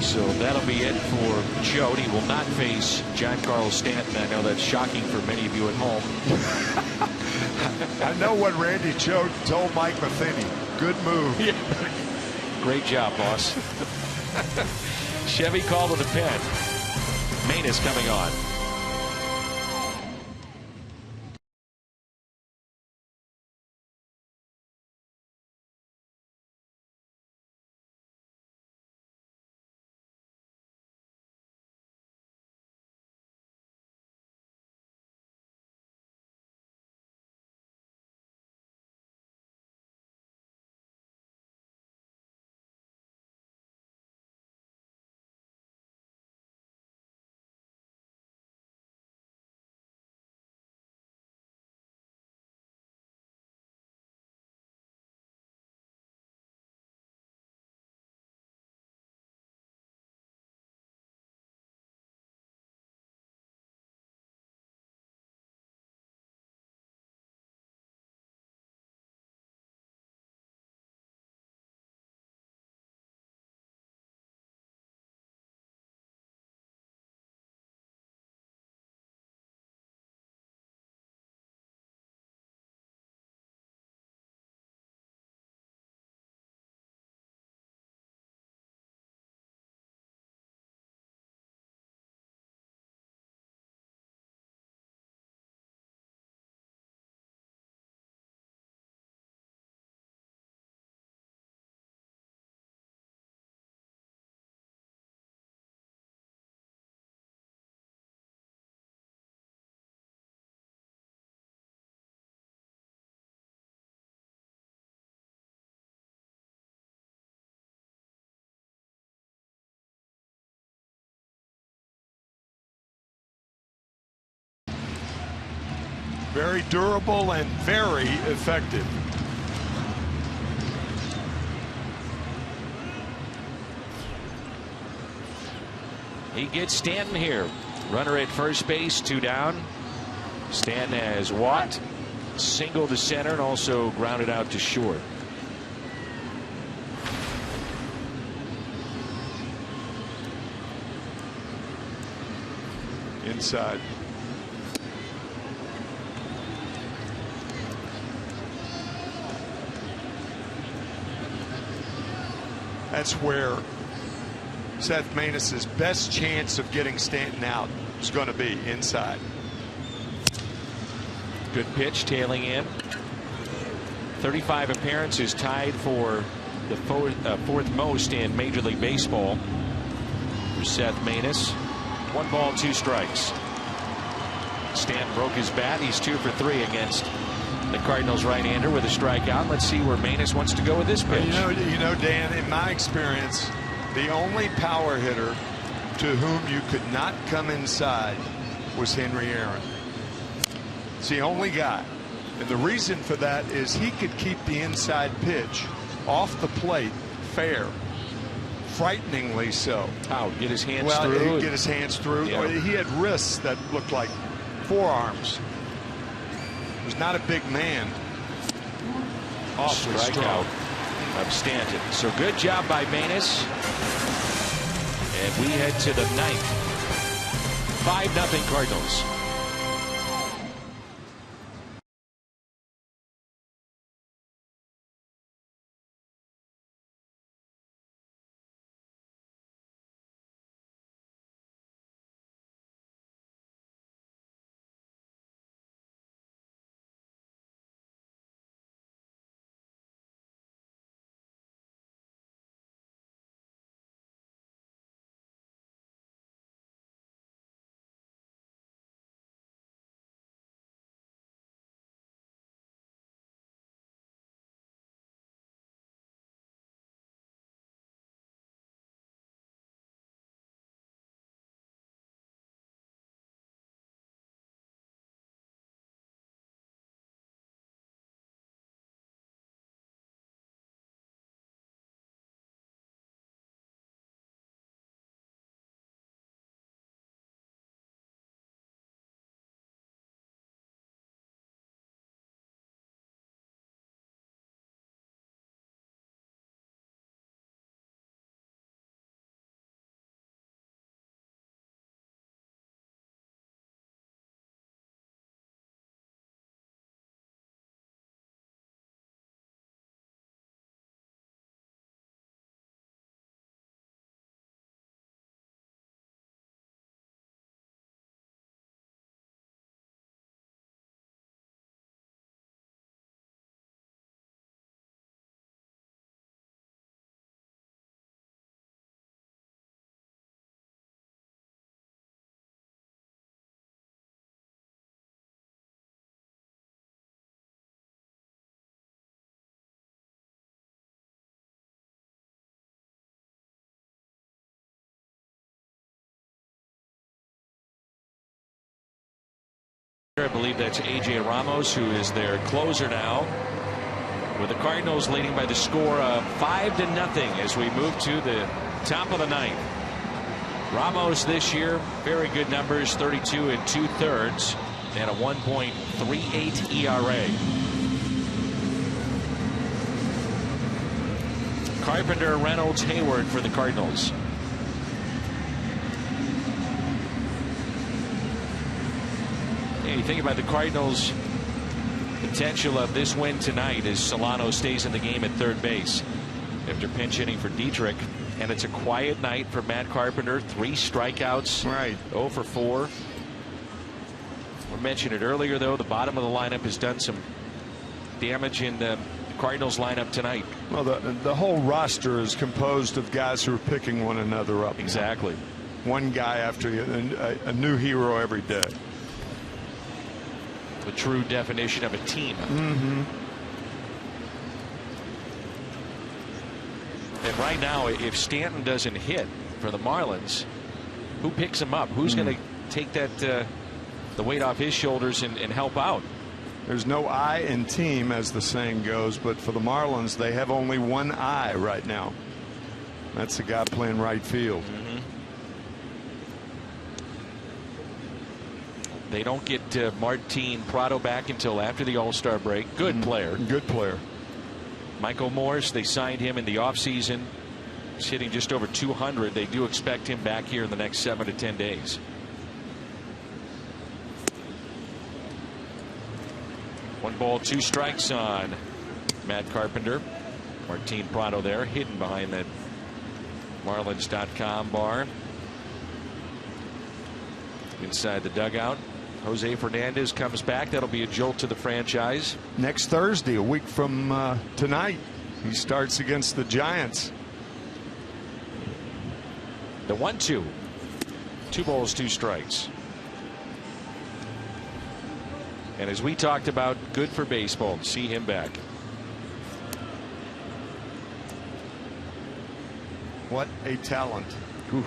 So that'll be it for Choate. He will not face Giancarlo Stanton. I know that's shocking for many of you at home. I know what Randy Choate told Mike Matheny. Good move. Yeah. Great job, boss. Chevy called to the pen. Maine is coming on. Very durable and very effective. He gets Stanton here. Runner at first base, 2 down. Stanton has walked, single to center, and also grounded out to short. Inside. That's where Seth Maness's best chance of getting Stanton out is going to be, inside. Good pitch, tailing in. 35 appearances, tied for the fourth most in Major League Baseball for Seth Maness. 1 ball, 2 strikes. Stanton broke his bat. He's 2 for 3 against the Cardinals right-hander with a strikeout. Let's see where Maness wants to go with this pitch. You know, Dan, in my experience, the only power hitter to whom you could not come inside was Henry Aaron. It's the only guy. And the reason for that is he could keep the inside pitch off the plate fair. Frighteningly so. How? Get his hands through? Well, get his hands through. Yeah. He had wrists that looked like forearms. He was not a big man. Awfully strong. Strikeout of Stanton. So good job by Maness. And we head to the 9th. 5-0 Cardinals. I believe that's A.J. Ramos, who is their closer now, with the Cardinals leading by the score of 5-0 as we move to the top of the ninth. Ramos this year, very good numbers, 32 2/3 and a 1.38 ERA. Carpenter, Reynolds, Hayward for the Cardinals. Yeah, you think about the Cardinals' potential of this win tonight as Solano stays in the game at third base after pinch hitting for Dietrich. And it's a quiet night for Matt Carpenter. 3 strikeouts. Right. 0 for 4. We mentioned it earlier, though. The bottom of the lineup has done some damage in the Cardinals lineup tonight. Well, the whole roster is composed of guys who are picking one another up. Exactly. One guy after a new hero every day. The true definition of a team. Mm-hmm. And right now, if Stanton doesn't hit for the Marlins, who picks him up? Who's going to take that the weight off his shoulders and help out? There's no I in team, as the saying goes, but for the Marlins, they have only one I right now. That's the guy playing right field. Mm-hmm. They don't get Martin Prado back until after the All-Star break. Good player. Good player. Michael Morse, they signed him in the offseason. He's hitting just over 200. They do expect him back here in the next 7 to 10 days. One ball, 2 strikes on Matt Carpenter. Martin Prado there, hidden behind that Marlins.com bar. Inside the dugout, Jose Fernandez comes back. That'll be a jolt to the franchise. Next Thursday, a week from tonight, he starts against the Giants. The 1-2. 2 balls, 2 strikes. And as we talked about, good for baseball to see him back. What a talent. Ooh.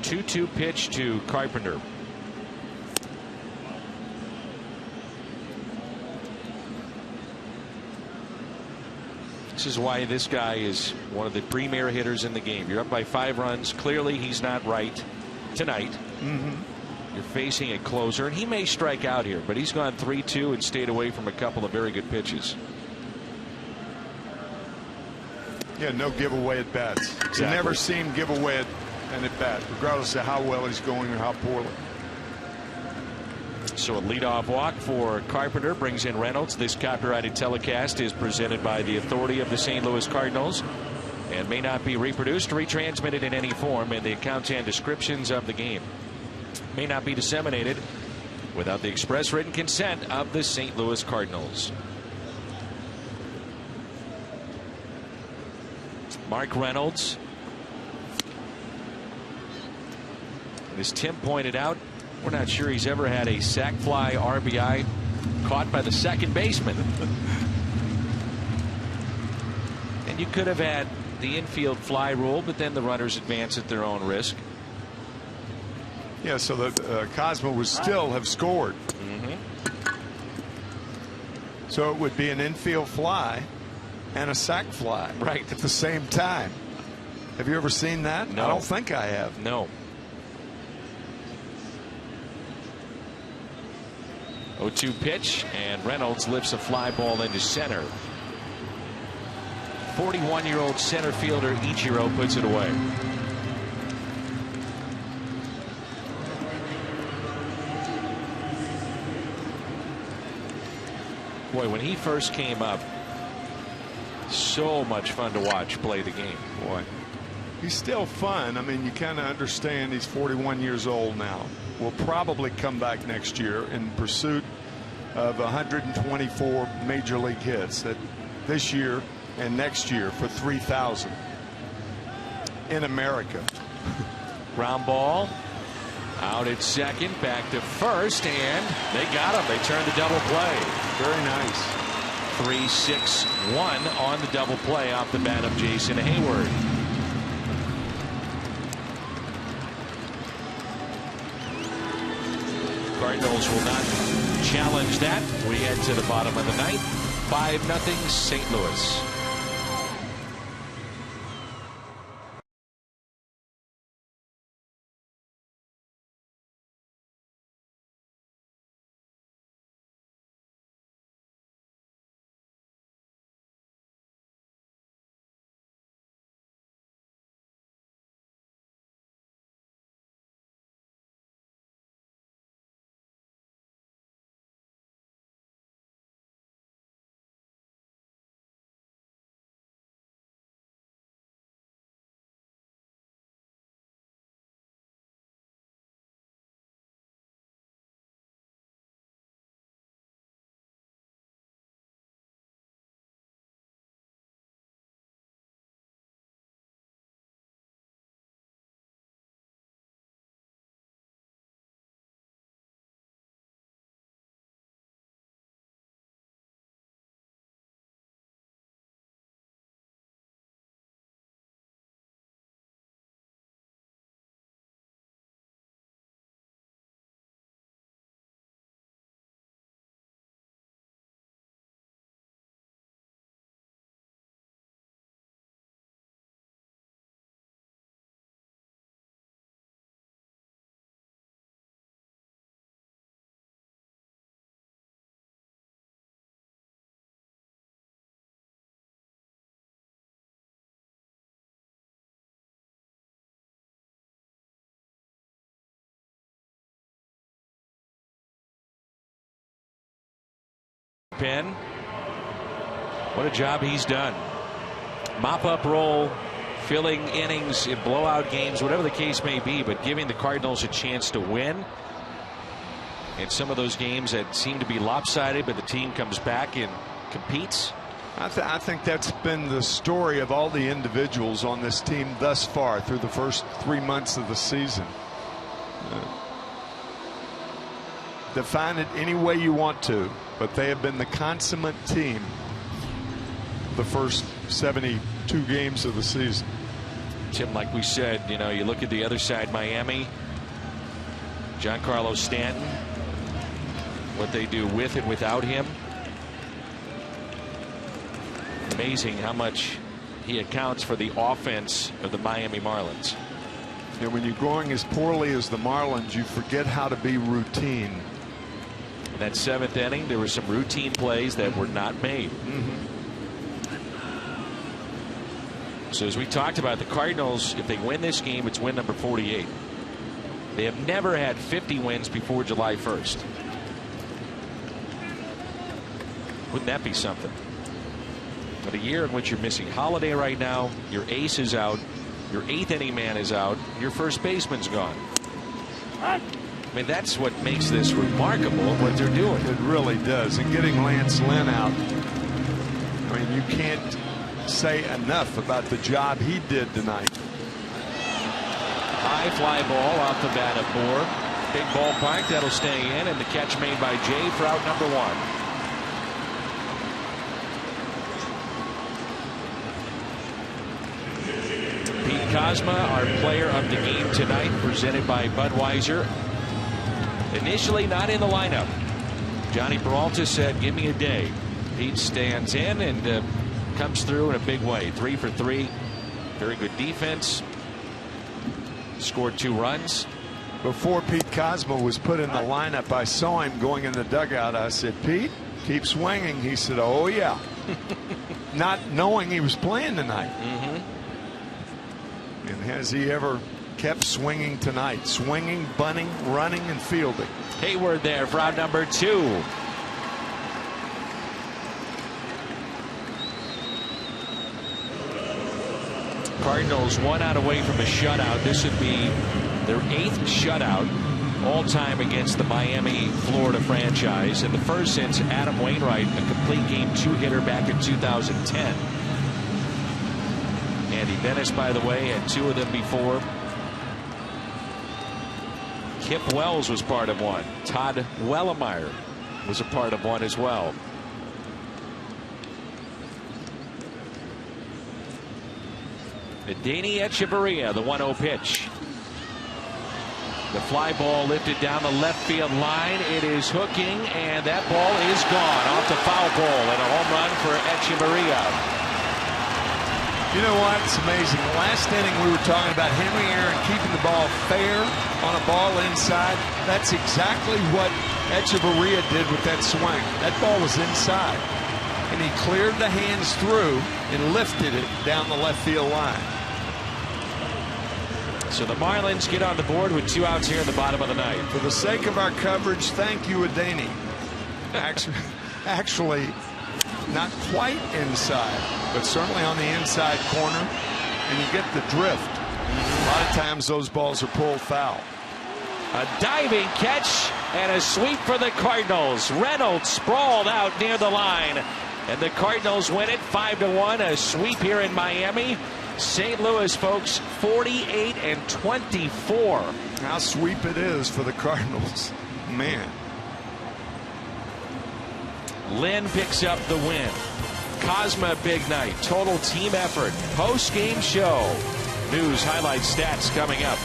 Two-two pitch to Carpenter. This is why this guy is one of the premier hitters in the game. You're up by 5 runs. Clearly, he's not right tonight. Mm-hmm. You're facing a closer, and he may strike out here, but he's gone 3-2 and stayed away from a couple of very good pitches. Yeah, no giveaway at bats. Exactly. You never see him give away an at bat, regardless of how well he's going or how poorly. So a leadoff walk for Carpenter brings in Reynolds. This copyrighted telecast is presented by the authority of the St. Louis Cardinals and may not be reproduced or retransmitted in any form, and the accounts and descriptions of the game may not be disseminated without the express written consent of the St. Louis Cardinals. Mark Reynolds. And as Tim pointed out, we're not sure he's ever had a sac fly RBI caught by the second baseman. And you could have had the infield fly rule, but then the runners advance at their own risk. Yeah, so that Cosmo would still have scored. Mm-hmm. So it would be an infield fly and a sac fly right at the same time. Have you ever seen that? No. I don't think I have. No. 0-2 pitch, and Reynolds lifts a fly ball into center. 41-year-old center fielder Ichiro puts it away. Boy, when he first came up, so much fun to watch play the game. Boy, he's still fun. I mean, you kind of understand he's 41 years old now. Will probably come back next year in pursuit of 124 major league hits that this year and next year for 3,000 in America. Ground ball out at second, back to first, and they got him. They turned the double play. Very nice. 3-6-1 on the double play off the bat of Jason Hayward. Cardinals will not challenge that. We head to the bottom of the ninth. 5-0 St. Louis. Penn, what a job he's done. Mop-up role, filling innings in blowout games, whatever the case may be, but giving the Cardinals a chance to win. In some of those games that seem to be lopsided, but the team comes back and competes. I think that's been the story of all the individuals on this team thus far through the first 3 months of the season. Define it any way you want to, but they have been the consummate team the first 72 games of the season. Tim, like we said, you know, you look at the other side, Miami, Giancarlo Stanton, what they do with and without him. Amazing how much he accounts for the offense of the Miami Marlins. And when you're going as poorly as the Marlins, you forget how to be routine. In that 7th inning, there were some routine plays that were not made. So as we talked about, the Cardinals, if they win this game, it's win number 48. They have never had 50 wins before July 1st. Wouldn't that be something? But a year in which you're missing Holiday right now, your ace is out, your 8th inning man is out, your first baseman's gone. I mean, that's what makes this remarkable, what they're doing. It really does. And getting Lance Lynn out, I mean, you can't say enough about the job he did tonight. High fly ball off the bat of Moore. Big ballpark, that'll stay in, and the catch made by Jay for out number 1. Cosma, our player of the game tonight, presented by Budweiser. Initially not in the lineup. Johnny Peralta said, give me a day. Pete stands in and comes through in a big way. 3 for 3. Very good defense. Scored 2 runs. Before Pete Cosma was put in the lineup, I saw him going in the dugout. I said, Pete, keep swinging. He said, oh, yeah. Not knowing he was playing tonight. And has he ever kept swinging tonight? Swinging, bunting, running, and fielding. Hayward there for out number 2. Cardinals 1 out away from a shutout. This would be their 8th shutout all time against the Miami, Florida franchise, and the first since Adam Wainwright, a complete game 2-hitter back in 2010. Andy Dennis, by the way, had 2 of them before. Kip Wells was part of one. Todd Wellemeyer was a part of one as well. Adeiny Echeverria, the 1-0 pitch. The fly ball lifted down the left field line. It is hooking, and that ball is gone off the foul pole, and a home run for Echeverria. You know what? It's amazing. The last inning we were talking about Henry Aaron keeping the ball fair on a ball inside. That's exactly what Echeverria did with that swing. That ball was inside, and he cleared the hands through and lifted it down the left field line. So the Marlins get on the board with 2 outs here in the bottom of the ninth. For the sake of our coverage, thank you, Adani. Actually, not quite inside, but certainly on the inside corner, and you get the drift. A lot of times those balls are pulled foul. A diving catch and a sweep for the Cardinals. Reynolds sprawled out near the line, and the Cardinals win it 5-1. A sweep here in Miami. St. Louis, folks, 48-24. How sweep it is for the Cardinals. Man. Lynn picks up the win. Cosma, big night. Total team effort. Post-game show. News, highlights, stats coming up.